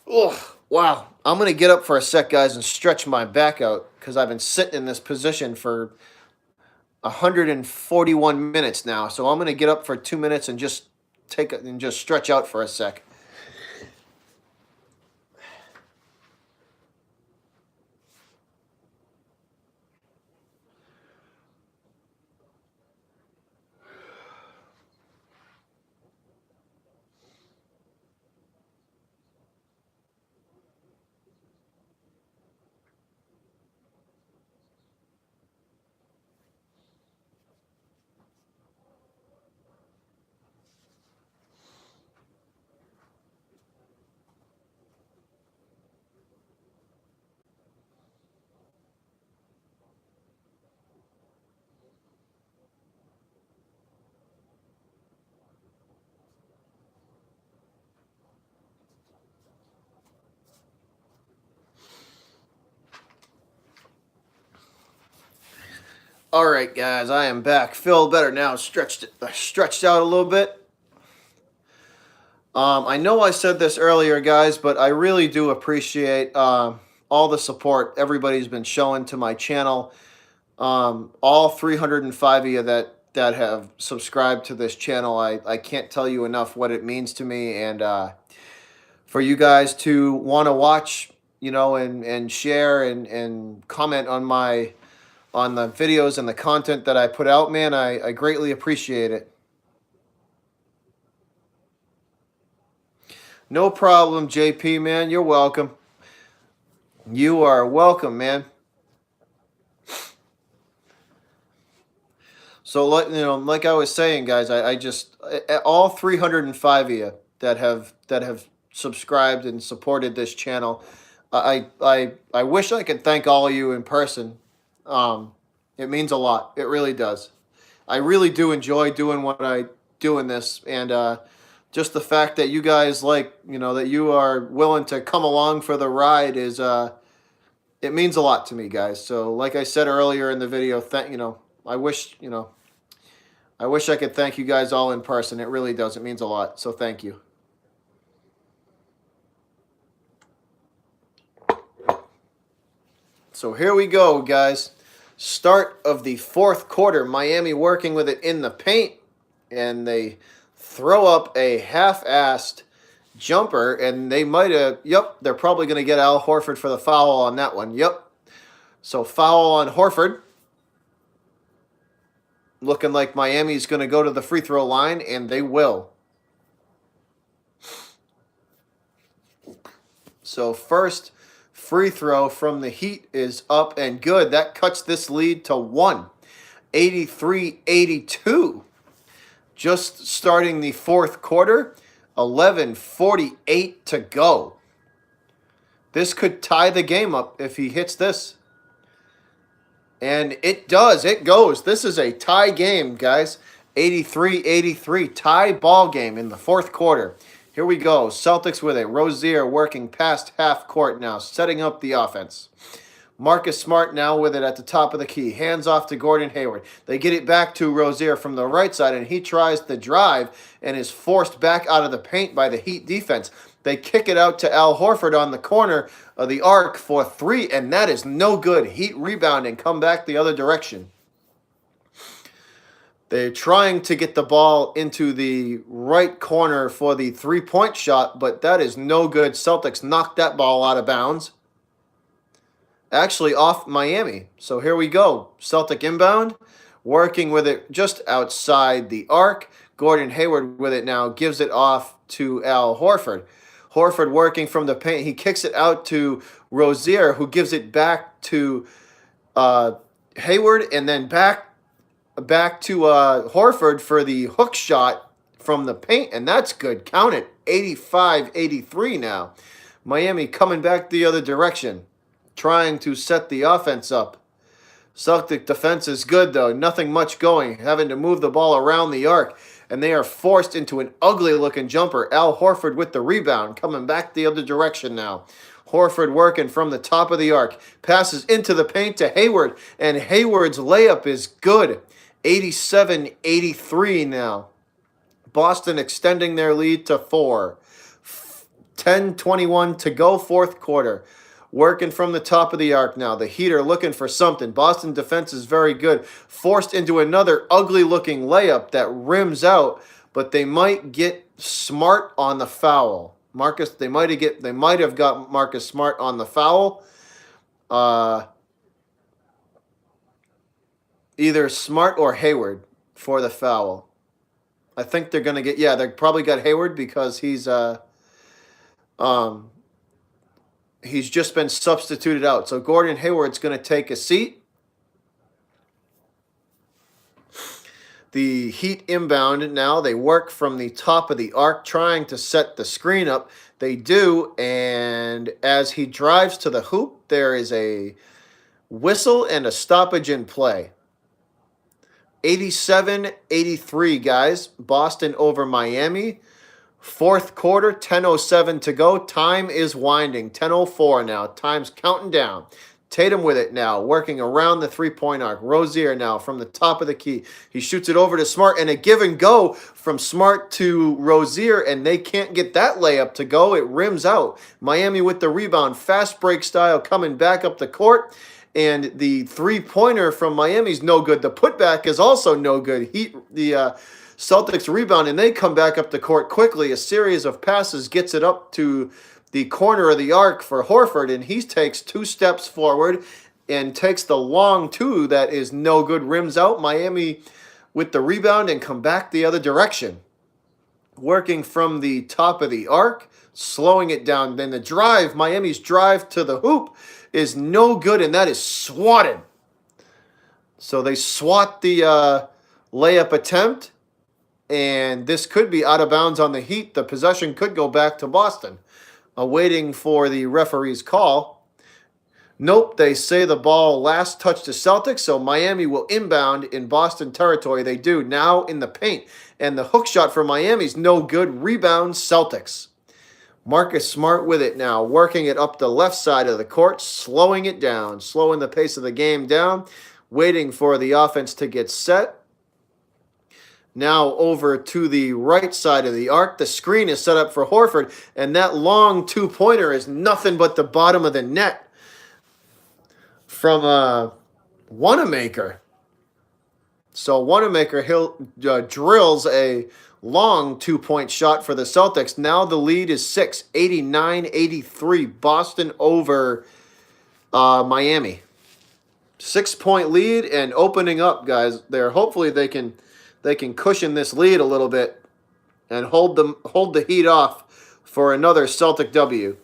Oh, wow. I'm going to get up for a sec, guys, and stretch my back out because I've been sitting in this position for 141 minutes now. So I'm going to get up for 2 minutes and just stretch out for a sec. All right, guys, I am back. Feel better now. Stretched out a little bit. I know I said this earlier, guys, but I really do appreciate all the support everybody's been showing to my channel. All 305 of you that have subscribed to this channel, I can't tell you enough what it means to me, and for you guys to want to watch, and share and comment on the videos and the content that I put out, man, I greatly appreciate it. No problem, JP, man. You're welcome. You are welcome, man. So, like I was saying, guys, I just all 305 of you that have subscribed and supported this channel. I wish I could thank all of you in person. It means a lot. It really does. I really do enjoy doing what I do in this, and just the fact that you guys that you are willing to come along for the ride is it means a lot to me, guys. So, like I said earlier in the video, I wish I wish I could thank you guys all in person. It really does. It means a lot. So thank you. So here we go, guys. Start of the fourth quarter. Miami working with it in the paint. And they throw up a half-assed jumper. And they might have, they're probably going to get Al Horford for the foul on that one. Yep. So foul on Horford. Looking like Miami's going to go to the free throw line, and they will. So first free throw from the Heat is up and good. That cuts this lead to 1. 83-82. Just starting the fourth quarter. 11:48 to go. This could tie the game up if he hits this. And it does. It goes. This is a tie game, guys. 83-83. Tie ball game in the fourth quarter. Here we go. Celtics with it. Rozier working past half court now, setting up the offense. Marcus Smart now with it at the top of the key. Hands off to Gordon Hayward. They get it back to Rozier from the right side, and he tries the drive and is forced back out of the paint by the Heat defense. They kick it out to Al Horford on the corner of the arc for 3, and that is no good. Heat rebound and come back the other direction. They're trying to get the ball into the right corner for the three-point shot, but that is no good. Celtics knocked that ball out of bounds. Actually off Miami. So here we go. Celtic inbound, working with it just outside the arc. Gordon Hayward with it now, gives it off to Al Horford. Horford working from the paint. He kicks it out to Rozier, who gives it back to Hayward, and then back to Horford for the hook shot from the paint, and that's good. Count it. 85-83 now. Miami coming back the other direction, trying to set the offense up. Celtic defense is good, though. Nothing much going. Having to move the ball around the arc. And they are forced into an ugly-looking jumper. Al Horford with the rebound. Coming back the other direction now. Horford working from the top of the arc. Passes into the paint to Hayward. And Hayward's layup is good. 87-83 now. Boston extending their lead to 4. 10:21 to go, fourth quarter. Working from the top of the arc now. The Heat are looking for something. Boston defense is very good. Forced into another ugly-looking layup that rims out, but they might get Smart on the foul. They might have got Marcus Smart on the foul. Either Smart or Hayward for the foul. I think they're going to get, they probably got Hayward because he's just been substituted out. So Gordon Hayward's going to take a seat. The Heat inbound now. They work from the top of the arc trying to set the screen up. They do, and as he drives to the hoop, there is a whistle and a stoppage in play. 87-83, guys. Boston over Miami. Fourth quarter, 10:07 to go. Time is winding. 10:04 now. Time's counting down. Tatum with it now, working around the three-point arc. Rozier now from the top of the key. He shoots it over to Smart, and a give and go from Smart to Rozier, and they can't get that layup to go. It rims out. Miami with the rebound, fast break style, coming back up the court. And the three-pointer from Miami's no good. The putback is also no good. Celtics rebound, and they come back up the court quickly. A series of passes gets it up to the corner of the arc for Horford, and he takes 2 steps forward and takes the long 2 that is no good. Rims out. Miami with the rebound and come back the other direction. working from the top of the arc, slowing it down. Then the drive, Miami's drive to the hoop is no good, and that is swatted. So they swat the layup attempt, and this could be out of bounds on the Heat. The possession could go back to Boston, waiting for the referee's call. Nope, they say the ball last touched the Celtics, so Miami will inbound in Boston territory. They do, now in the paint. And the hook shot for Miami's no good. Rebound, Celtics. Marcus Smart with it now, working it up the left side of the court, slowing it down, slowing the pace of the game down, waiting for the offense to get set. Now over to the right side of the arc. The screen is set up for Horford, and that long two-pointer is nothing but the bottom of the net from Wanamaker. So Wanamaker drills a long two-point shot for the Celtics. Now the lead is 6, 89-83. Boston over Miami. 6-point lead and opening up, guys. There, hopefully they can cushion this lead a little bit and hold the Heat off for another Celtic W.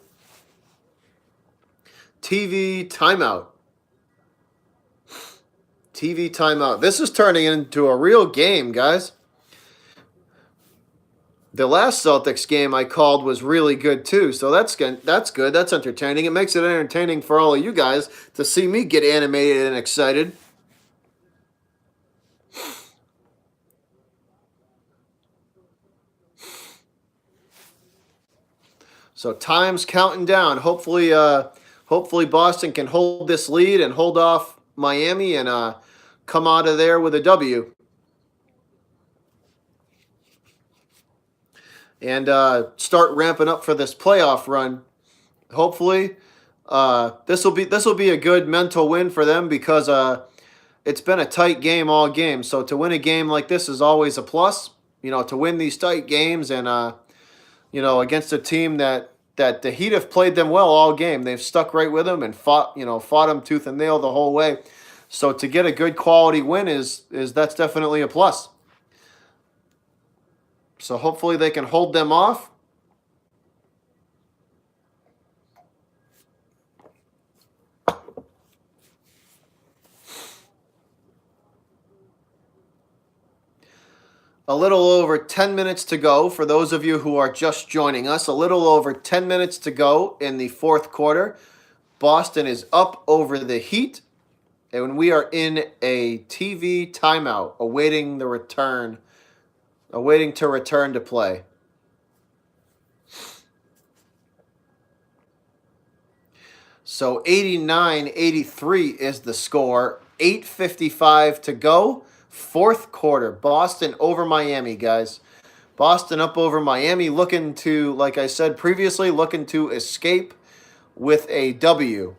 TV timeout. TV timeout. This is turning into a real game, guys. The last Celtics game I called was really good too, so that's good. That's entertaining. It makes it entertaining for all of you guys to see me get animated and excited. So time's counting down. Hopefully Boston can hold this lead and hold off Miami and come out of there with a W. And start ramping up for this playoff run. Hopefully, this will be a good mental win for them because it's been a tight game all game. So to win a game like this is always a plus. You know, to win these tight games and against a team that the Heat have played them well all game. They've stuck right with them and fought them tooth and nail the whole way. So to get a good quality win is that's definitely a plus. So hopefully they can hold them off. A little over 10 minutes to go for those of you who are just joining us. A little over 10 minutes to go in the fourth quarter. Boston is up over the Heat. And we are in a TV timeout, awaiting to return to play. So 89-83 is the score. 8:55 to go. Fourth quarter. Boston over Miami, guys. Boston up over Miami, looking to, like I said previously, looking to escape with a W.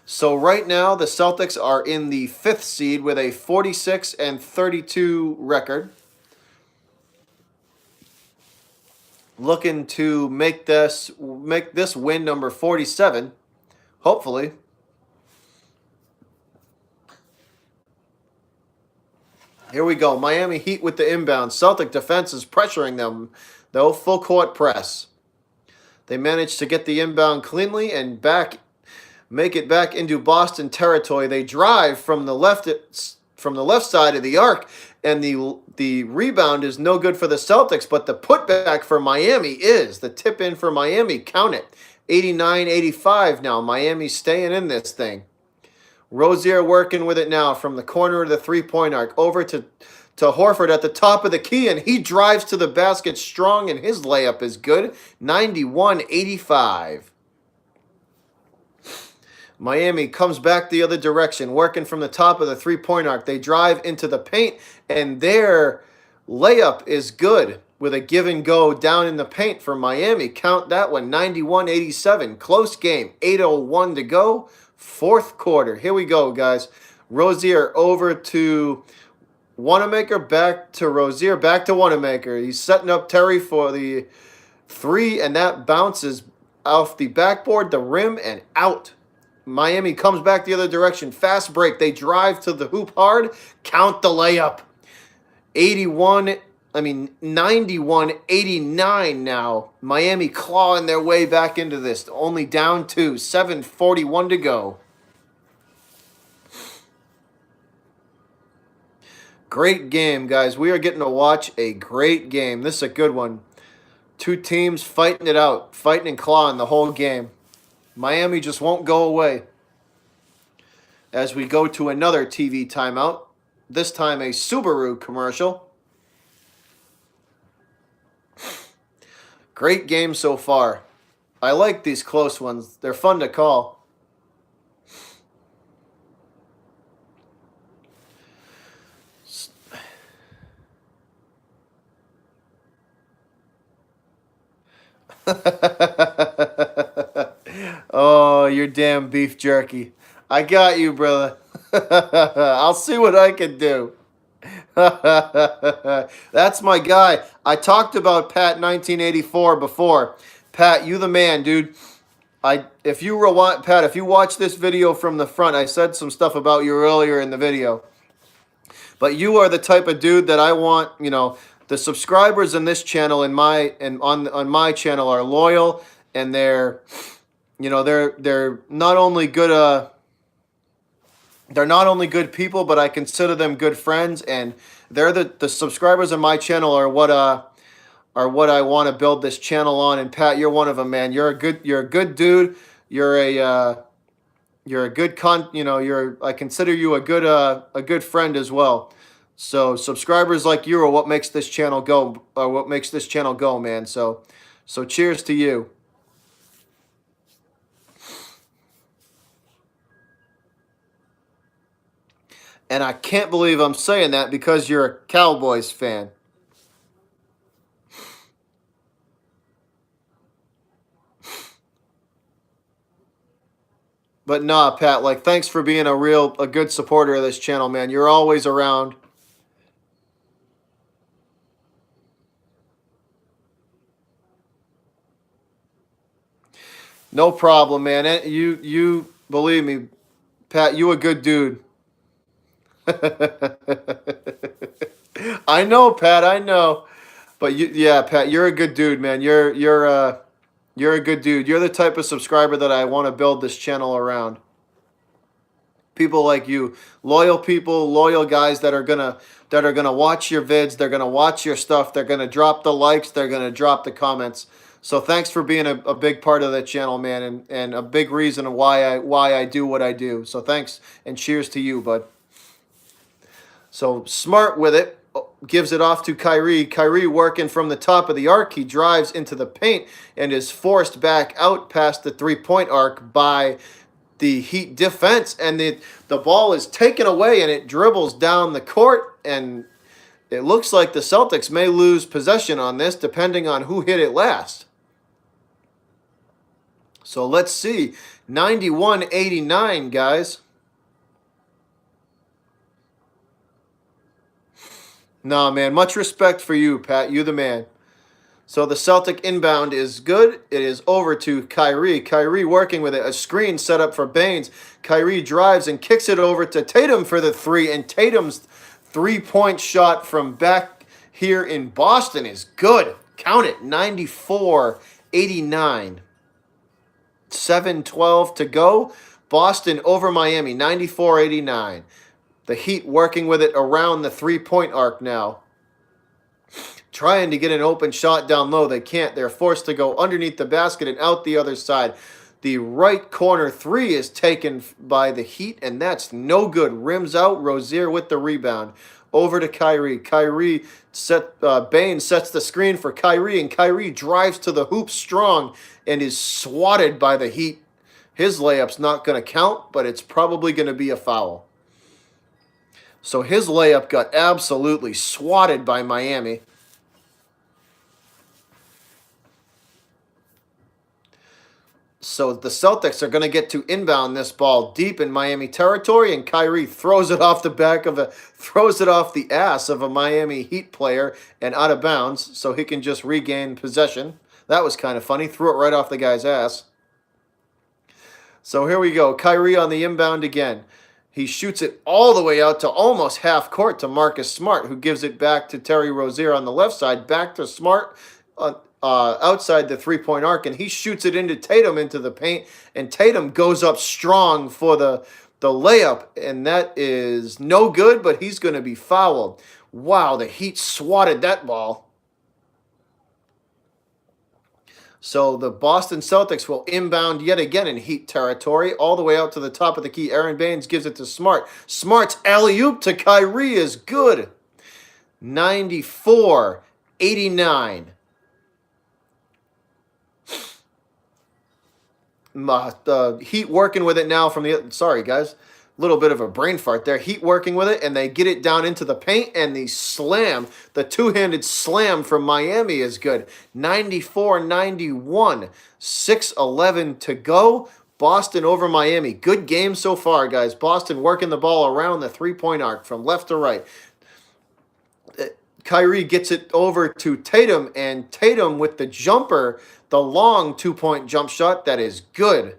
So right now, the Celtics are in the 5th seed with a 46-32 record. Looking to make this win number 47, hopefully. Here we go. Miami Heat with the inbound. Celtic defense is pressuring them, though. Full court press. They managed to get the inbound cleanly and make it back into Boston territory. They drive from the left side of the arc, and the rebound is no good for the Celtics, but the putback for Miami is. The tip in for Miami, count it. 89-85 now. Miami staying in this thing. Rozier working with it now from the corner of the three-point arc over to Horford at the top of the key, and he drives to the basket strong, and his layup is good. 91-85. Miami comes back the other direction, working from the top of the three-point arc. They drive into the paint, and their layup is good with a give and go down in the paint for Miami. Count that one, 91-87. Close game, 8:01 to go. Fourth quarter. Here we go, guys. Rozier over to Wanamaker, back to Rozier, back to Wanamaker. He's setting up Terry for the three, and that bounces off the backboard, the rim, and out. Miami comes back the other direction. Fast break. They drive to the hoop hard. Count the layup. 91-89 now. Miami clawing their way back into this. Only down 2. 7:41 to go. Great game, guys. We are getting to watch a great game. This is a good one. Two teams fighting it out, fighting and clawing the whole game. Miami just won't go away. As we go to another TV timeout, this time a Subaru commercial. Great game so far. I like these close ones. They're fun to call. Oh, your damn beef jerky. I got you, brother. I'll see what I can do. That's my guy. I talked about Pat 1984 before. Pat, you the man, dude. If you watch this video from the front, I said some stuff about you earlier in the video. But you are the type of dude that I want, the subscribers in this channel and on my channel are loyal, and they're not only good people, but I consider them good friends, and they're the subscribers on my channel are what I want to build this channel on. And Pat, you're one of them, man. You're a good dude. You're a good I consider you a good friend as well. So subscribers like you are what makes this channel go, man. So cheers to you. And I can't believe I'm saying that because you're a Cowboys fan. But nah, Pat, thanks for being a good supporter of this channel, man. You're always around. No problem, man. You believe me, Pat, you a good dude. I know, Pat, I know. But Pat, you're a good dude, man. You're a good dude. You're the type of subscriber that I want to build this channel around. People like you, loyal people, loyal guys that are gonna watch your vids. They're gonna watch your stuff. They're gonna drop the likes. They're gonna drop the comments. So thanks for being a big part of that channel, man, and a big reason why I do what I do. So thanks and cheers to you, bud. So Smart with it. Gives it off to Kyrie. Kyrie working from the top of the arc. He drives into the paint and is forced back out past the three-point arc by the Heat defense. And the ball is taken away and it dribbles down the court. And it looks like the Celtics may lose possession on this depending on who hit it last. So let's see. 91-89, guys. Nah, man, much respect for you, Pat. You the man. So the Celtic inbound is good. It is over to Kyrie. Kyrie working with it. A screen set up for Baines. Kyrie drives and kicks it over to Tatum for the three. And Tatum's three-point shot from back here in Boston is good. Count it. 94-89. 7:12 to go. Boston over Miami. 94-89. The Heat working with it around the three-point arc now. Trying to get an open shot down low. They can't. They're forced to go underneath the basket and out the other side. The right corner three is taken by the Heat, and that's no good. Rims out. Rozier with the rebound. Over to Kyrie. Baines sets the screen for Kyrie, and Kyrie drives to the hoop strong and is swatted by the Heat. His layup's not going to count, but it's probably going to be a foul. So his layup got absolutely swatted by Miami. So the Celtics are going to get to inbound this ball deep in Miami territory, and Kyrie throws it off the ass of a Miami Heat player and out of bounds, so he can just regain possession. That was kind of funny. Threw it right off the guy's ass. So here we go. Kyrie on the inbound again. He shoots it all the way out to almost half court to Marcus Smart, who gives it back to Terry Rozier on the left side. Back to Smart outside the three-point arc, and he shoots it into Tatum into the paint. And Tatum goes up strong for the layup, and that is no good, but he's going to be fouled. Wow, the Heat swatted that ball. So the Boston Celtics will inbound yet again in Heat territory, all the way out to the top of the key. Aaron Baines gives it to Smart. Smart's alley-oop to Kyrie is good. 94-89. Heat working with it now from the... Sorry, guys. Little bit of a brain fart there. Heat working with it, and they get it down into the paint, and the slam, the two-handed slam from Miami is good. 94-91, 6:11 to go. Boston over Miami. Good game so far, guys. Boston working the ball around the three-point arc from left to right. Kyrie gets it over to Tatum, and Tatum with the jumper, the long two-point jump shot, that is good.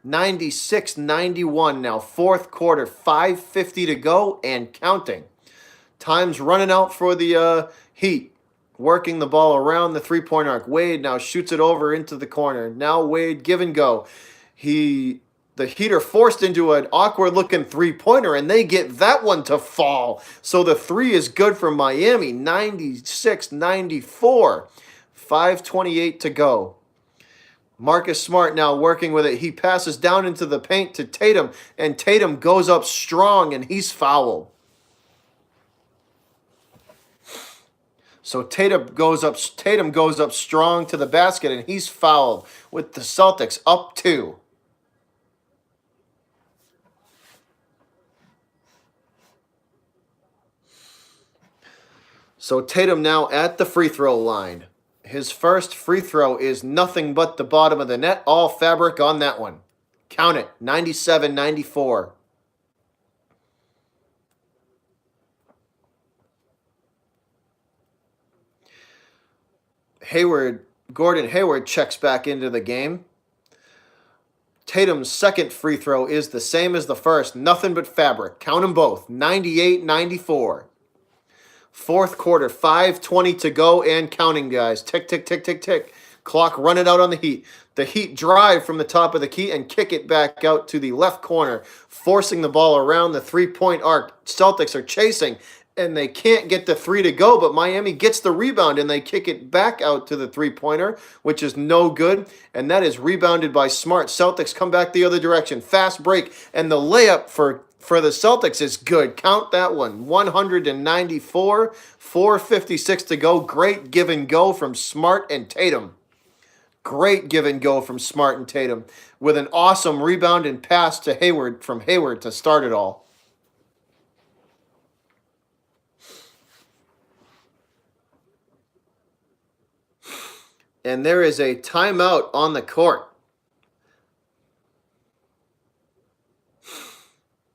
96-91 now, fourth quarter, 5:50 to go and counting. Time's running out for the Heat. Working the ball around the three-point arc. Wade now shoots it over into the corner. Now Wade, give and go. The Heat are forced into an awkward-looking three-pointer, and they get that one to fall. So the three is good for Miami, 96-94. 5:28 to go. Marcus Smart now working with it. He passes down into the paint to Tatum, and Tatum goes up strong, and he's fouled. So Tatum goes up strong to the basket, and he's fouled with the Celtics up 2. So Tatum now at the free throw line. His first free throw is nothing but the bottom of the net. All fabric on that one. Count it. 97-94. Gordon Hayward checks back into the game. Tatum's second free throw is the same as the first. Nothing but fabric. Count them both. 98-94. Fourth quarter, 5:20 to go and counting, guys. Tick, tick, tick, tick, tick. Clock running out on the Heat. The Heat drive from the top of the key and kick it back out to the left corner, forcing the ball around the three-point arc. Celtics are chasing, and they can't get the three to go, but Miami gets the rebound, and they kick it back out to the three-pointer, which is no good, and that is rebounded by Smart. Celtics come back the other direction. Fast break, and the layup for the Celtics is good. Count that one. 194, 4:56 to go. Great give and go from Smart and Tatum. Great give and go from Smart and Tatum with an awesome rebound and pass to Hayward from Hayward to start it all. And there is a timeout on the court.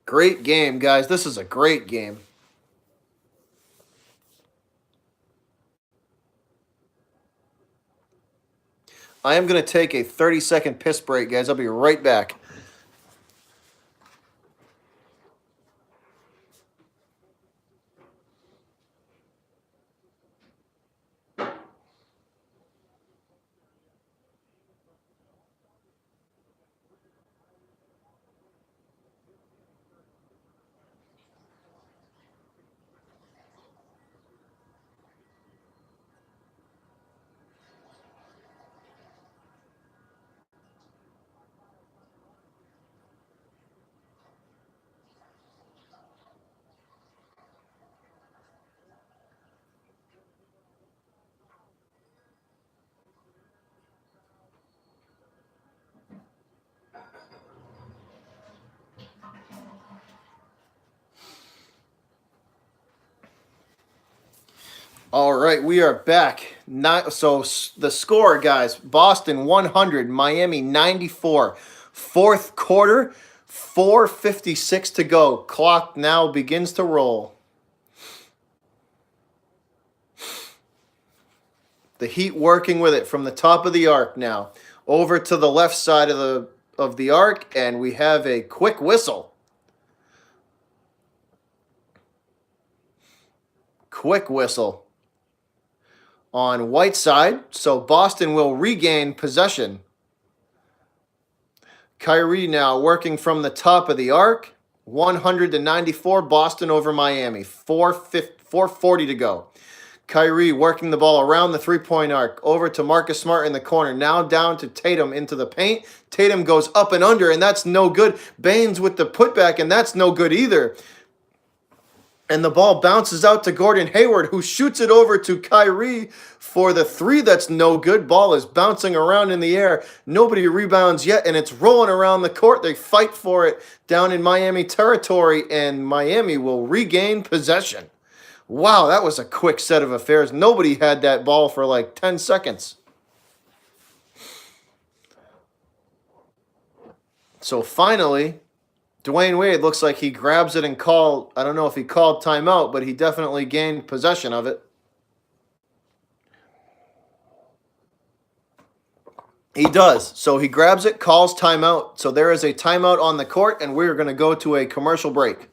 Great game, guys. This is a great game. I am going to take a 30-second piss break, guys. I'll be right back. All right, we are back. So the score, guys, Boston 100, Miami 94. Fourth quarter, 4:56 to go. Clock now begins to roll. The Heat working with it from the top of the arc now. Over to the left side of of the arc, and we have a quick whistle. Quick whistle on Whiteside, so Boston will regain possession. Kyrie now working from the top of the arc. 100-94, Boston over Miami. 4:40 to go. Kyrie working the ball around the three-point arc. Over to Marcus Smart in the corner. Now down to Tatum into the paint. Tatum goes up and under, and that's no good. Baines with the putback, and that's no good either. And the ball bounces out to Gordon Hayward, who shoots it over to Kyrie for the three. That's no good. Ball is bouncing around in the air. Nobody rebounds yet, and it's rolling around the court. They fight for it down in Miami territory, and Miami will regain possession. Wow, that was a quick set of affairs. Nobody had that ball for like 10 seconds. So finally, Dwayne Wade looks like he grabs it and I don't know if he called timeout, but he definitely gained possession of it. He does. So he grabs it, calls timeout. So there is a timeout on the court, and we're going to go to a commercial break.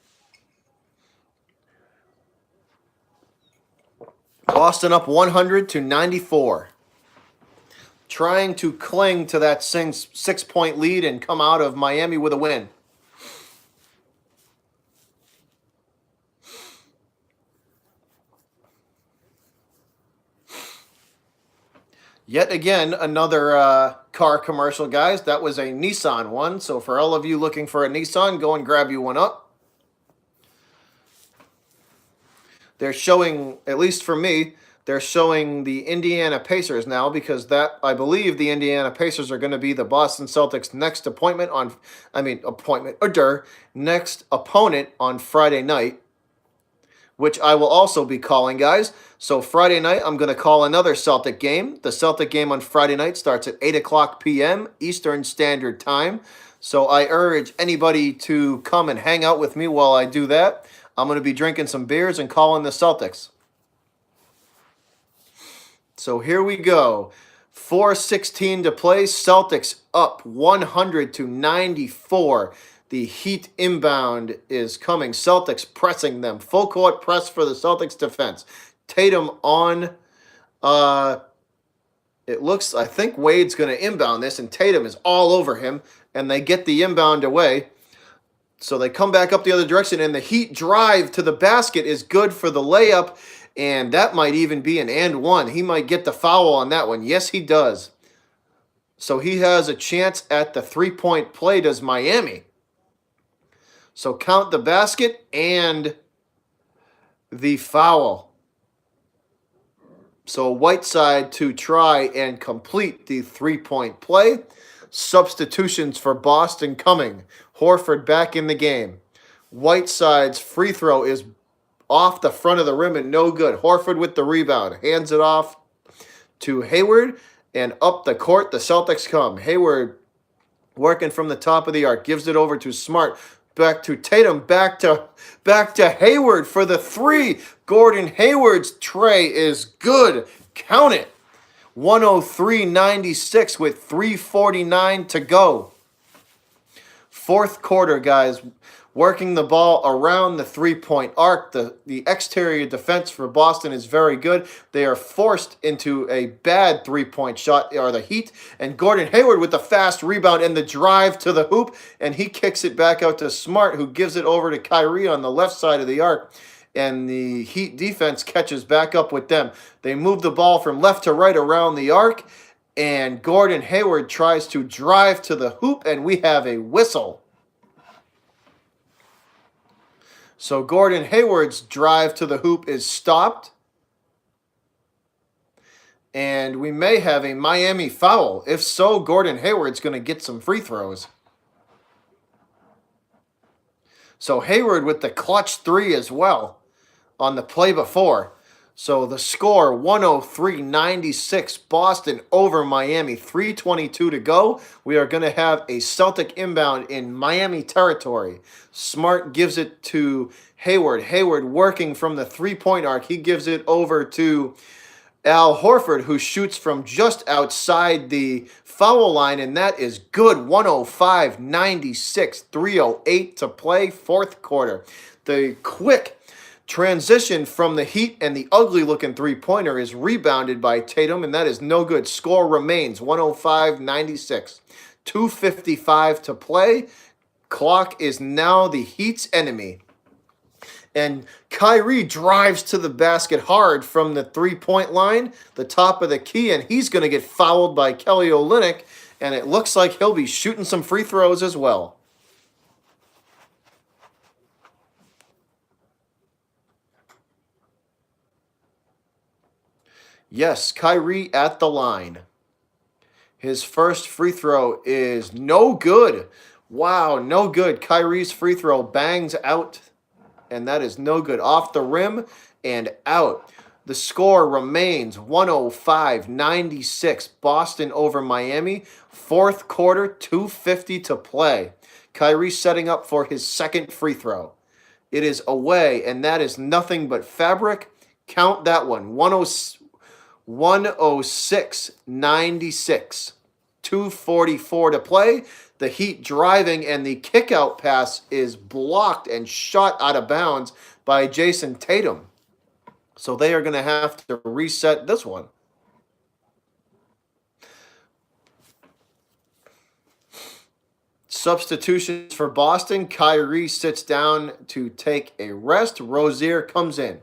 Boston up 100-94. Trying to cling to that 6-point lead and come out of Miami with a win. Yet again, another car commercial, guys. That was a Nissan one. So for all of you looking for a Nissan, go and grab you one up. They're showing, at least for me, they're showing the Indiana Pacers now, because I believe the Indiana Pacers are going to be the Boston Celtics' next next opponent on Friday night, which I will also be calling, guys. So Friday night, I'm going to call another Celtic game. The Celtic game on Friday night starts at 8 o'clock p.m. Eastern Standard Time. So I urge anybody to come and hang out with me while I do that. I'm going to be drinking some beers and calling the Celtics. So here we go. 4:16 to play. Celtics up 100-94. The Heat inbound is coming. Celtics pressing them. Full court press for the Celtics defense. Tatum on. I think Wade's going to inbound this, and Tatum is all over him, and they get the inbound away. So they come back up the other direction, and the Heat drive to the basket is good for the layup, and that might even be an and one. He might get the foul on that one. Yes, he does. So he has a chance at the three-point play, does Miami. So count the basket and the foul. So Whiteside to try and complete the three-point play. Substitutions for Boston coming. Horford back in the game. Whiteside's free throw is off the front of the rim and no good. Horford with the rebound. Hands it off to Hayward, and up the court the Celtics come. Hayward working from the top of the arc. Gives it over to Smart. Back to Tatum, back to Hayward for the three. Gordon Hayward's tray is good. Count it. 103-96 with 3:49 to go. Fourth quarter, guys. Working the ball around the three-point arc. The exterior defense for Boston is very good. They are forced into a bad three-point shot, are the Heat. And Gordon Hayward with the fast rebound and the drive to the hoop. And he kicks it back out to Smart, who gives it over to Kyrie on the left side of the arc. And the Heat defense catches back up with them. They move the ball from left to right around the arc. And Gordon Hayward tries to drive to the hoop, and we have a whistle. So Gordon Hayward's drive to the hoop is stopped. And we may have a Miami foul. If so, Gordon Hayward's going to get some free throws. So Hayward with the clutch three as well on the play before. So the score, 103-96, Boston over Miami, 3:22 to go. We are going to have a Celtic inbound in Miami territory. Smart gives it to Hayward. Hayward working from the three-point arc. He gives it over to Al Horford, who shoots from just outside the foul line, and that is good. 105-96, 3:08 to play, fourth quarter. The quick transition from the Heat and the ugly looking three-pointer is rebounded by Tatum, and that is no good. Score remains 105-96, 2:55 to play. Clock is now the Heat's enemy. And Kyrie drives to the basket hard from the three-point line, the top of the key, and he's going to get fouled by Kelly Olynyk, and it looks like he'll be shooting some free throws as well. Yes, Kyrie at the line. His first free throw is no good. Wow, no good. Kyrie's free throw bangs out, and that is no good. Off the rim and out. The score remains 105-96. Boston over Miami. Fourth quarter, 2:50 to play. Kyrie setting up for his second free throw. It is away, and that is nothing but fabric. Count that one. 106-96. 2:44 to play. The Heat driving, and the kickout pass is blocked and shot out of bounds by Jason Tatum. So they are going to have to reset this one. Substitutions for Boston. Kyrie sits down to take a rest. Rozier comes in.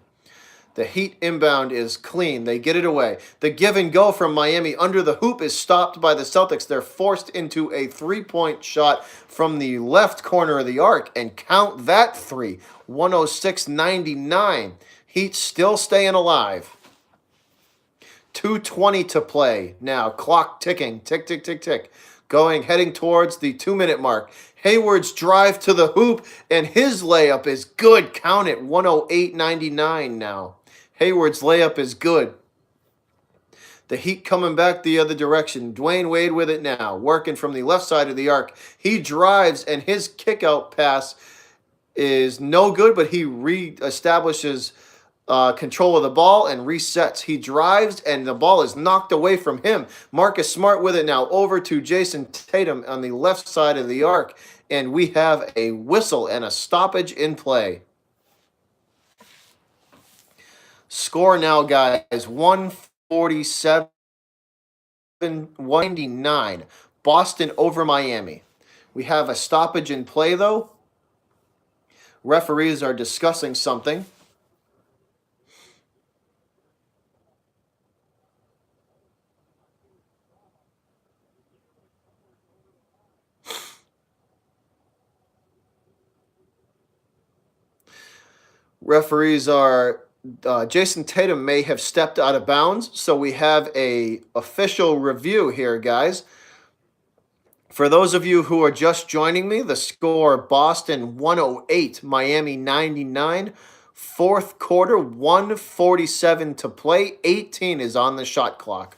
The Heat inbound is clean. They get it away. The give and go from Miami under the hoop is stopped by the Celtics. They're forced into a three-point shot from the left corner of the arc. And count that three. 106-99. Heat still staying alive. 2:20 to play. Now, clock ticking. Tick, tick, tick, tick. Heading towards the 2-minute mark. Hayward's drive to the hoop, and his layup is good. Count it. 108-99 now. Hayward's layup is good. The Heat coming back the other direction. Dwayne Wade with it now, working from the left side of the arc. He drives, and his kickout pass is no good, but he reestablishes control of the ball and resets. He drives, and the ball is knocked away from him. Marcus Smart with it now, over to Jason Tatum on the left side of the arc, and we have a whistle and a stoppage in play. Score now, guys, 147-99. Boston over Miami. We have a stoppage in play, though. Referees are discussing something. Referees are Jason Tatum may have stepped out of bounds, so we have a official review here, guys. For those of you who are just joining me, the score: Boston 108, Miami 99. Fourth quarter, 1:47 to play. 18 is on the shot clock.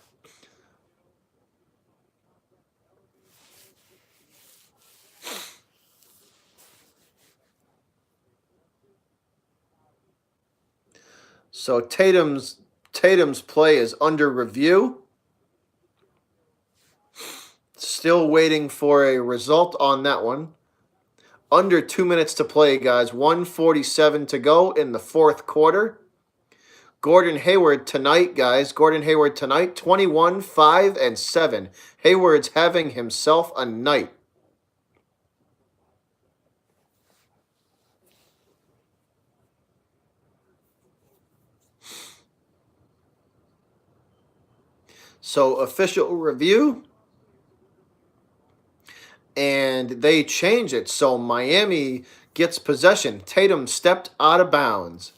So Tatum's play is under review. Still waiting for a result on that one. Under 2 minutes to play, guys. 1:47 to go in the fourth quarter. Gordon Hayward tonight, guys. 21, 5, and 7. Hayward's having himself a night. So official review. And they change it. So Miami gets possession. Tatum stepped out of bounds.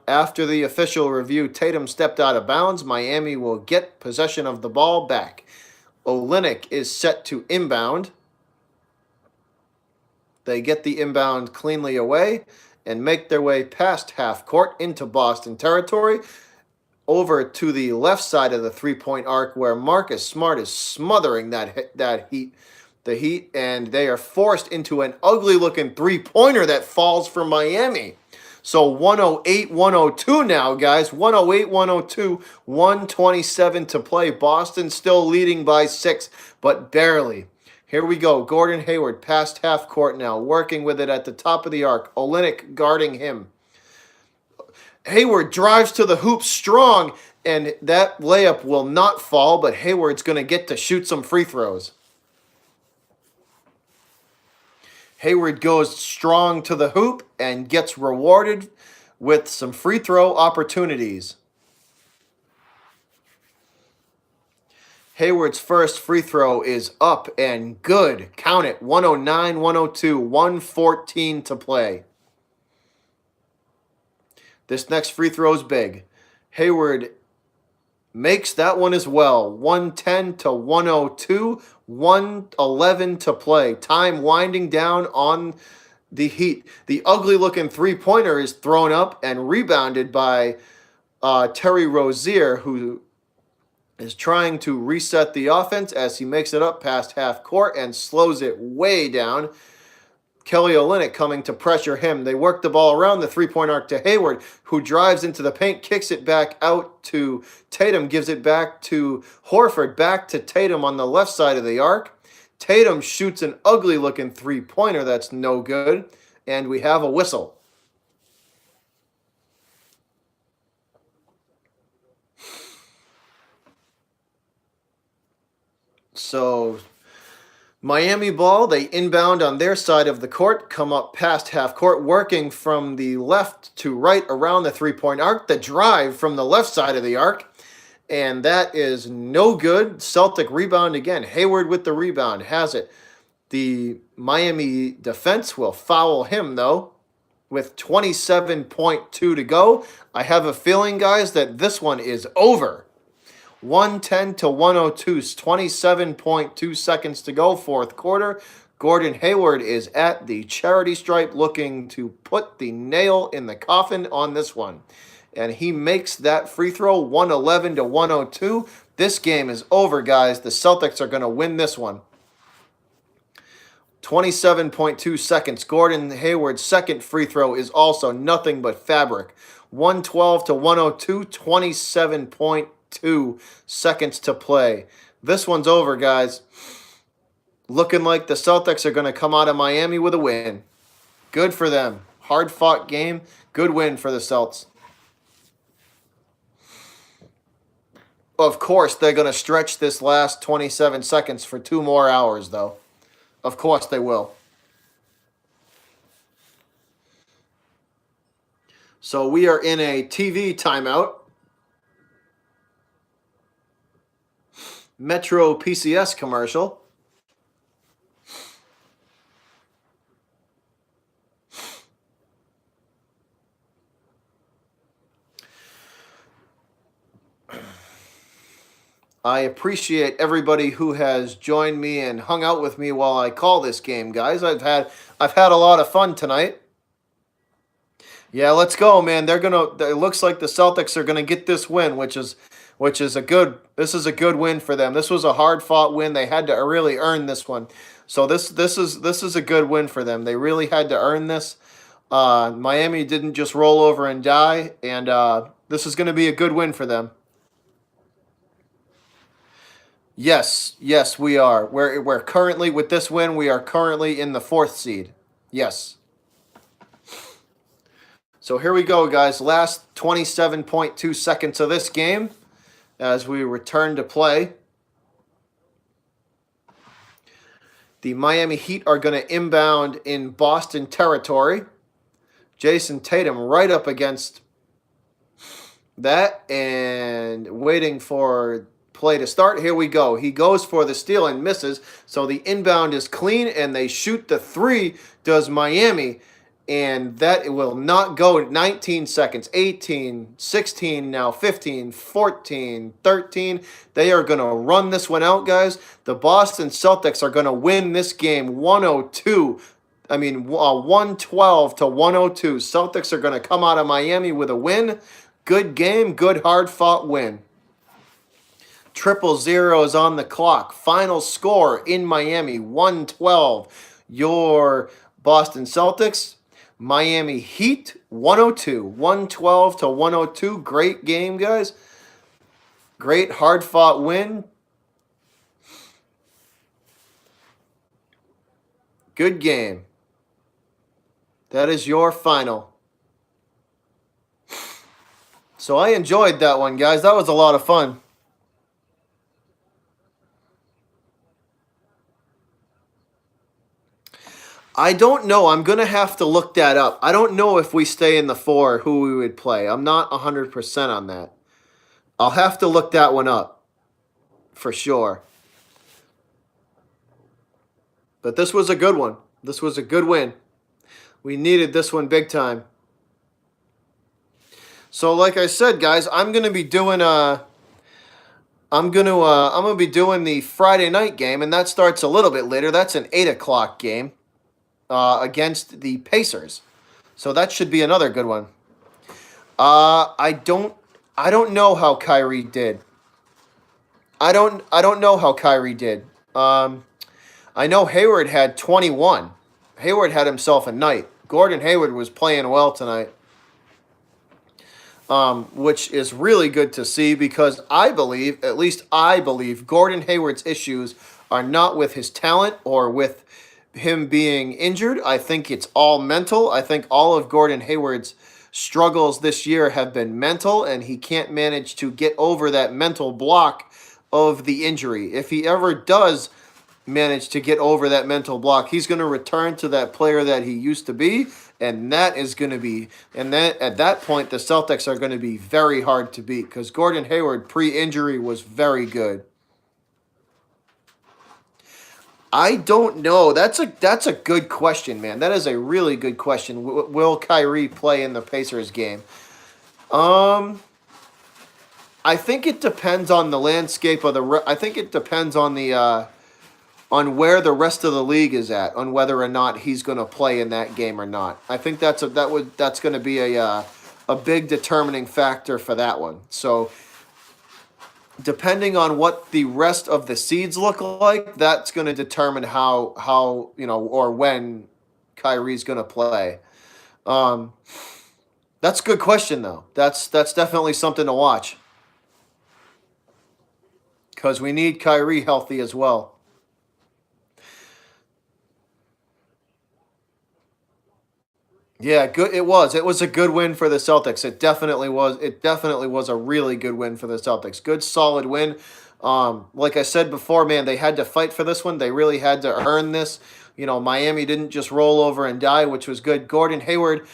After the official review, Tatum stepped out of bounds. Miami will get possession of the ball back. Olynyk is set to inbound. They get the inbound cleanly away and make their way past half court into Boston territory, over to the left side of the three-point arc where Marcus Smart is smothering the Heat, and they are forced into an ugly-looking three-pointer that falls for Miami. So 108-102 now, guys. 108-102, 127 to play. Boston still leading by 6, but barely. Here we go. Gordon Hayward past half court now, working with it at the top of the arc. Olynyk guarding him. Hayward drives to the hoop strong, and that layup will not fall, but Hayward's going to get to shoot some free throws. Hayward goes strong to the hoop and gets rewarded with some free throw opportunities. Hayward's first free throw is up and good. Count it. 109-102, 114 to play. This next free throw is big. Hayward makes that one as well. 110-102, 111 to play. Time winding down on the Heat. The ugly-looking three-pointer is thrown up and rebounded by Terry Rozier, who is trying to reset the offense as he makes it up past half court and slows it way down. Kelly Olynyk coming to pressure him. They work the ball around the three-point arc to Hayward, who drives into the paint, kicks it back out to Tatum, gives it back to Horford, back to Tatum on the left side of the arc. Tatum shoots an ugly-looking three-pointer that's no good, and we have a whistle. So Miami ball, they inbound on their side of the court, come up past half court, working from the left to right around the three-point arc. The drive from the left side of the arc, and that is no good. Celtic rebound again. Hayward with the rebound, has it. The Miami defense will foul him, though, with 27.2 to go. I have a feeling, guys, that this one is over. 110-102, 27.2 seconds to go, fourth quarter. Gordon Hayward is at the charity stripe looking to put the nail in the coffin on this one. And he makes that free throw, 111-102. This game is over, guys. The Celtics are going to win this one. 27.2 seconds. Gordon Hayward's second free throw is also nothing but fabric. 112-102, 27.2 seconds to play. This one's over, guys. Looking like the Celtics are going to come out of Miami with a win. Good for them. Hard-fought game. Good win for the Celts. Of course, they're going to stretch this last 27 seconds for 2 more hours, though. Of course they will. So we are in a TV timeout. Metro PCS commercial. I appreciate everybody who has joined me and hung out with me while I call this game, guys. I've had a lot of fun tonight. Yeah, let's go, man. It looks like the Celtics are gonna get this win, which is a good win for them. This was a hard-fought win. They had to really earn this one. So this is a good win for them. They really had to earn this. Miami didn't just roll over and die, and this is going to be a good win for them. Yes, we are. We're currently, with this win, we are currently in the 4th seed. Yes. So here we go, guys. Last 27.2 seconds of this game as we return to play. The Miami Heat are going to inbound in Boston territory. Jason Tatum right up against that and waiting for play to start. Here we go. He goes for the steal and misses. So the inbound is clean and they shoot the 3, does Miami. And that will not go. 19 seconds, 18, 16, now 15, 14, 13. They are going to run this one out, guys. The Boston Celtics are going to win this game 112 to 102. Celtics are going to come out of Miami with a win. Good game, good hard-fought win. 000 is on the clock. Final score in Miami, 112. Your Boston Celtics. Miami Heat 102, 112 to 102. Great game, guys. Great hard fought win. Good game. That is your final. So I enjoyed that one, guys. That was a lot of fun. I don't know. I'm going to have to look that up. I don't know if we stay in the 4 who we would play. I'm not 100% on that. I'll have to look that one up for sure. But this was a good one. This was a good win. We needed this one big time. So like I said, guys, I'm going to be doing I'm gonna be doing the Friday night game, and that starts a little bit later. That's an 8 o'clock game against the Pacers, so that should be another good one. I don't know how Kyrie did. I don't know how Kyrie did. I know Hayward had 21. Hayward had himself a night. Gordon Hayward was playing well tonight. Which is really good to see because I believe, at least I believe, Gordon Hayward's issues are not with his talent or with him being injured. I think it's all mental. I think all of Gordon Hayward's struggles this year have been mental, and he can't manage to get over that mental block of the injury. If he ever does manage to get over that mental block, he's going to return to that player that he used to be, and that is going to be, and that at that point, the Celtics are going to be very hard to beat because Gordon Hayward pre-injury was very good. I don't know. That's a good question, man. That is a really good question. Will Kyrie play in the Pacers game? I think it depends on the landscape of the. I think it depends on the on where the rest of the league is at, on whether or not he's going to play in that game or not. I think that's going to be a big determining factor for that one. So depending on what the rest of the seeds look like, that's going to determine how or when Kyrie's going to play. That's a good question though. That's definitely something to watch because we need Kyrie healthy as well. Yeah, good. It was. It was a good win for the Celtics. It definitely was. It definitely was a really good win for the Celtics. Good, solid win. Like I said before, man, they had to fight for this one. They really had to earn this. Miami didn't just roll over and die, which was good. Gordon Hayward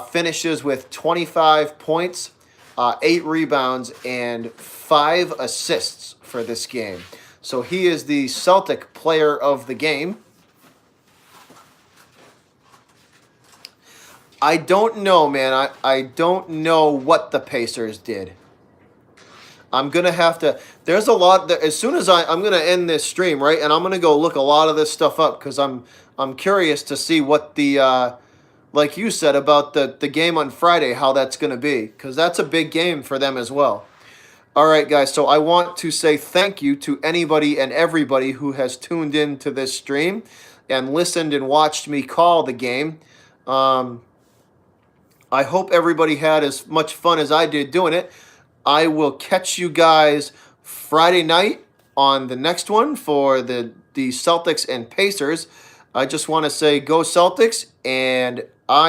finishes with 25 points, 8 rebounds, and 5 assists for this game. So he is the Celtic player of the game. I don't know, man. I don't know what the Pacers did. I'm gonna have to. There's a lot. As soon as I'm gonna end this stream, right, and I'm gonna go look a lot of this stuff up because I'm curious to see what the like you said about the game on Friday, how that's gonna be because that's a big game for them as well. All right, guys. So I want to say thank you to anybody and everybody who has tuned in to this stream and listened and watched me call the game. I hope everybody had as much fun as I did doing it. I will catch you guys Friday night on the next one for the Celtics and Pacers. I just want to say go Celtics and